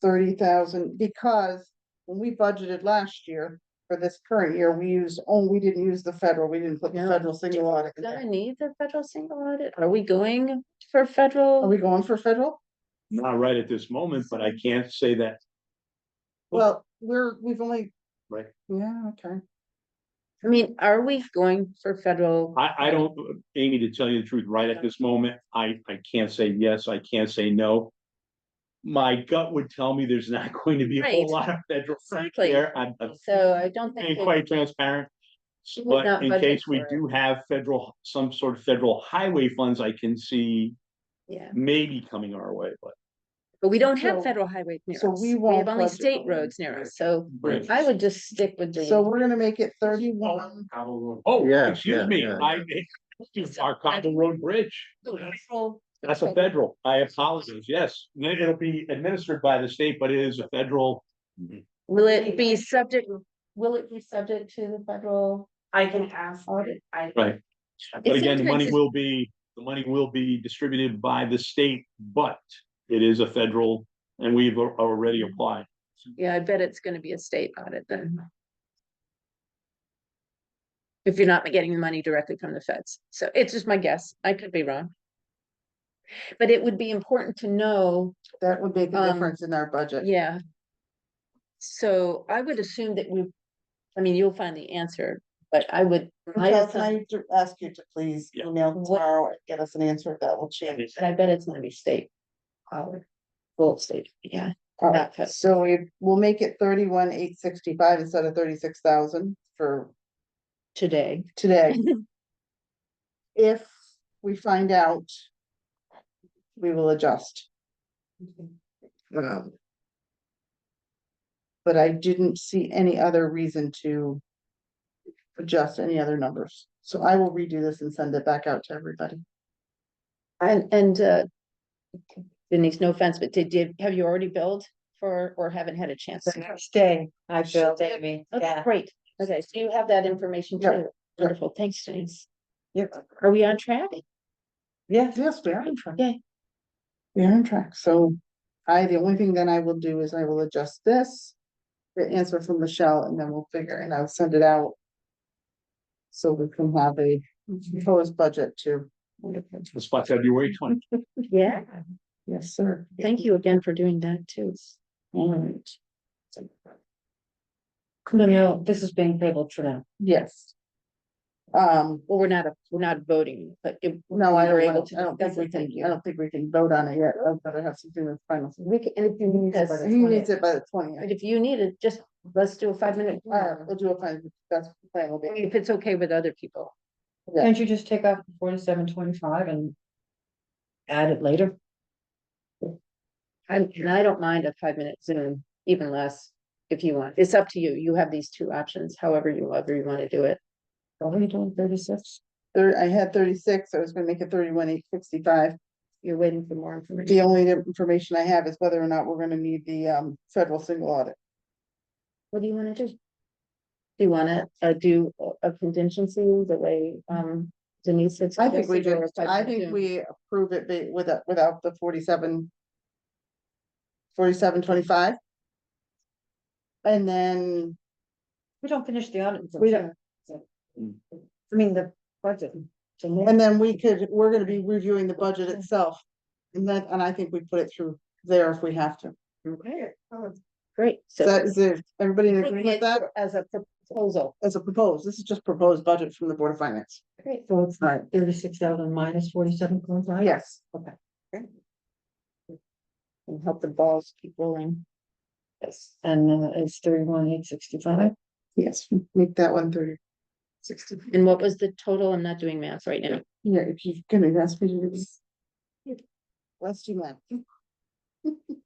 30,000, because when we budgeted last year for this current year, we didn't use the federal, we didn't put the No. federal single audit. in Gonna there. need the federal single audit? Are we going for Are federal? we going for federal? Not right at this moment, but I can't say that. Well, we've only. Right. Yeah, okay. I mean, are we going for federal? I don't, Amy, to tell you the truth, right at this moment, I can't say yes, I can't say no. My gut would tell me there's not going to be a whole Right. lot of federal funds Exactly. there. I'm So I don't think. being we- quite transparent. would But not in budget case we for it. do have some sort of federal highway funds, I can see Yeah, maybe coming our way, but. but we don't have So- federal highways near so us. we We won't have only budget state for them. roads near us, so Right. I would just stick with the. So we're gonna make it 31. Oh, Yeah, excuse yeah, me, yeah. our Cobble Road Bridge. That's a federal. I apologize. Yes, it'll be administered by the state, but it is a federal. Will it be subject, will it be subject to the federal? I can ask. Audit. Right. But It again, the seems money like will be distributed by the state, but it is a federal and we've already applied. Yeah, I bet it's gonna be a state audit then. If you're not getting the money directly from the feds, so it's just my guess, I could be wrong. But it would be important to know, That would make a difference in our budget. yeah. So I would assume that I mean, you'll find the answer, but I would. Michelle, can I ask you to please Yeah. email What- tomorrow and get us an answer that will change? But I bet it's gonna be state. Full state, yeah. All Not right, federal. so we'll make it 31,865 instead of 36,000 for Today. today. If we find out, we will adjust. Um, But I didn't see any other reason to adjust any other numbers. So I will redo this and send it back out to everybody. And Denise, no offense, but have you already billed for, or haven't had a chance? Stay, I feel, Amy, Okay, yeah. great. Okay, so you have that information Yeah. too. Wonderful, thanks, Denise. Yep. Are we on track? Yeah. Yes, we are on track. Okay, We are on track. So the only thing then I will do is I will adjust this. The answer from Michelle, and then we'll figure, and I'll send it out. So we can have a proposed budget too. It's by February 20th. yeah, Yes, sir. thank you again for doing that too. All right. No, this is being tabled for now. Yes. Um, Well, we're not voting, but. no, I we're don't, able to I don't think discuss we it, can, thank you. I don't think we can vote on it yet, I'd rather have something with final. We can, and if you need us, He needs it by the 20th. but if you need it, just, let's do a 5-minute. We'll do a final, that's the plan will I mean, be. if it's okay with other people. Yeah. Can't you just take off the 47.25 and add it later? And I don't mind a 5-minute Zoom, even less, if you want. It's up to you. You have these two options, however you want to do it. What are you doing, 36? I had 36, I was gonna make it 31,865. You're waiting for more information. The only information I have is whether or not we're gonna need the federal single audit. What do you wanna do? Do you wanna do a contingency the way Denise said? I think we suggested, or just, a I 5-minute think Zoom? we approve it without the 47.25. And then We don't finish the audit. until we don't, I mean, the budget. and then we're gonna be reviewing the budget itself. And I think we put it through there if we have to. Okay. Great. So So is everybody in agreement with that? as a proposal. As a proposed, this is just proposed budget from the Board of Finance. Great. So it's not 36,000 minus 47.5? Yes. Okay. And help the balls keep rolling. Yes, and it's 31,865. Yes, make that 130. And what was the total? I'm not doing math right now. Yeah, if you're gonna ask me to do. Let's do that.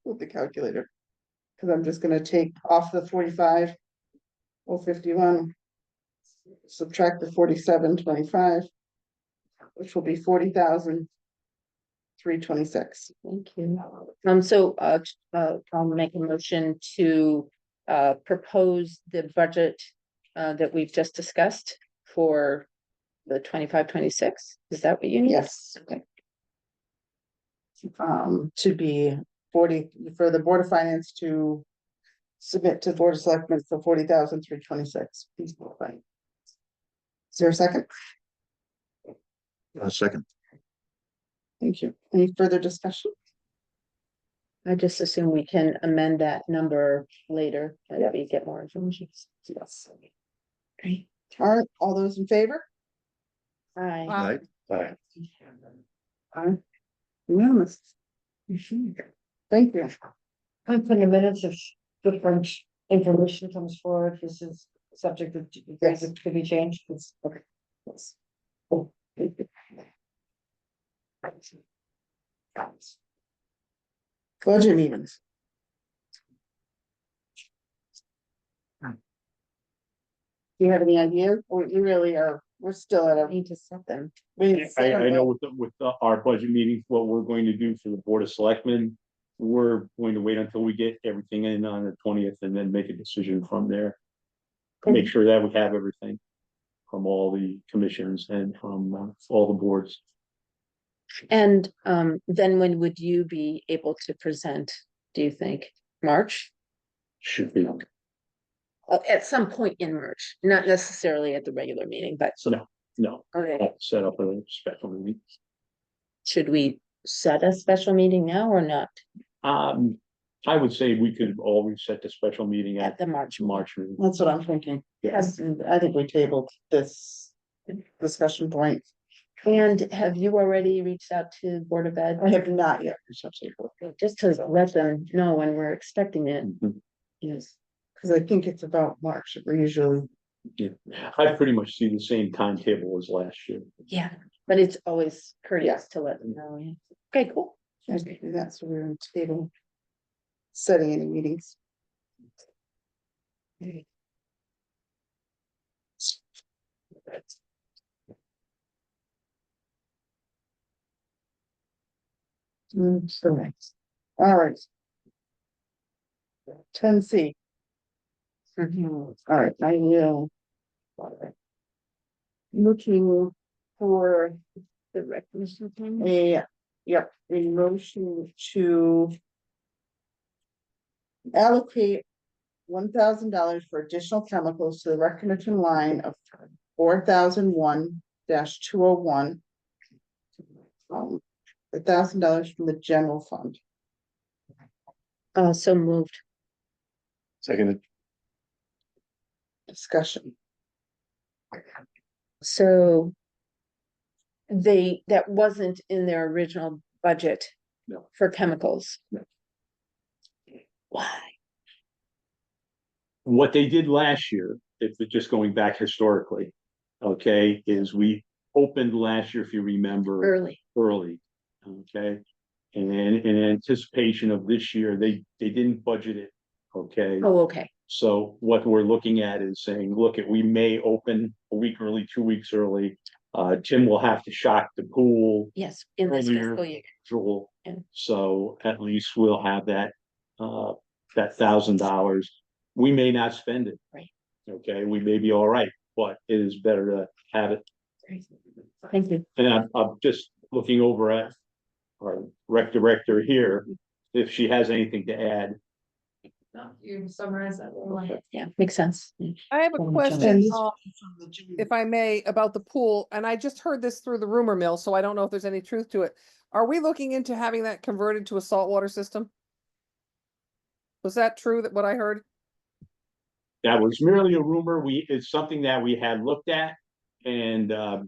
With the calculator. Cause I'm just gonna take off the 45,051. Subtract the 47.25. Which will be 40,326. Thank you. So, I'll make a motion to, propose the budget, that we've just discussed for the 25-26. Is that what you need? Yes. Okay. To be 40, for the Board of Finance to submit to the Board of Selectmen for 40,326. Is there a second? A second. Thank you. Any further discussion? I just assume we can amend that number later as we get more information. Yes. Great. All right, all those in favor? Aye. Right? Aye. Aye. Unanimous. Thank you. I'm putting the minutes of different information comes forward. This is subject of, Yes. it could be changed. Okay. Yes. Budget meetings. Do you have any idea? We really are, we're still at I a. need to set them. I know with our budget meetings, what we're going to do for the Board of Selectmen. We're going to wait until we get everything in on the 20th and then make a decision from there. Make sure that we have everything from all the commissions and from all the boards. And then when would you be able to present, do you think? March? Should be. At some point in March, not necessarily at the regular meeting, but So no, okay. I'll set up a special meeting. Should we set a special meeting now or not? I would say we could always set the special meeting At at the March? March meeting. That's what I'm thinking. Yes. I think we tabled this discussion point. And have you already reached out to Board of Ed? I have not yet. Just to let them know when we're expecting it. Mhm. Yes. Cause I think it's about March. We're usually. Yeah, I pretty much see the same timetable as last year. Yeah, but it's always courteous to let them know. Yeah. Okay, cool. That's what we're on table. Setting any meetings. All right. 10C. All right, I will. Looking for The recognition thing. a motion to allocate $1,000 for additional chemicals to the recognition line of 4001-201. $1,000 from the general fund. So moved. Seconded. Discussion. So that wasn't in their original budget. No. For chemicals. No. Why? What they did last year, if it's just going back historically, okay, is we opened last year, if you remember. Early, okay? And in anticipation of this year, they didn't budget it, okay? Oh, okay. So what we're looking at is saying, look, we may open a week early, 2 weeks early. Tim will have to shock the pool. Yes, in this earlier, fiscal year. usual. Yeah. So at least we'll have that $1,000. We may not spend it. Right. Okay, we may be all right, but it is better to have it. Thank you. And I'm just looking over at our rec director here, if she has anything to add. You summarize that. Yeah, makes sense. I have a And question, this if I may, about the pool, and I just heard this through the rumor mill, so I don't know if there's any truth to it. Are we looking into having that converted to a saltwater system? Was that true, that what I heard? That was merely a rumor. It's something that we had looked at, and I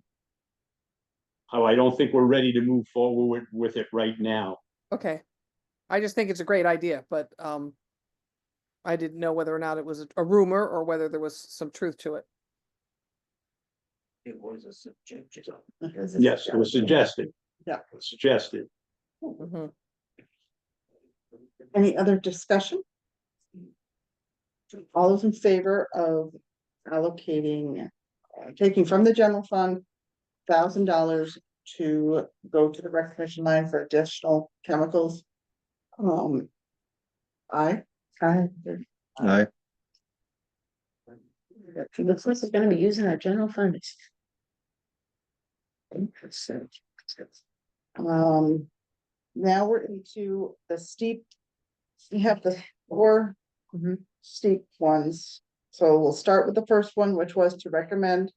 don't think we're ready to move forward with it right now. Okay. I just think it's a great idea, but I didn't know whether or not it was a rumor or whether there was some truth to it. It was a suggestion. Yes, it was suggested. Yeah. It was suggested. Mhm. Any other discussion? All those in favor of allocating, taking from the general fund, $1,000 to go to the recreation line for additional chemicals? Aye. It looks like we're gonna be using our general fund. Now we're into the steep. We have the 4 steep ones. So we'll start with the first one, which was to recommend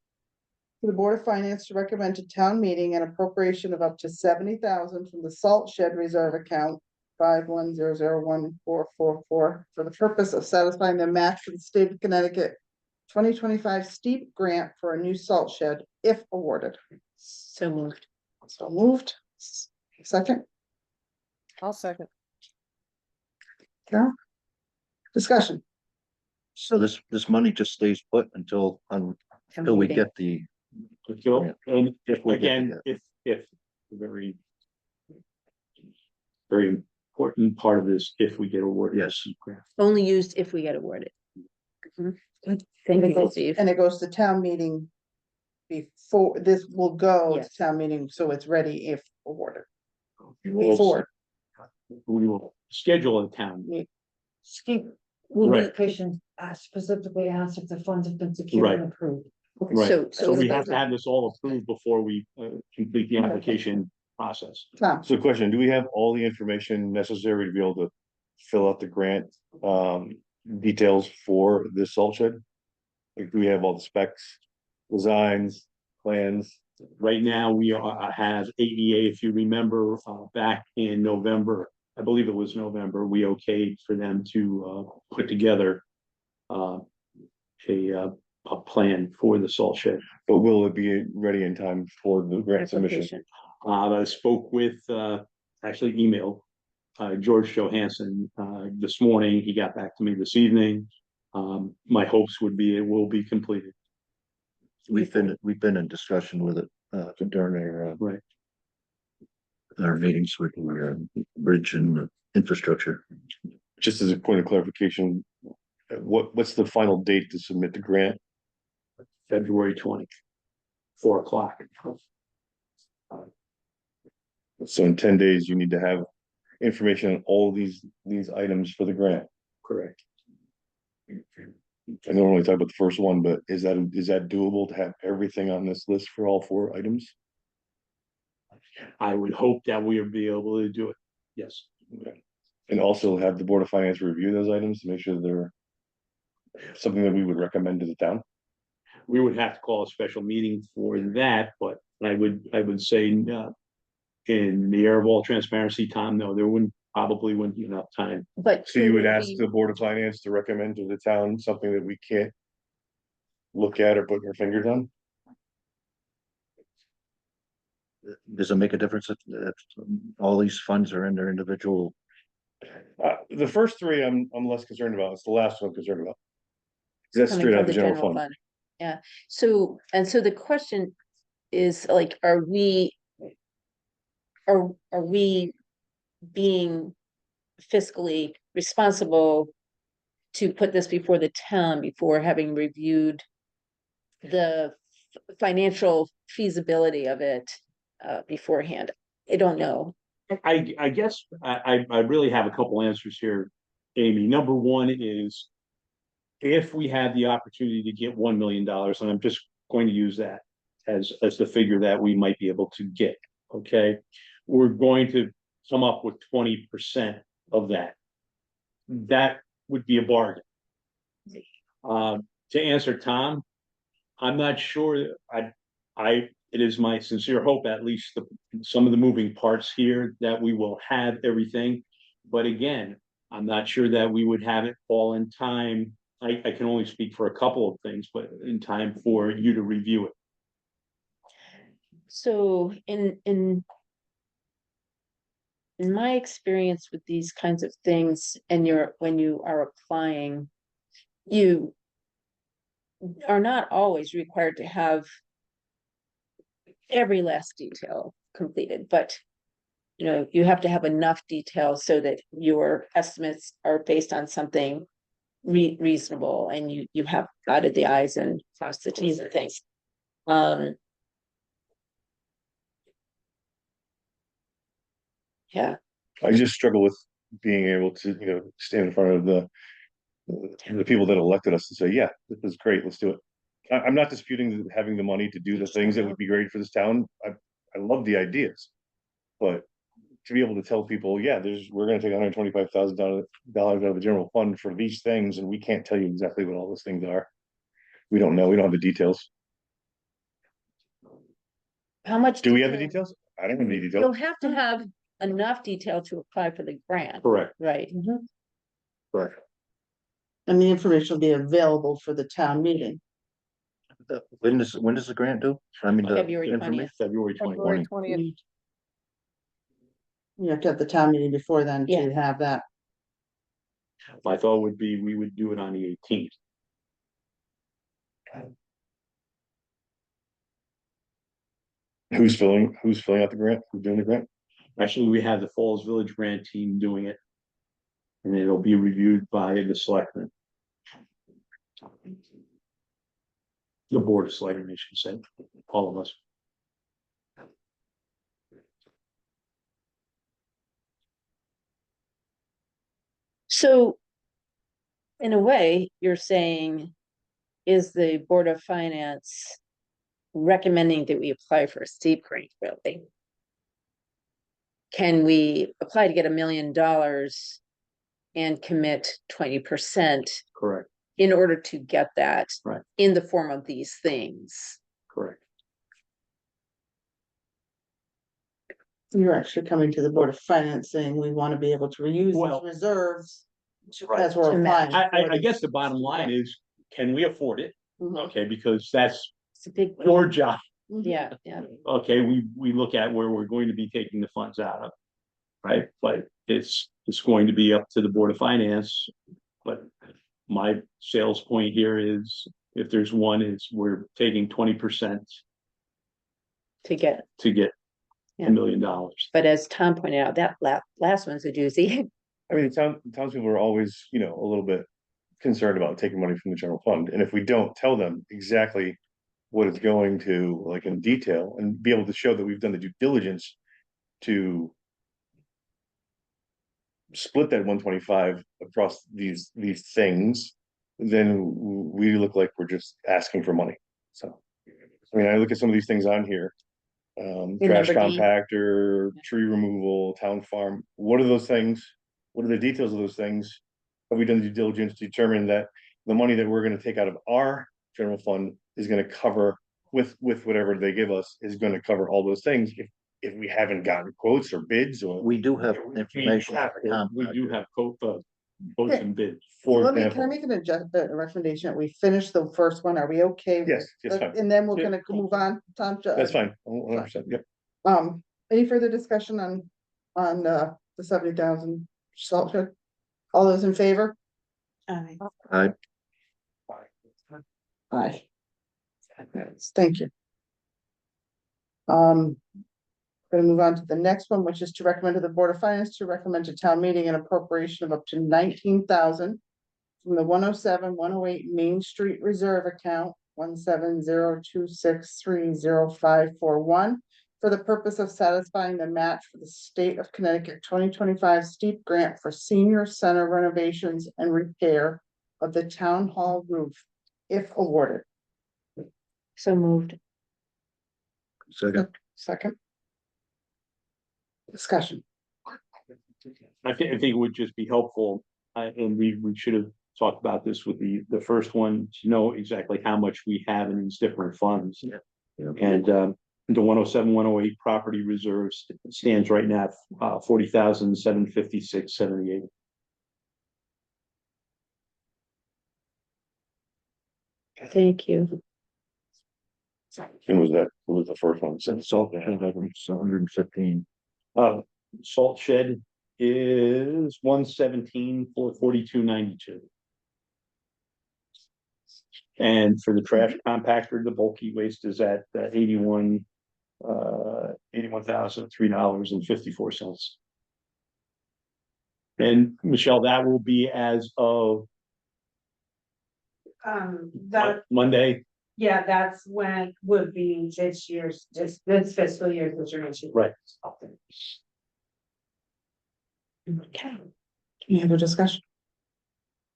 to the Board of Finance to recommend to town meeting an appropriation of up to 70,000 from the salt shed reserve account 510014444 for the purpose of satisfying the match for the state of Connecticut 2025 steep grant for a new salt shed if awarded. So moved. So moved. Second, I'll second. Carol? Discussion. So this money just stays put until we get the, And if, We'll get again, together. if very important part of this, if we get awarded. Yes. Only used if we get awarded. Good. Thank you, Steve. And it goes to town meeting before, this will go to Yes. town meeting, so it's ready if awarded. Before. We will schedule a town. Steve, will Right. the patient specifically ask if the funds have been secured Right. and approved? Right, So so we have to have this all approved before we complete the application process. Tom, So question, do we have all the information necessary to be able to fill out the grant, details for this salt shed? Like, do we have all the specs, designs, plans? Right now, we have AEA, if you remember, back in November, I believe it was November, we okayed for them to put together a plan for the salt shed. But will it be ready in time for the grant submission? Application. I spoke with, actually emailed, George Johansson, this morning. He got back to me this evening. My hopes would be it will be completed. we've been in discussion with it, during Right. our meetings with bridge and infrastructure. Just as a point of clarification, what's the final date to submit the grant? February 20th, 4:00. So in 10 days, you need to have information on all these items for the grant. Correct. I know we're only talking about the first one, but is that doable to have everything on this list for all 4 items? I would hope that we would be able to do it. Yes. Okay. And also have the Board of Finance review those items to make sure they're something that we would recommend to the town. We would have to call a special meeting for that, but I would say, in the air of all transparency, Tom, no, there probably wouldn't be enough time. But. So you would could ask we- the Board of Finance to recommend to the town something that we can't look at or put our fingers on? does it make a difference if all these funds are in their individual? The first three I'm less concerned about. It's the last one I'm concerned about. That's coming straight out from of the general fund. Yeah, so, and so the question is like, are we being fiscally responsible to put this before the town before having reviewed the financial feasibility of it beforehand? I don't know. I guess I really have a couple answers here, Amy. Number one is if we had the opportunity to get $1 million, and I'm just going to use that as the figure that we might be able to get, okay? We're going to come up with 20% of that. That would be a bargain. To answer Tom, I'm not sure. It is my sincere hope, at least some of the moving parts here, that we will have everything. But again, I'm not sure that we would have it all in time. I can only speak for a couple of things, but in time for you to review it. So in my experience with these kinds of things, and when you are applying, you are not always required to have every last detail completed, but you have to have enough detail so that your estimates are based on something reasonable, and you have dotted the i's and crossed the t's and things. Yeah, I just struggle with being able to, stand in front of the people that elected us and say, yeah, this is great, let's do it. I'm not disputing having the money to do the things that would be great for this town. I love the ideas. But to be able to tell people, yeah, we're gonna take $125,000 out of the general fund for these things, and we can't tell you exactly what all those things are. We don't know, we don't have the details. how much Do we have the details? I don't have the you'll details. have to have enough detail to apply for the grant, Correct. right? Correct. And the information will be available for the town meeting. When does the grant do? I mean, the February information. 20th. February 20th. February 20th. You have to have the town meeting before then Yeah. to have that. My thought would be we would do it on the 18th. Who's filling out the grant? Who's doing the grant? Actually, we have the Falls Village grant team doing it. And it'll be reviewed by the selectmen. The board of selectmen, I should say, all of us. So in a way, you're saying, is the Board of Finance recommending that we apply for a steep grant, really? Can we apply to get $1 million and commit 20%? Correct. In order to get that Right. in the form of these things? Correct. You're actually coming to the Board of Finance saying we want to be able to reuse Well, these reserves right. as we're To match. applying. I guess the bottom line is, can we afford it? Mhm. Okay, because that's It's a big, your job. yeah. Okay, we look at where we're going to be taking the funds out of. Right, but it's going to be up to the Board of Finance. But my sales point here is, if there's one, is we're taking 20% To get, to get Yeah. $1 million. but as Tom pointed out, that last one's a doozy. I mean, townspeople are always, a little bit concerned about taking money from the general fund. And if we don't tell them exactly what it's going to, like in detail, and be able to show that we've done the due diligence to split that 125 across these things, then we look like we're just asking for money. So, I mean, I look at some of these things on here. Trash Number D. compactor, tree removal, town farm. What are those things? What are the details of those things? Have we done the due diligence to determine that the money that we're gonna take out of our general fund is gonna cover with whatever they give us, is gonna cover all those things? If we haven't gotten quotes or bids, or We do have information. We do have quotes and bids. for Can I example. make a recommendation that we finish the first one? Are we okay? Yes, yes, fine. And then we're Yeah. gonna move on, Tom? That's fine, 100%, yep. Any further discussion on the 70,000 salt shed? All those in favor? Aye. I, Aye. Thank you. Gonna move on to the next one, which is to recommend to the Board of Finance to recommend to town meeting an appropriation of up to 19,000 from the 107-108 Main Street Reserve Account 17026305541 for the purpose of satisfying the match for the State of Connecticut 2025 steep grant for senior center renovations and repair of the town hall roof, if awarded. So moved. second, Second. Discussion. I think it would just be helpful, and we should have talked about this with the first one, to know exactly how much we have in these different funds. And the 107-108 property reserves stands right now at 40,756.78. Thank you. And what was the first one? salt, it's 115. Salt shed is 117 for 42.92. And for the trash compactor, the bulky waste is at $81,003.54. And Michelle, that will be as of That, Monday, yeah, that's when would be this year's, this fiscal year's distribution. right? Okay. Any other discussion?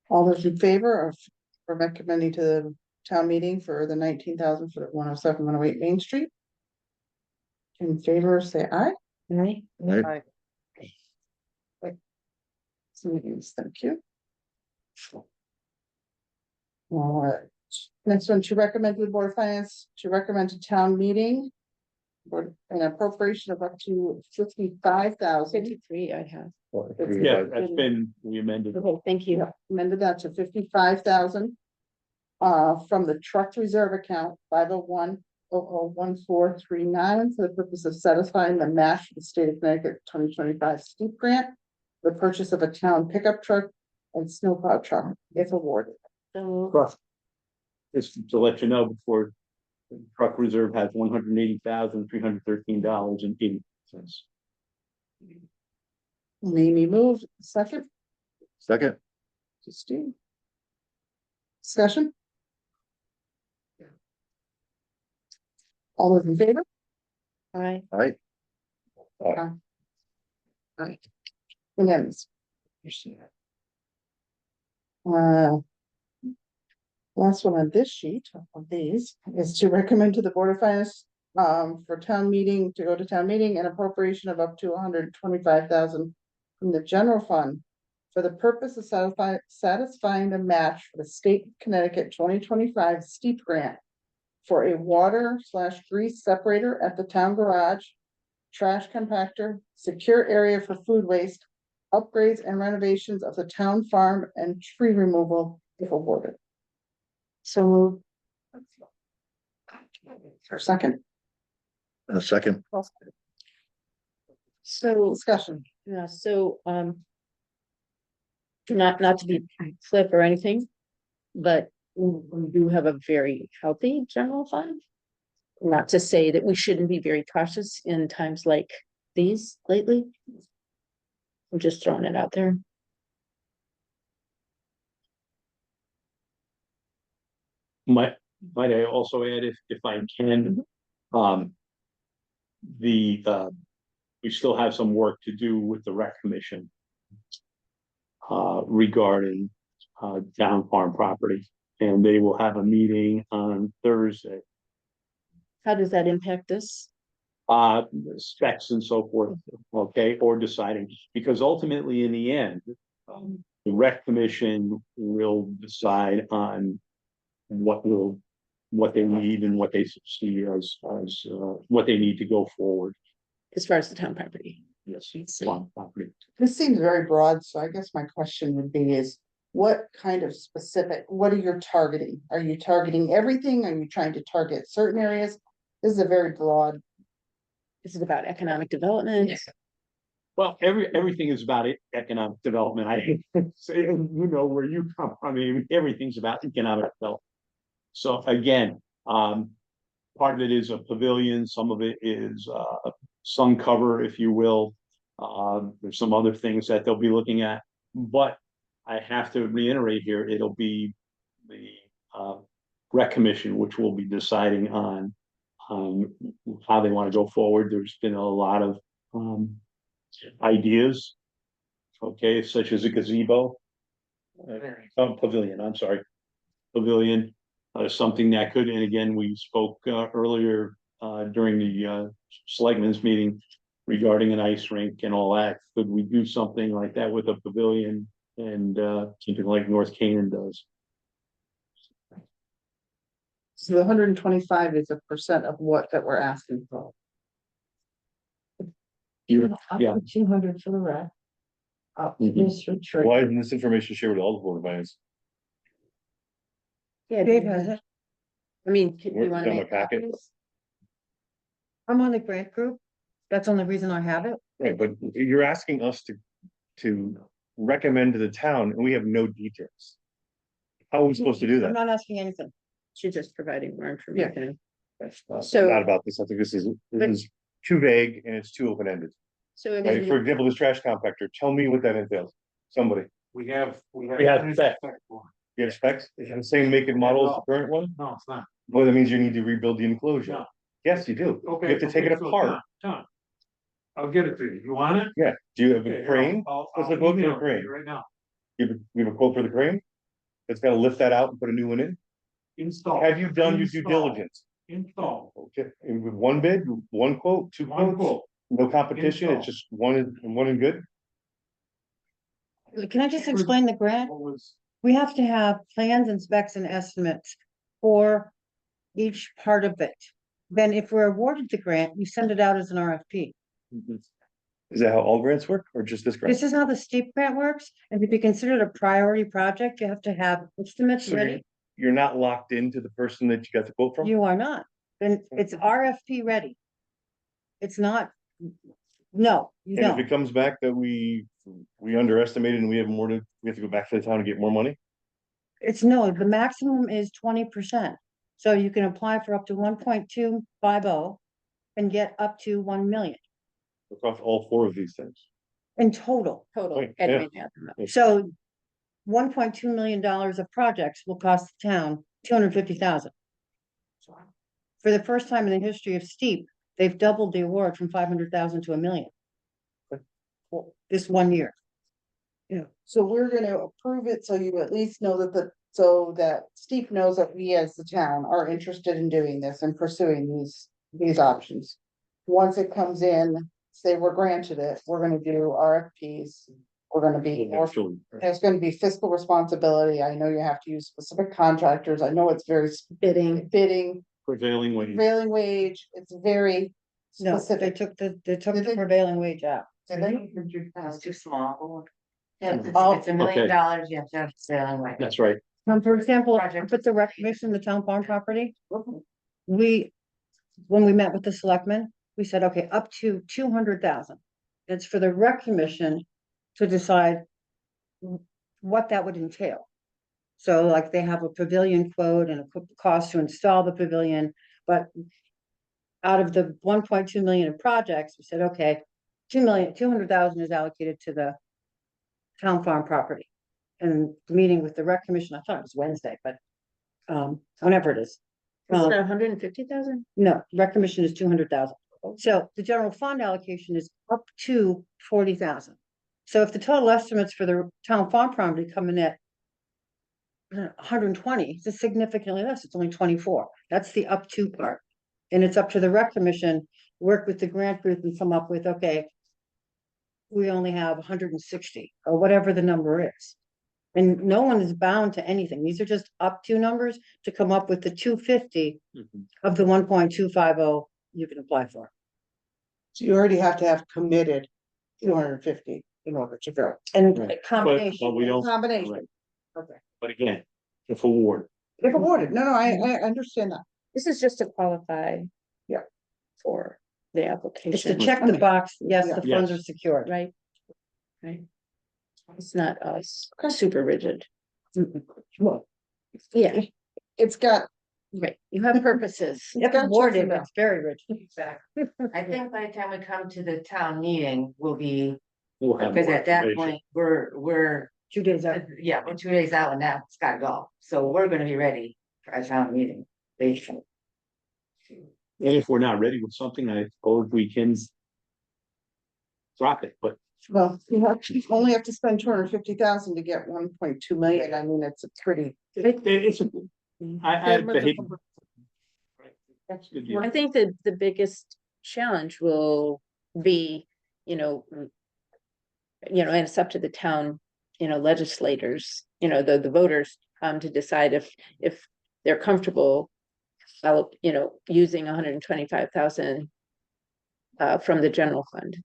All those in favor of recommending to the town meeting for the 19,000 for the 107-108 Main Street? In favor, say aye. Right. Right, Thank you. All right, next one, to recommend to the Board of Finance, to recommend to town meeting for an appropriation of up to 55,000. 53 I have. Yeah, that's been amended. Okay, thank you. Amended that to 55,000. From the truck reserve account 501-001439 for the purpose of satisfying the match for the state of Connecticut 2025 steep grant. The purchase of a town pickup truck and snowplow truck, if awarded. So, Just to let you know, before the truck reserve has $180,313.80. Mimi moved, second, second, Justine. Discussion? All those in favor? I, I, Aye. Unanimous. Uh. Last one on this sheet of these is to recommend to the Board of Finance for town meeting, to go to town meeting, an appropriation of up to 125,000 from the general fund for the purpose of satisfying the match for the state of Connecticut 2025 steep grant for a water/grease separator at the town garage, trash compactor, secure area for food waste, upgrades and renovations of the town farm, and tree removal if awarded. so moved. For second, a second, So, discussion. yeah, so, not to be flip or anything, but we do have a very healthy general fund. Not to say that we shouldn't be very cautious in times like these lately. I'm just throwing it out there. Might I also add, if I can, we still have some work to do with the rec commission. Regarding down farm property, and they will have a meeting on Thursday. How does that impact this? Specs and so forth, okay, or deciding, because ultimately in the end, the rec commission will decide on what they need and what they see as what they need to go forward. As far as the town property? Yes, farm property. This seems very broad, so I guess my question would be is, what kind of specific, what are you targeting? Are you targeting everything? Are you trying to target certain areas? This is a very broad This is about economic development. Well, everything is about economic development. I hate to say, and you know where you come from. I mean, everything's about economic development. So again, part of it is a pavilion, some of it is sun cover, if you will. There's some other things that they'll be looking at, but I have to reiterate here, it'll be the rec commission, which will be deciding on how they want to go forward. There's been a lot of ideas, okay, such as a gazebo, pavilion, I'm sorry, pavilion, something that could, and again, we spoke earlier during the selectmen's meeting regarding an ice rink and all that. Could we do something like that with a pavilion and something like North Canaan does? So the 125 is a percent of what that we're asking for. Yeah. 200 for the rec. Up Mhm. this retreat. Why isn't this information shared with all the board of finance? Yeah, Dave has it. I mean, you Where's wanna it on make the packet? copies? I'm on the grant group. That's the only reason I have it. Right, but you're asking us to recommend to the town and we have no details. How are we supposed to do I'm that? not asking anything. She's just providing more information. Not So- about this. I think this is too vague and it's too open-ended. So I Right, mean, for example, this trash compactor, tell me what that entails. Somebody, We have specs. you have specs, the same make and model as the current one? No, it's not. Well, that means you need to rebuild the enclosure. No. Yes, you do. You have to take it apart. Tom, I'll get it to you. You want it? Yeah, do you have Okay, a here, crane? What's the quote for email the it to you crane? Right now. You have a quote for the crane? It's gotta lift that out and put a new one in? Install. Have you done your due diligence? Install. Okay, and with one bid, one quote, two One quotes, quote. no competition, it's Install. just one and good? Can I just explain the grant? What was? We have to have plans and specs and estimates for each part of it. Then if we're awarded the grant, you send it out as an RFP. Is that how all grants work, or just this grant? This is how the steep grant works, and to be considered a priority project, you have to have estimates So ready. you're not locked into the person that you got the quote from? You are not, then it's RFP ready. It's not, no, you And if it don't. comes back that we underestimated and we have more to, we have to go back to the town and get more money? It's no, the maximum is 20%. So you can apply for up to 1.250 and get up to 1 million Across all four of these things. in total. total. Right, Ed yeah. may have them up. So $1.2 million of projects will cost the town 250,000. For the first time in the history of steep, they've doubled the award from 500,000 to 1 million. This 1 year. Yeah, so we're gonna approve it, so you at least know so that Steve knows that we as the town are interested in doing this and pursuing these options. Once it comes in, say we're granted it, we're gonna do RFPs. We're gonna be, Actually, there's gonna be fiscal responsibility. I know you have to use specific contractors. I know it's very Bidding. prevailing wage. prevailing wage. It's very No, they specific. took the Did they? prevailing wage out. It's too small. Yeah, Oh, it's $1 okay. million, you have to have sailing way. That's right. For example, Project. put the rec commission, the town farm property. We, when we met with the selectmen, we said, okay, up to 200,000. It's for the rec commission to decide what that would entail. So like they have a pavilion quote and a cost to install the pavilion, but out of the 1.2 million of projects, we said, okay, 200,000 is allocated to the town farm property. And the meeting with the rec commission, I thought it was Wednesday, but whenever it is. Is it 150,000? No, rec commission is 200,000. So the general fund allocation is up to 40,000. So if the total estimates for the town farm property come in at 120, it's significantly less. It's only 24. That's the up to part. And it's up to the rec commission, work with the grant group and come up with, okay, we only have 160 or whatever the number is. And no one is bound to anything. These are just up to numbers to come up with the 250 of the 1.250 you can apply for. So you already have to have committed 250 in order to go. And Right. combination. But we don't. Combination. Right. Okay. But again, if awarded. If awarded, no, I understand that. This is just to qualify. Yeah. For the It's to application, check the box, yes, the funds are Yes. secured. right? Right. It's not super rigid. Well, Yeah, it's got, right, you have purposes. If got awarded, checks and it's very rich. I think by the time we come to the town meeting, we'll be, We'll have because more at that information. point, we're, 2 days out. yeah, we're 2 days out and now it's gotta go. So we're gonna be ready for a town meeting. Basically. And if we're not ready with something, I suppose we can drop it, but well, you only have to spend 250,000 to get 1.2 million. I mean, it's a pretty. it's, I hate. That's a good deal. I think that the biggest challenge will be, and it's up to the town, legislators, the voters, to decide if they're comfortable, using 125,000 from the general fund.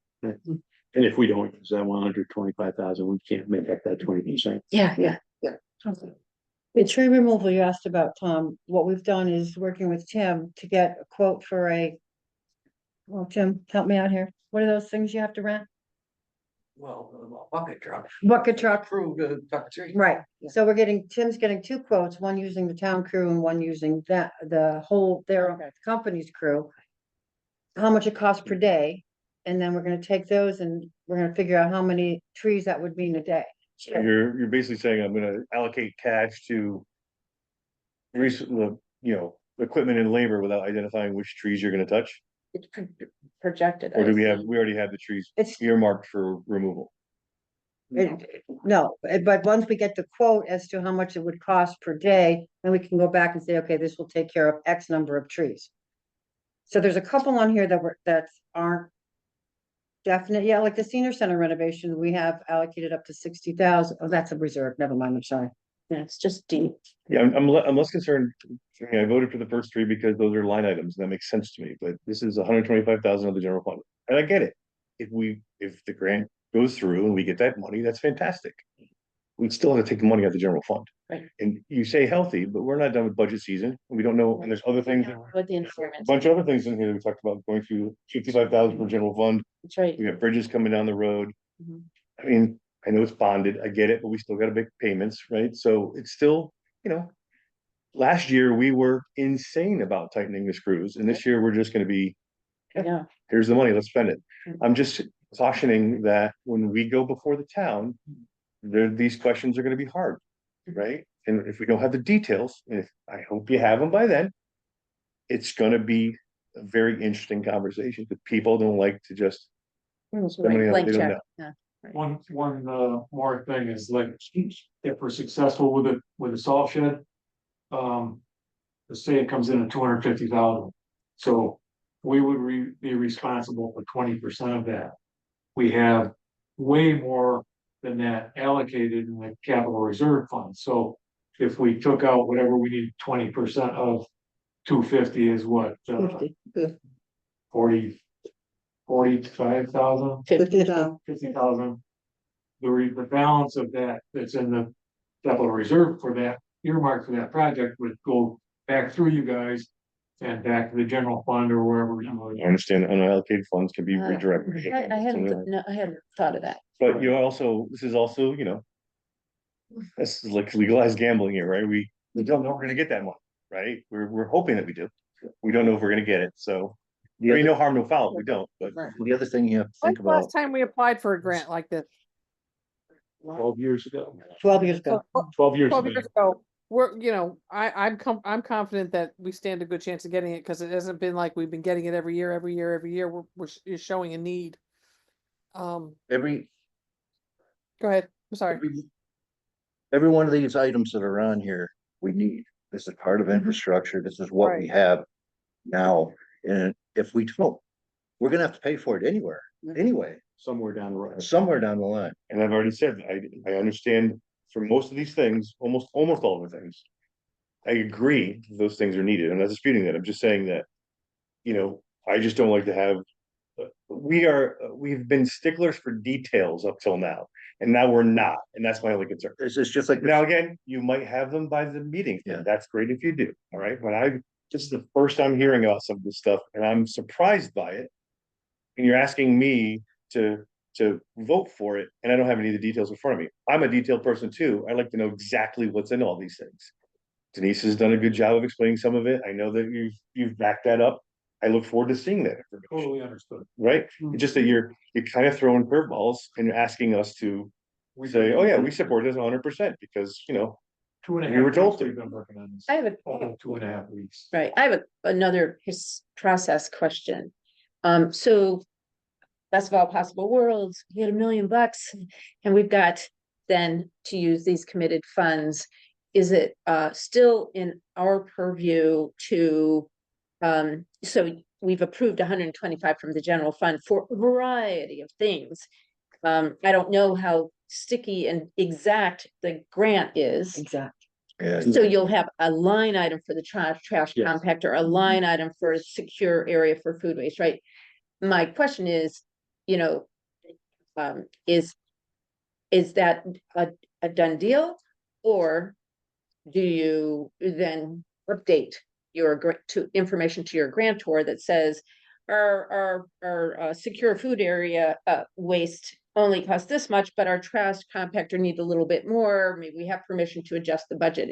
And if we don't use that 125,000, we can't make up that 20%. Yeah. The tree removal you asked about, Tom, what we've done is working with Tim to get a quote for well, Tim, help me out here. What are those things you have to rent? Well, bucket truck. Bucket truck. Crew to cut the tree. Right, so Tim's getting 2 quotes, one using the town crew and one using their company's crew. How much it costs per day, and then we're gonna take those and we're gonna figure out how many trees that would mean a day. So you're basically saying I'm gonna allocate cash to. Recent, equipment and labor without identifying which trees you're gonna touch, It's projected. or do we already have the trees It's, earmarked for removal? no, but once we get the quote as to how much it would cost per day, then we can go back and say, okay, this will take care of X number of trees. So there's a couple on here that aren't definite, yeah, like the senior center renovation, we have allocated up to 60,000. Oh, that's a reserve, never mind, I'm sorry. Yeah, it's just deep. Yeah, I'm less concerned. I voted for the first three because those are line items. That makes sense to me, but this is 125,000 of the general fund. And I get it. If the grant goes through and we get that money, that's fantastic. We still have to take the money out of the general fund. Right. And you say healthy, but we're not done with budget season. We don't know, and there's other things. With the A informant. bunch of other things in here that we talked about, going through 55,000 for general fund. That's right. We got bridges coming down the road. Mhm. I mean, I know it's bonded, I get it, but we still gotta make payments, right? So it's still, last year we were insane about tightening the screws, and this year we're just gonna be, Yeah. here's the money, let's spend it. Mhm. I'm just cautioning that when we go before the town, these questions are gonna be hard, right? And if we don't have the details, and I hope you have them by then, it's gonna be a very interesting conversation, because people don't like to just. Somebody else, Blank they don't check. know. Yeah. One more thing is like, if we're successful with the salt shed. Say it comes in at 250,000, so we would be responsible for 20% of that. We have way more than that allocated in the capital reserve fund, so if we took out whatever we need, 20% of 250 is what, 45,000? 50,000. 50,000. The balance of that's in the capital reserve for that, earmarked for that project would go back through you guys. And back to the general fund or wherever you know. I understand unallocated funds can be Uh, redirected. I hadn't thought of that. But this is also, this is like legalized gambling here, right? We don't know if we're gonna get that money, right? We're hoping that we do. We don't know if we're gonna get it, so. I mean, no harm, no foul if we don't, but. The other thing you have to When's think the last about, time we applied for a grant like this? 12 years ago. 12 years ago. 12 years 12 ago. years ago, I'm confident that we stand a good chance of getting it, because it hasn't been like we've been getting it every year. You're showing a need. every, Go ahead, I'm sorry. every one of these items that are on here, we need. This is part of infrastructure. This is what we have now. And if we don't, we're gonna have to pay for it anyway, Somewhere down the road. somewhere down the line. And I've already said, I understand for most of these things, almost all of the things. I agree those things are needed. I'm not disputing that. I'm just saying that, I just don't like to have. We've been sticklers for details up till now, and now we're not, and that's my only concern. It's just like. Now, again, you might have them by the meeting. Yeah. That's great if you do, all right? But this is the first I'm hearing about some of this stuff, and I'm surprised by it. And you're asking me to vote for it, and I don't have any of the details in front of me. I'm a detailed person too. I like to know exactly what's in all these things. Denise has done a good job of explaining some of it. I know that you've backed that up. I look forward to seeing that information, Totally understood. right? It's just that you're kind of throwing curveballs and you're asking us to say, oh yeah, we support this 100% because, you know, 2.5 we were told weeks to. we've been working on this. I have a, Oh, 2.5 weeks. right, I have another process question. So best of all possible worlds, we had $1 million and we've got then to use these committed funds. Is it still in our purview to, so we've approved 125 from the general fund for a variety of things. I don't know how sticky and exact the grant is. Exactly. So you'll have a line item for the trash Yes. compactor, a line item for a secure area for food waste, right? My question is, you know, is that a done deal? Or do you then update your information to your grantor that says our secure food area waste only costs this much, but our trash compactor needs a little bit more. Maybe we have permission to adjust the budget.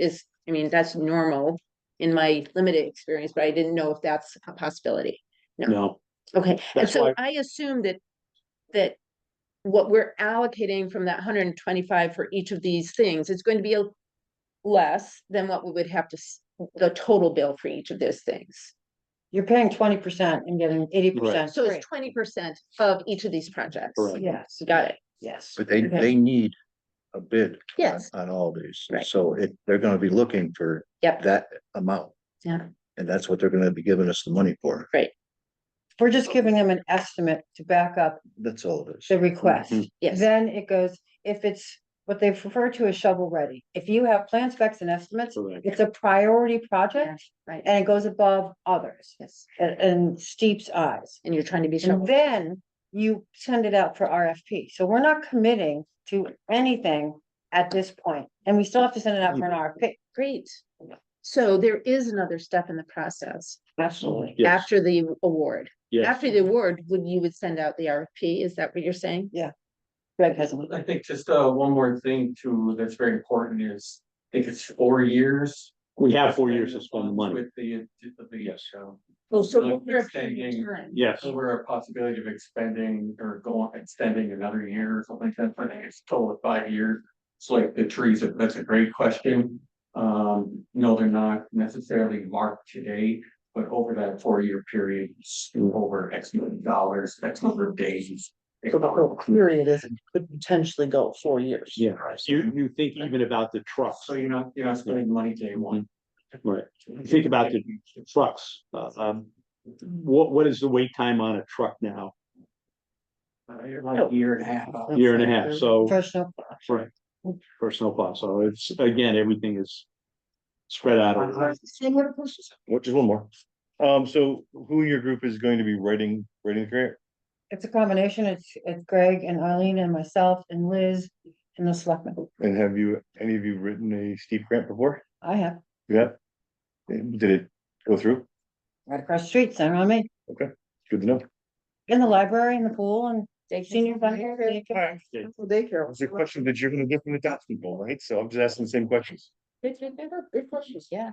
I mean, that's normal in my limited experience, but I didn't know if that's a possibility. No, Okay, and That's so why- I assume that what we're allocating from that 125 for each of these things is going to be less than what we would have to, the total bill for each of those things. You're paying 20% and getting 80%. So it's 20% of each of these projects. Correct. Yes, Got it. yes. But they, Okay. they need a bid. Yes. On all these, Right. so they're gonna be looking for Yep. that amount. Yeah. And that's what they're gonna be giving us the money for, We're just giving them an estimate to back up that's all it is. the request. Mhm. Yes. Then it goes, if it's what they refer to as shovel ready, if you have plan specs and estimates, correct. it's a priority project Right. and it goes above others Yes. and steep's eyes. And you're trying to be And sure. then you send it out for RFP. So we're not committing to anything at this point, and we still have to send it out for an RFP. Great. So there is another step in the process Absolutely. Yes. after the award. Yes. After the award, you would send out the RFP? Is that what you're saying? Greg hasn't. I think just one more thing too, that's very important is, I think it's 4 years. We have 4 years to spend the money. With the, Yes. Oh, so Like over a extending- period of time. Yes. over a possibility of expending or extending another year or something like that, I think it's a total of 5 years. It's like the trees, that's a great question. No, they're not necessarily marked today, but over that 4-year period, it's over X million dollars, X number of days. Period is, could potentially go 4 years. Yeah, you think even about the trucks, So you're not spending money day one. right? You think about the trucks, what is the wait time on a truck now? You're like a year and a half. Year and a half, so, Professional. right, for snowplow, so it's, again, everything is spread out. over- Just one more. So who in your group is going to be writing the grant? It's a combination. It's Greg and Eileen and myself and Liz and the selectmen. And have any of you written a steep grant before? I have, Yeah. Did it go through? right across the street, center on me, Good to know. in the library, in the pool and senior center. daycare. Daycare. It's a question that you're gonna get from the Dutch people, right? So I'm just asking the same questions. Good questions, yeah.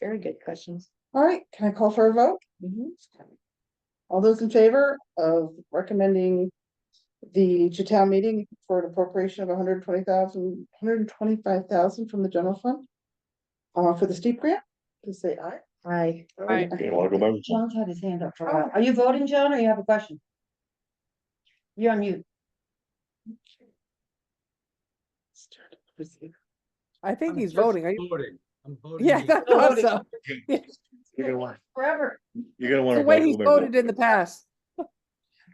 Very good questions. All right, can I call for a vote? All those in favor of recommending the to town meeting for an appropriation of 125,000 from the general fund? For the steep grant, please say aye. Aye. Right. You wanna go back? John's had his hand up for a while. Are you voting, John, or you have a question? You're on mute. I think I'm he's just voting. Are you? Voting. I'm voting. Yeah, I yes. thought so. You're gonna want, Forever. you're gonna The wanna. way vote he's whoever- voted in the past.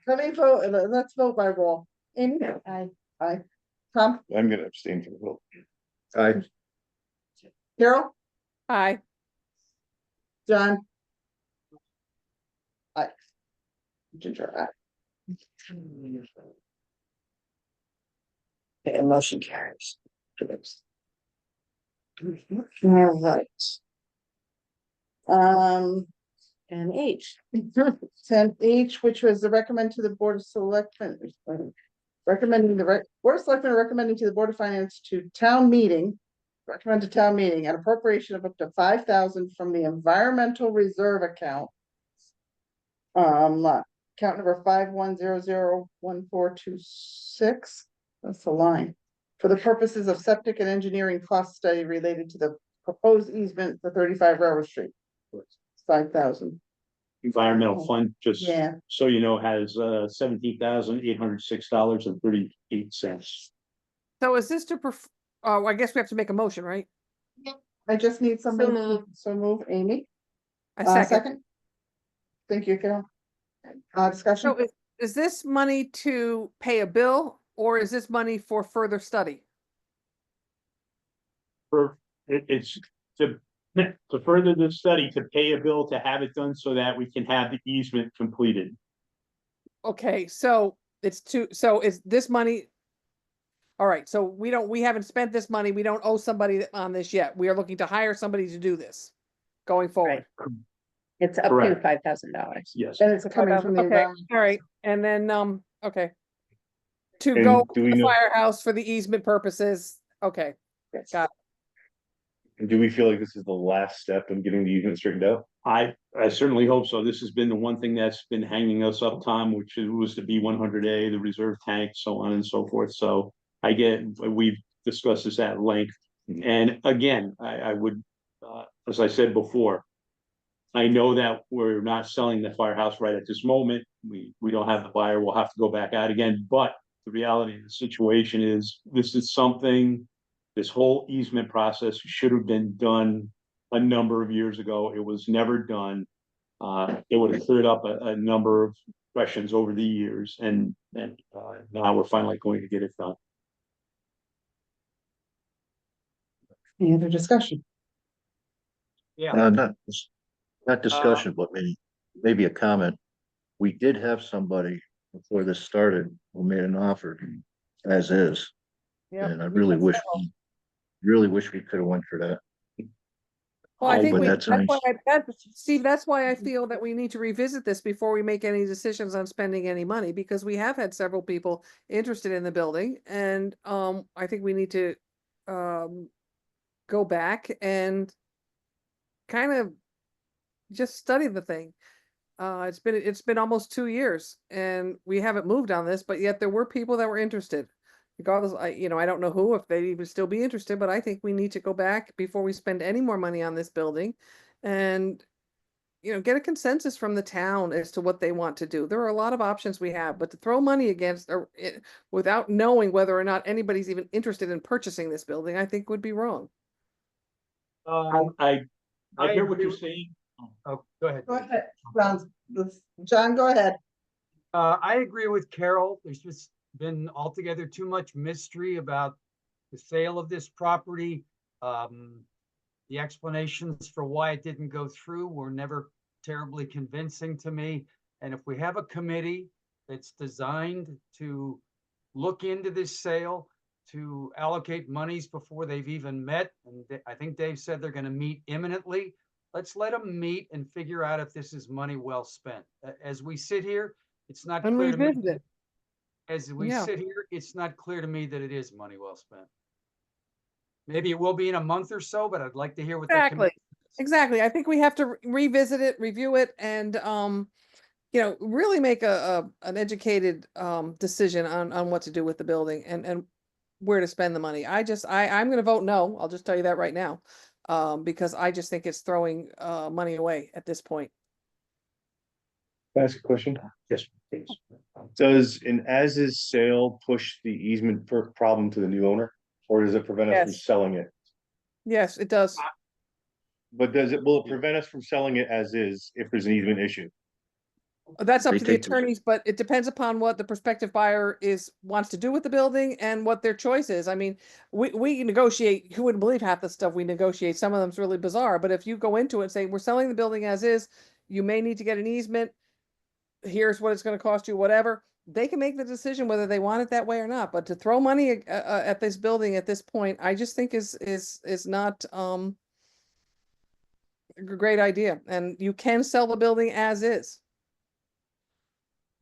Let me vote, let's vote by roll. Amy? Aye. Aye. Tom? I'm gonna abstain from the vote. Carol? Aye. John? Aye. Ginger, aye. Okay, motion carries. All right. And H. 10H, which was the recommend to the Board of Selectmen. Recommending Board of Selectmen recommending to the Board of Finance to town meeting. Recommend to town meeting an appropriation of up to 5,000 from the environmental reserve account. Account number 51001426. That's the line. For the purposes of septic and engineering cost study related to the proposed easement for 35 Railroad Street. 5,000. Environmental fund, just Yeah. so you know, has $17,806.38. So is this to oh, I guess we have to make a motion, right? I just need somebody, moved. so move, Amy. I second. Second. Thank you, Carol. Discussion. So is this money to pay a bill or is this money for further study? It's to further the study, to pay a bill to have it done so that we can have the easement completed. Okay, so so is this money? All right, so we haven't spent this money. We don't owe somebody on this yet. We are looking to hire somebody to do this going forward. It's up to Correct. $5,000. Yes. And it's coming from the Okay, environment. all right, and then, okay. To And go do to we the know- firehouse for the easement purposes. Okay, got And do we feel like this is the last step in getting the easement straightened out? I certainly hope so. This has been the one thing that's been hanging us up, Tom, which was the B100A, the reserve tank, so on and so forth. So we've discussed this at length. And again, I would, as I said before, I know that we're not selling the firehouse right at this moment. We don't have the buyer. We'll have to go back out again. But the reality of the situation is this is something, this whole easement process should have been done a number of years ago. It was never done. It would have cleared up a number of questions over the years, and now we're finally going to get it done. Any other discussion? Yeah. Not discussion, but maybe a comment. We did have somebody before this started who made an offer as is. Yep, And I we've really had wish, several. really wish we could have went for that. Well, I think But that's that's why, nice. Steve, that's why I feel that we need to revisit this before we make any decisions on spending any money, because we have had several people interested in the building, and I think we need to go back and kind of just study the thing. It's been almost 2 years and we haven't moved on this, but yet there were people that were interested. Regardless, I don't know who, if they'd even still be interested, but I think we need to go back before we spend any more money on this building and, get a consensus from the town as to what they want to do. There are a lot of options we have, but to throw money against or without knowing whether or not anybody's even interested in purchasing this building, I think would be wrong. I hear what agree you're with- saying. Oh, go ahead. Go ahead, John, go ahead. I agree with Carol. There's just been altogether too much mystery about the sale of this property. The explanations for why it didn't go through were never terribly convincing to me. And if we have a committee that's designed to look into this sale, to allocate monies before they've even met, and I think Dave said they're going to meet imminently. Let's let them meet and figure out if this is money well spent. As we sit here, it's not And clear to me. revisit it. As we Yeah. sit here, it's not clear to me that it is money well spent. Maybe it will be in a month or so, but I'd like to hear what the Exactly. committee says. Exactly. I think we have to revisit it, review it, and really make an educated decision on what to do with the building and where to spend the money. I'm gonna vote no. I'll just tell you that right now. Because I just think it's throwing money away at this point. Can I ask a question? Yes, please. Does an as-is sale push the easement problem to the new owner? Or does it prevent us from Yes. selling it? Yes, it does. But will it prevent us from selling it as is if there's an easement issue? That's up They to the take this- attorneys, but it depends upon what the prospective buyer wants to do with the building and what their choice is. I mean, we negotiate, you wouldn't believe half the stuff we negotiate. Some of them's really bizarre, but if you go into it and say, we're selling the building as is, you may need to get an easement. Here's what it's gonna cost you, whatever. They can make the decision whether they want it that way or not, but to throw money at this building at this point, I just think is not, great idea, and you can sell the building as is.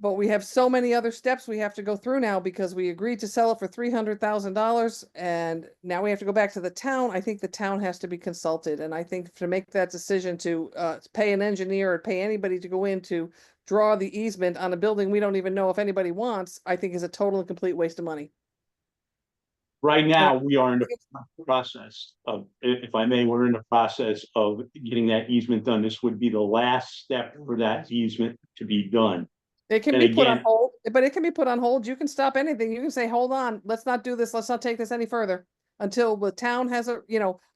But we have so many other steps we have to go through now because we agreed to sell it for $300,000 and now we have to go back to the town. I think the town has to be consulted, and I think to make that decision to pay an engineer or pay anybody to go in to draw the easement on a building we don't even know if anybody wants, I think is a total and complete waste of money. Right now, we are in the process of, if I may, we're in the process of getting that easement done. This would be the last step for that easement to be done. It can And be put on again- hold, but it can be put on hold. You can stop anything. You can say, hold on, let's not do this. Let's not take this any further until the town has a,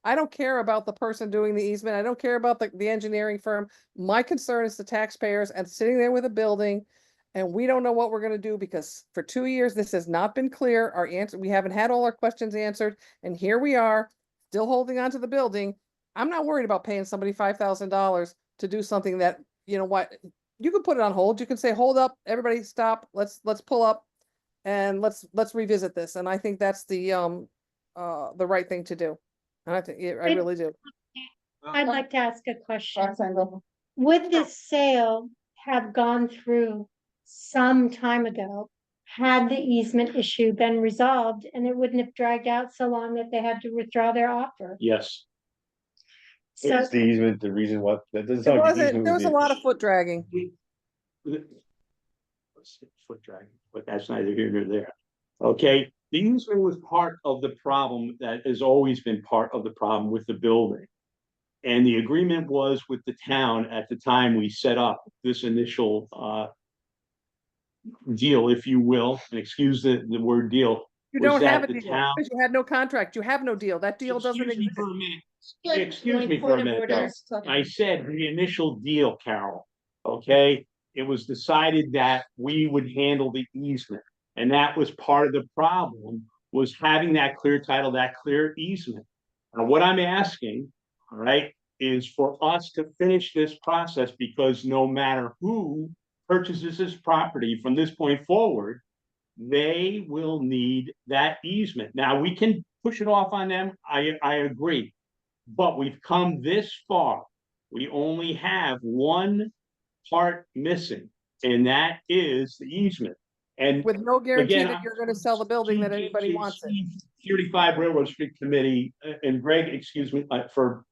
I don't care about the person doing the easement. I don't care about the engineering firm. My concern is the taxpayers and sitting there with a building. And we don't know what we're gonna do because for 2 years, this has not been clear. Our answer, we haven't had all our questions answered. And here we are, still holding on to the building. I'm not worried about paying somebody $5,000 to do something that, you know what, you can put it on hold. You can say, hold up, everybody stop, let's pull up and let's revisit this. And I think that's the right thing to do. And I think, I really do. I'd like to ask a question. Roxanne, Would this sale have gone through some time ago? Had the easement issue been resolved and it wouldn't have dragged out so long that they had to withdraw their offer? Yes, So Is the easement the reason what, that doesn't There sound like the wasn't, easement there was was a the- lot of foot dragging. foot dragging, but that's neither here nor there. Okay, the easement was part of the problem that has always been part of the problem with the building. And the agreement was with the town at the time we set up this initial deal, if you will, and excuse the word deal. You was don't that have a the deal town- because you had no contract. You have no deal. That deal doesn't Excuse me exist. for a minute. Excuse me for a minute, though. I said the initial deal, Carol, okay? It was decided that we would handle the easement. And that was part of the problem, was having that clear title, that clear easement. Now, what I'm asking, all right, is for us to finish this process because no matter who purchases this property from this point forward, they will need that easement. Now, we can push it off on them. I agree. But we've come this far. We only have one part missing, and that is the easement. And With no guarantee again, that you're gonna sell the building that anybody wants it. 35 Railroad Street Committee, and Greg, excuse me, for.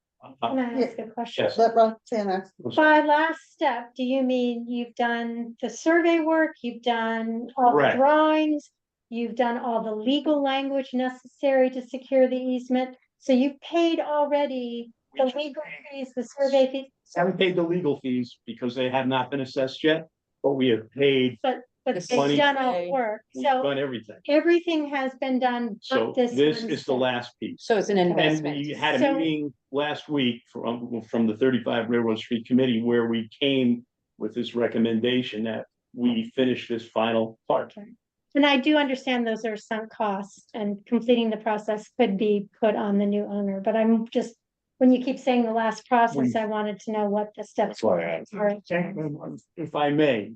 can I ask a question? Yes. let Roxanne ask. By last step, do you mean you've done the survey work, you've done all the Correct. drawings, you've done all the legal language necessary to secure the easement? So you've paid already the legal fees, the survey fees, Haven't paid the legal fees because they have not been assessed yet, but we have paid, but they've money- done all the work. we've So done everything. everything has been done. So but this one is the step. last piece. So it's an And investment. we had a So- meeting last week from the 35 Railroad Street Committee where we came with this recommendation that we finish this final part. And I do understand those are sunk costs and completing the process could be put on the new owner, but I'm just, when you keep saying the last process, I wanted to know what the steps That's why were. I asked. All right. If I may,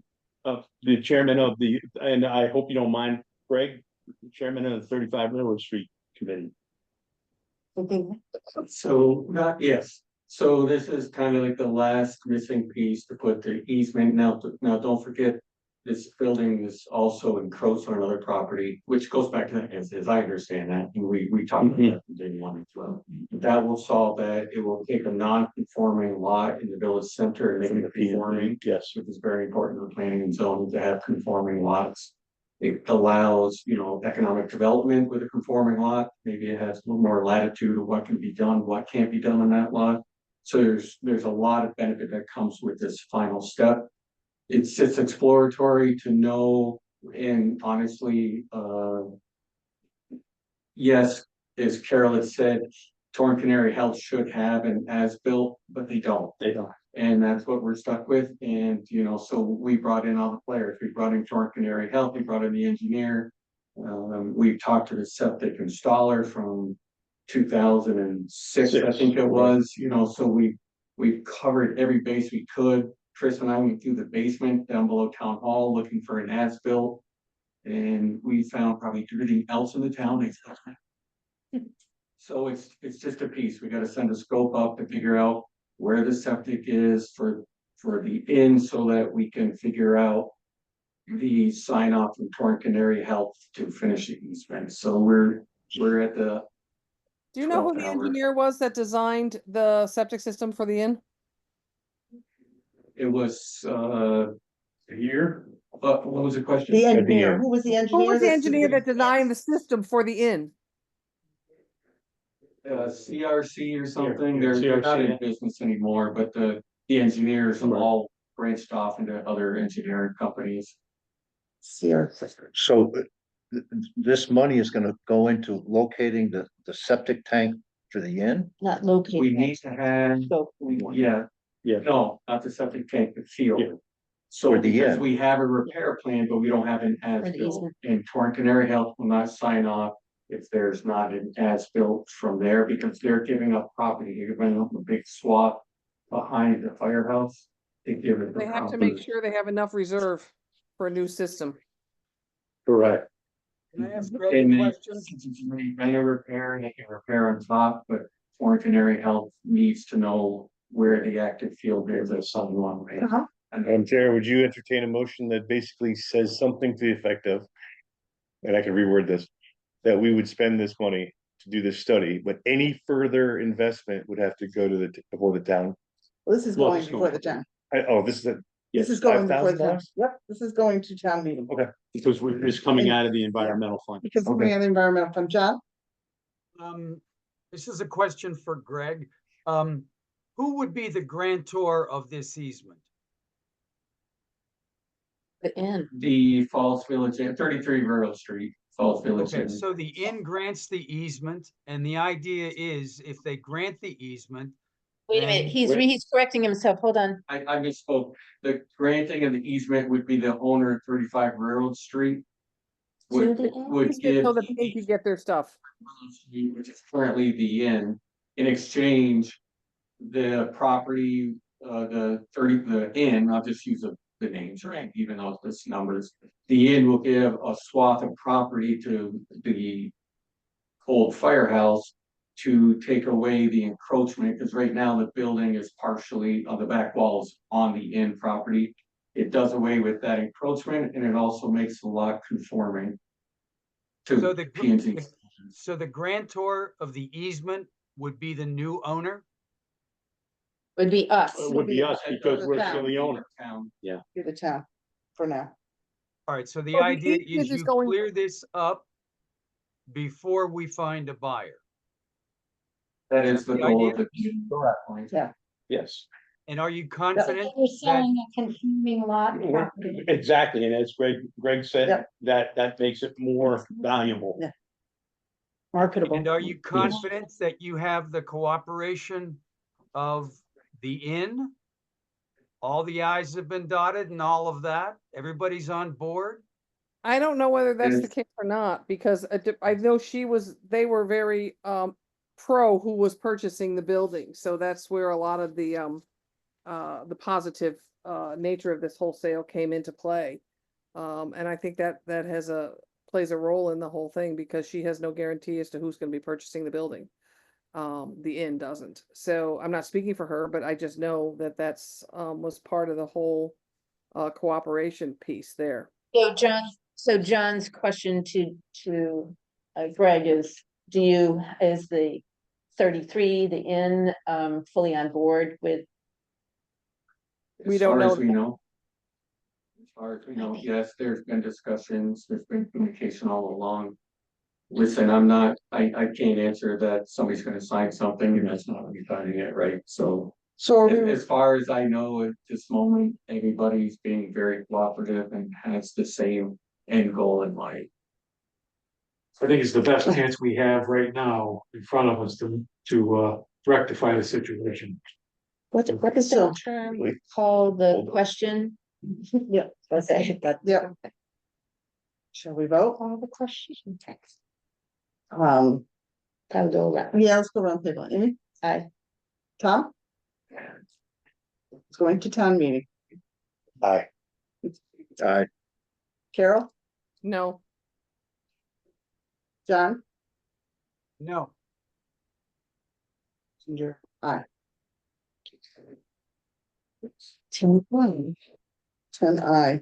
the chairman of the, and I hope you don't mind, Greg, the chairman of the 35 Railroad Street Committee. So, not, yes, so this is kind of like the last missing piece to put the easement. Now, don't forget. This building is also encroached on another property, which goes back to that, as I understand that, and we talked about that from day one as well. That will solve that. It will take a non-conforming lot in the village center and make it conforming. Yes. Which is very important in planning and zoning to have conforming lots. It allows, economic development with a conforming lot. Maybe it has a little more latitude of what can be done, what can't be done on that lot. So there's a lot of benefit that comes with this final step. It's exploratory to know, and honestly, yes, as Carol had said, Torn Canary Health should have an as-built, but they don't. They don't. And that's what we're stuck with. And, so we brought in all the players. We brought in Torn Canary Health, we brought in the engineer. We've talked to the septic installer from 2006, I think it was, so we've covered every base we could. Chris and I went through the basement down below town hall looking for an as-built. And we found probably everything else in the town. So it's just a piece. We gotta send a scope up to figure out where the septic is for the inn so that we can figure out the sign off from Torn Canary Health to finish the easement. So we're at the, Do you know who 12 the hour. engineer was that designed the septic system for the inn? it was, a year, what was the question? The engineer. engineer, who was the Who engineer? was the that engineer that submitted- designed the system for the inn? CRC or something, yeah, they're not CRC, in yeah. business anymore, but the engineers have all branched off into other engineering companies. So this money is gonna go into locating the septic tank for the inn? Not We located. need to have, yeah, Yeah. no, not the septic tank, the Yeah. field. So For the because end. we have a repair plan, but we don't have an as-built, easement. and Torn Canary Health will not sign off if there's not an as-built from there, because they're giving up property, they're giving up a big swath behind the firehouse. They give it. the They have to property. make sure they have enough reserve for a new system. Correct. Can I ask Greg And a they, question? since it's already been a repair, they can repair on top, but Torn Canary Health needs to know where the active field is at some one way. Uh-huh. Madam Chair, would you entertain a motion that basically says something to the effect of, and I can reword this, that we would spend this money to do this study, but any further investment would have to go to before the town? This is Well, going it's before going- the town. This is a. This is going before the town. $5,000? Yep, this is going to town meeting. Okay. Because it's coming out of the environmental fund. Because we're on the environmental fund, John, This is a question for Greg. Who would be the grantor of this easement? The inn. The Falls Village Inn, 33 Rural Street, Falls Village Okay, Inn. so the inn grants the easement, and the idea is if they grant the easement, Wait a minute, then- he's correcting himself. Hold on. I misspoke. The granting of the easement would be the owner of 35 Railroad Street. To Would, the inn? would give, So the inn could get their stuff. which is currently the inn, in exchange, the property, the inn, I'll just use the names, right, even though it's numbers. The inn will give a swath of property to the old firehouse to take away the encroachment, because right now the building is partially on the back walls on the inn property. It does away with that encroachment, and it also makes the lot conforming So to the, P and Z. so the grantor of the easement would be the new owner? Would be us. It would be us because we're still the owner. Town. you're the town for now. All right, so the So the idea easement is is you going- clear this up before we find a buyer. That is the The goal idea? of the. Yeah. Yes, And are you confident You're that, selling a conforming lot property. exactly. And as Greg said, Yep. that makes it more valuable. Yeah. Marketable. and are you confident that you have the cooperation of the inn? All the i's have been dotted and all of that? Everybody's on board? I don't know whether that's the Yes. case or not, because I know they were very pro who was purchasing the building, so that's where a lot of the positive nature of this wholesale came into play. And I think that plays a role in the whole thing, because she has no guarantee as to who's gonna be purchasing the building. The inn doesn't, so I'm not speaking for her, but I just know that that's was part of the whole cooperation piece there. So John's question to Greg is, is the 33, the inn, fully on board with? We As don't far as know we that. know. As far as we know, yes, there's been discussions, there's been communication all along. Listen, I can't answer that somebody's gonna sign something and that's not me signing it, right? So So are as, we, as far as I know, at this moment, everybody's being very cooperative and has the same end goal in mind. I think it's the best chance we have right now in front of us to rectify the situation. What is So- that term called, the question? yeah, Okay. yeah. Shall we vote? All the questions. Um, I'll go around. yeah, let's go around the table. Amy, Aye. Tom? It's going to town meeting. Aye. Carol, No, John, No. Ginger, aye. 10 I,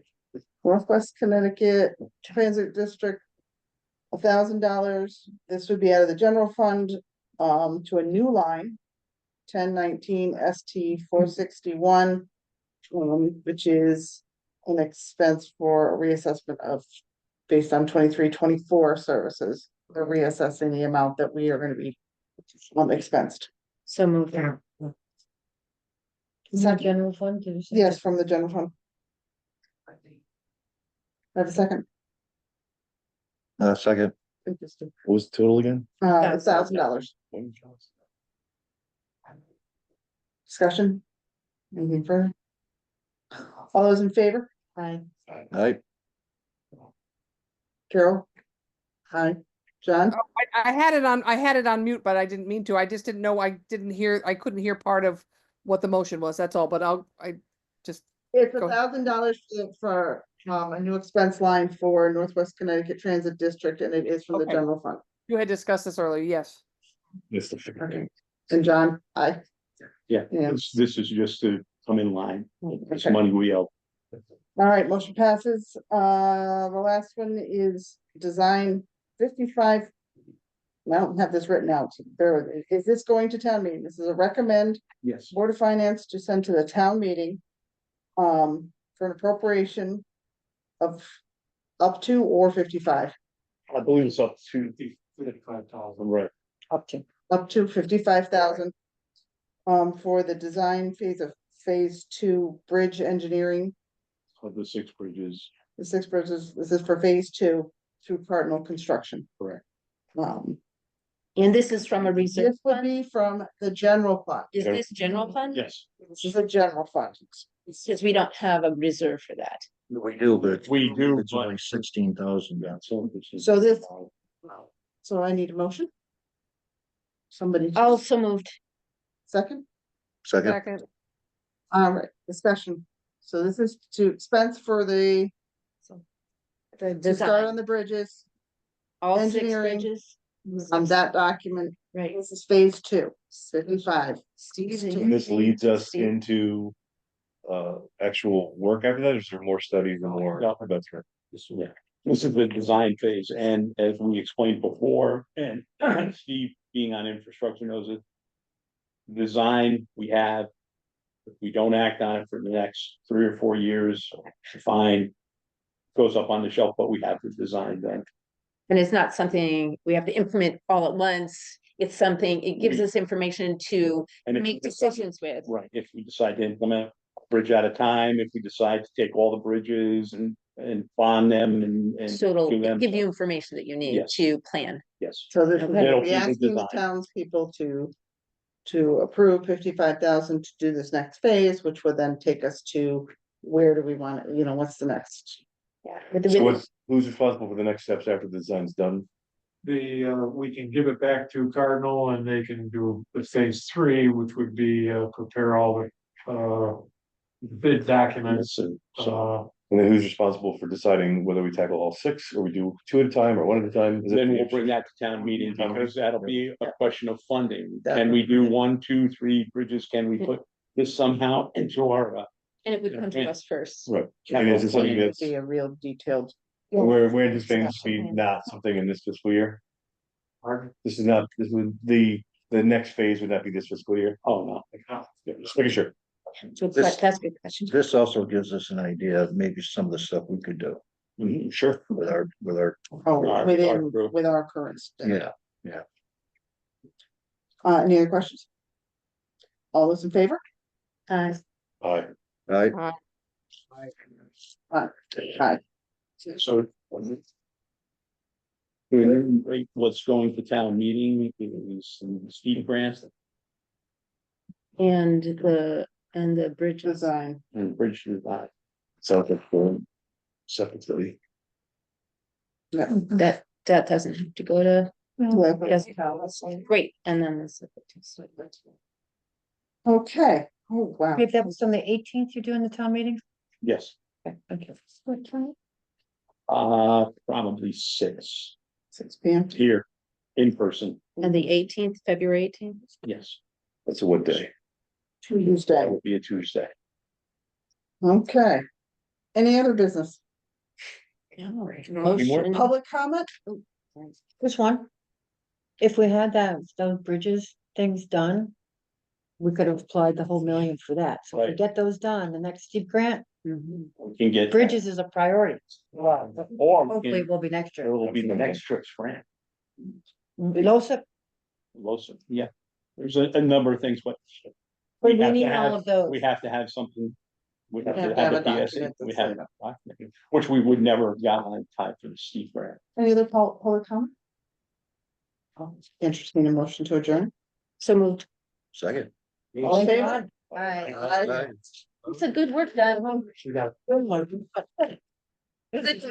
Northwest Connecticut Transit District. $1,000, this would be out of the general fund, to a new line. 1019 ST 461. Which is an expense for a reassessment of, based on 23-24 services. They're reassessing the amount that we are gonna be expensed. So moved. Is that general fund? Did you say? Yes, from the general fund. I have a second. Second. What was the total again? $1,000. Discussion? Anything further? All those in favor? Aye. Aye. Carol? Hi, John? I had it on mute, but I didn't mean to. I just didn't know, I couldn't hear part of what the motion was, that's all, but It's Go ahead. $1,000 for a new expense line for Northwest Connecticut Transit District, and it is from the Okay. general fund. you had discussed this earlier, yes. It's the figure. Okay. And John, aye. Yeah, Yeah. this is just to come in line. It's Okay. money we owe. All right, motion passes. The last one is design 55. I don't have this written out. Is this going to town meeting? This is a recommend Yes. Board of Finance to send to the town meeting. For an appropriation of up to or 55, I believe it's up to 55,000. right. Up to. up to 55,000. For the design phase of phase 2 bridge engineering, Of the 6 bridges, the 6 bridges, this is for phase 2 through Cardinal Construction. correct. And this is from a reserve This would fund? be from the general fund. Is this general fund? Yes, This is a general fund. Because we don't have a reserve for that. We do, but. We do, It's but- only 16,000. So this, so I need a motion. Somebody. Also moved. Second, Second. Second, all right, discussion. So this is to expense for the, The to start design, on the bridges, all 6 engineering. bridges. on that document. Right. This is phase 2, 55. And this leads us into actual work after that, or is there more studies and more? No. That's right. This is the design phase, and as we explained before, and Steve being on infrastructure knows it. Design, we have, if we don't act on it for the next 3 or 4 years, fine. Goes up on the shelf, but we have the design done. And it's not something we have to implement all at once. It's something, it gives us information to And if- make decisions with. Right, if we decide to implement a bridge at a time, if we decide to take all the bridges and bond them and So it'll do them. give you information that you need Yes. to plan. Yes. So this is Okay. It'll we be the asking the design. townspeople to approve 55,000 to do this next phase, which would then take us to where do we want, what's the next? Yeah. So who's responsible for the next steps after the design's done? We can give it back to Cardinal and they can do the phase 3, which would be, prepare all the bid documents. So, And then who's responsible for deciding whether we tackle all 6 or we do 2 at a time or 1 at a time? Is it- then we'll bring that to town meeting, because that'll be a question of funding. Can we do 1, 2, 3 bridges? Can we put this somehow into our? And it would come to Yeah. us first. Right. And is it something It would that's, be a real detailed. we're anticipating this to be not something in this fiscal year? This is not, this would, the next phase would not be this fiscal year? Oh, no. Yeah, just making sure. So This- that's a good question. This also gives us an idea of maybe some of the stuff we could do Sure. with our, With our current. staff. yeah. Any other questions? All those in favor? Uh, Aye. Right? Aye. So. What's going to town meeting is some steep grants and the bridges. Design. and bridge design. Sounds like separately. Yeah. That doesn't have to go to, yes, Okay. great, and then this. Okay, oh, wow. If that was on the 18th, you're doing the town meeting? Yes, Okay, thank you. What time? probably 6 PM. here in person. And the 18th, February 18th. Yes, That's a what day? that Tuesday. would be a Tuesday. Okay. Any other business? Motion. Public comment? This one. If we had those bridges things done. We could have applied the whole million for that. So if we Right. get those done, the next steep grant, We can get. bridges is a priority. Or Hopefully we it will be next can- year. it will be the next trip's grant. LoSiP, Lawson, yeah. There's a number of things, but. we have to need have- all of those. We have to have something. We have have to to have have the a PSC, document we that's have, laid a document, which we would never have gotten on time for the steep grant. Any other public comment? Interesting, a motion to adjourn? So moved. Second. All in favor? Bye. Aye. It's a good work done. We got- It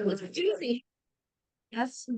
was a doozy. Yes.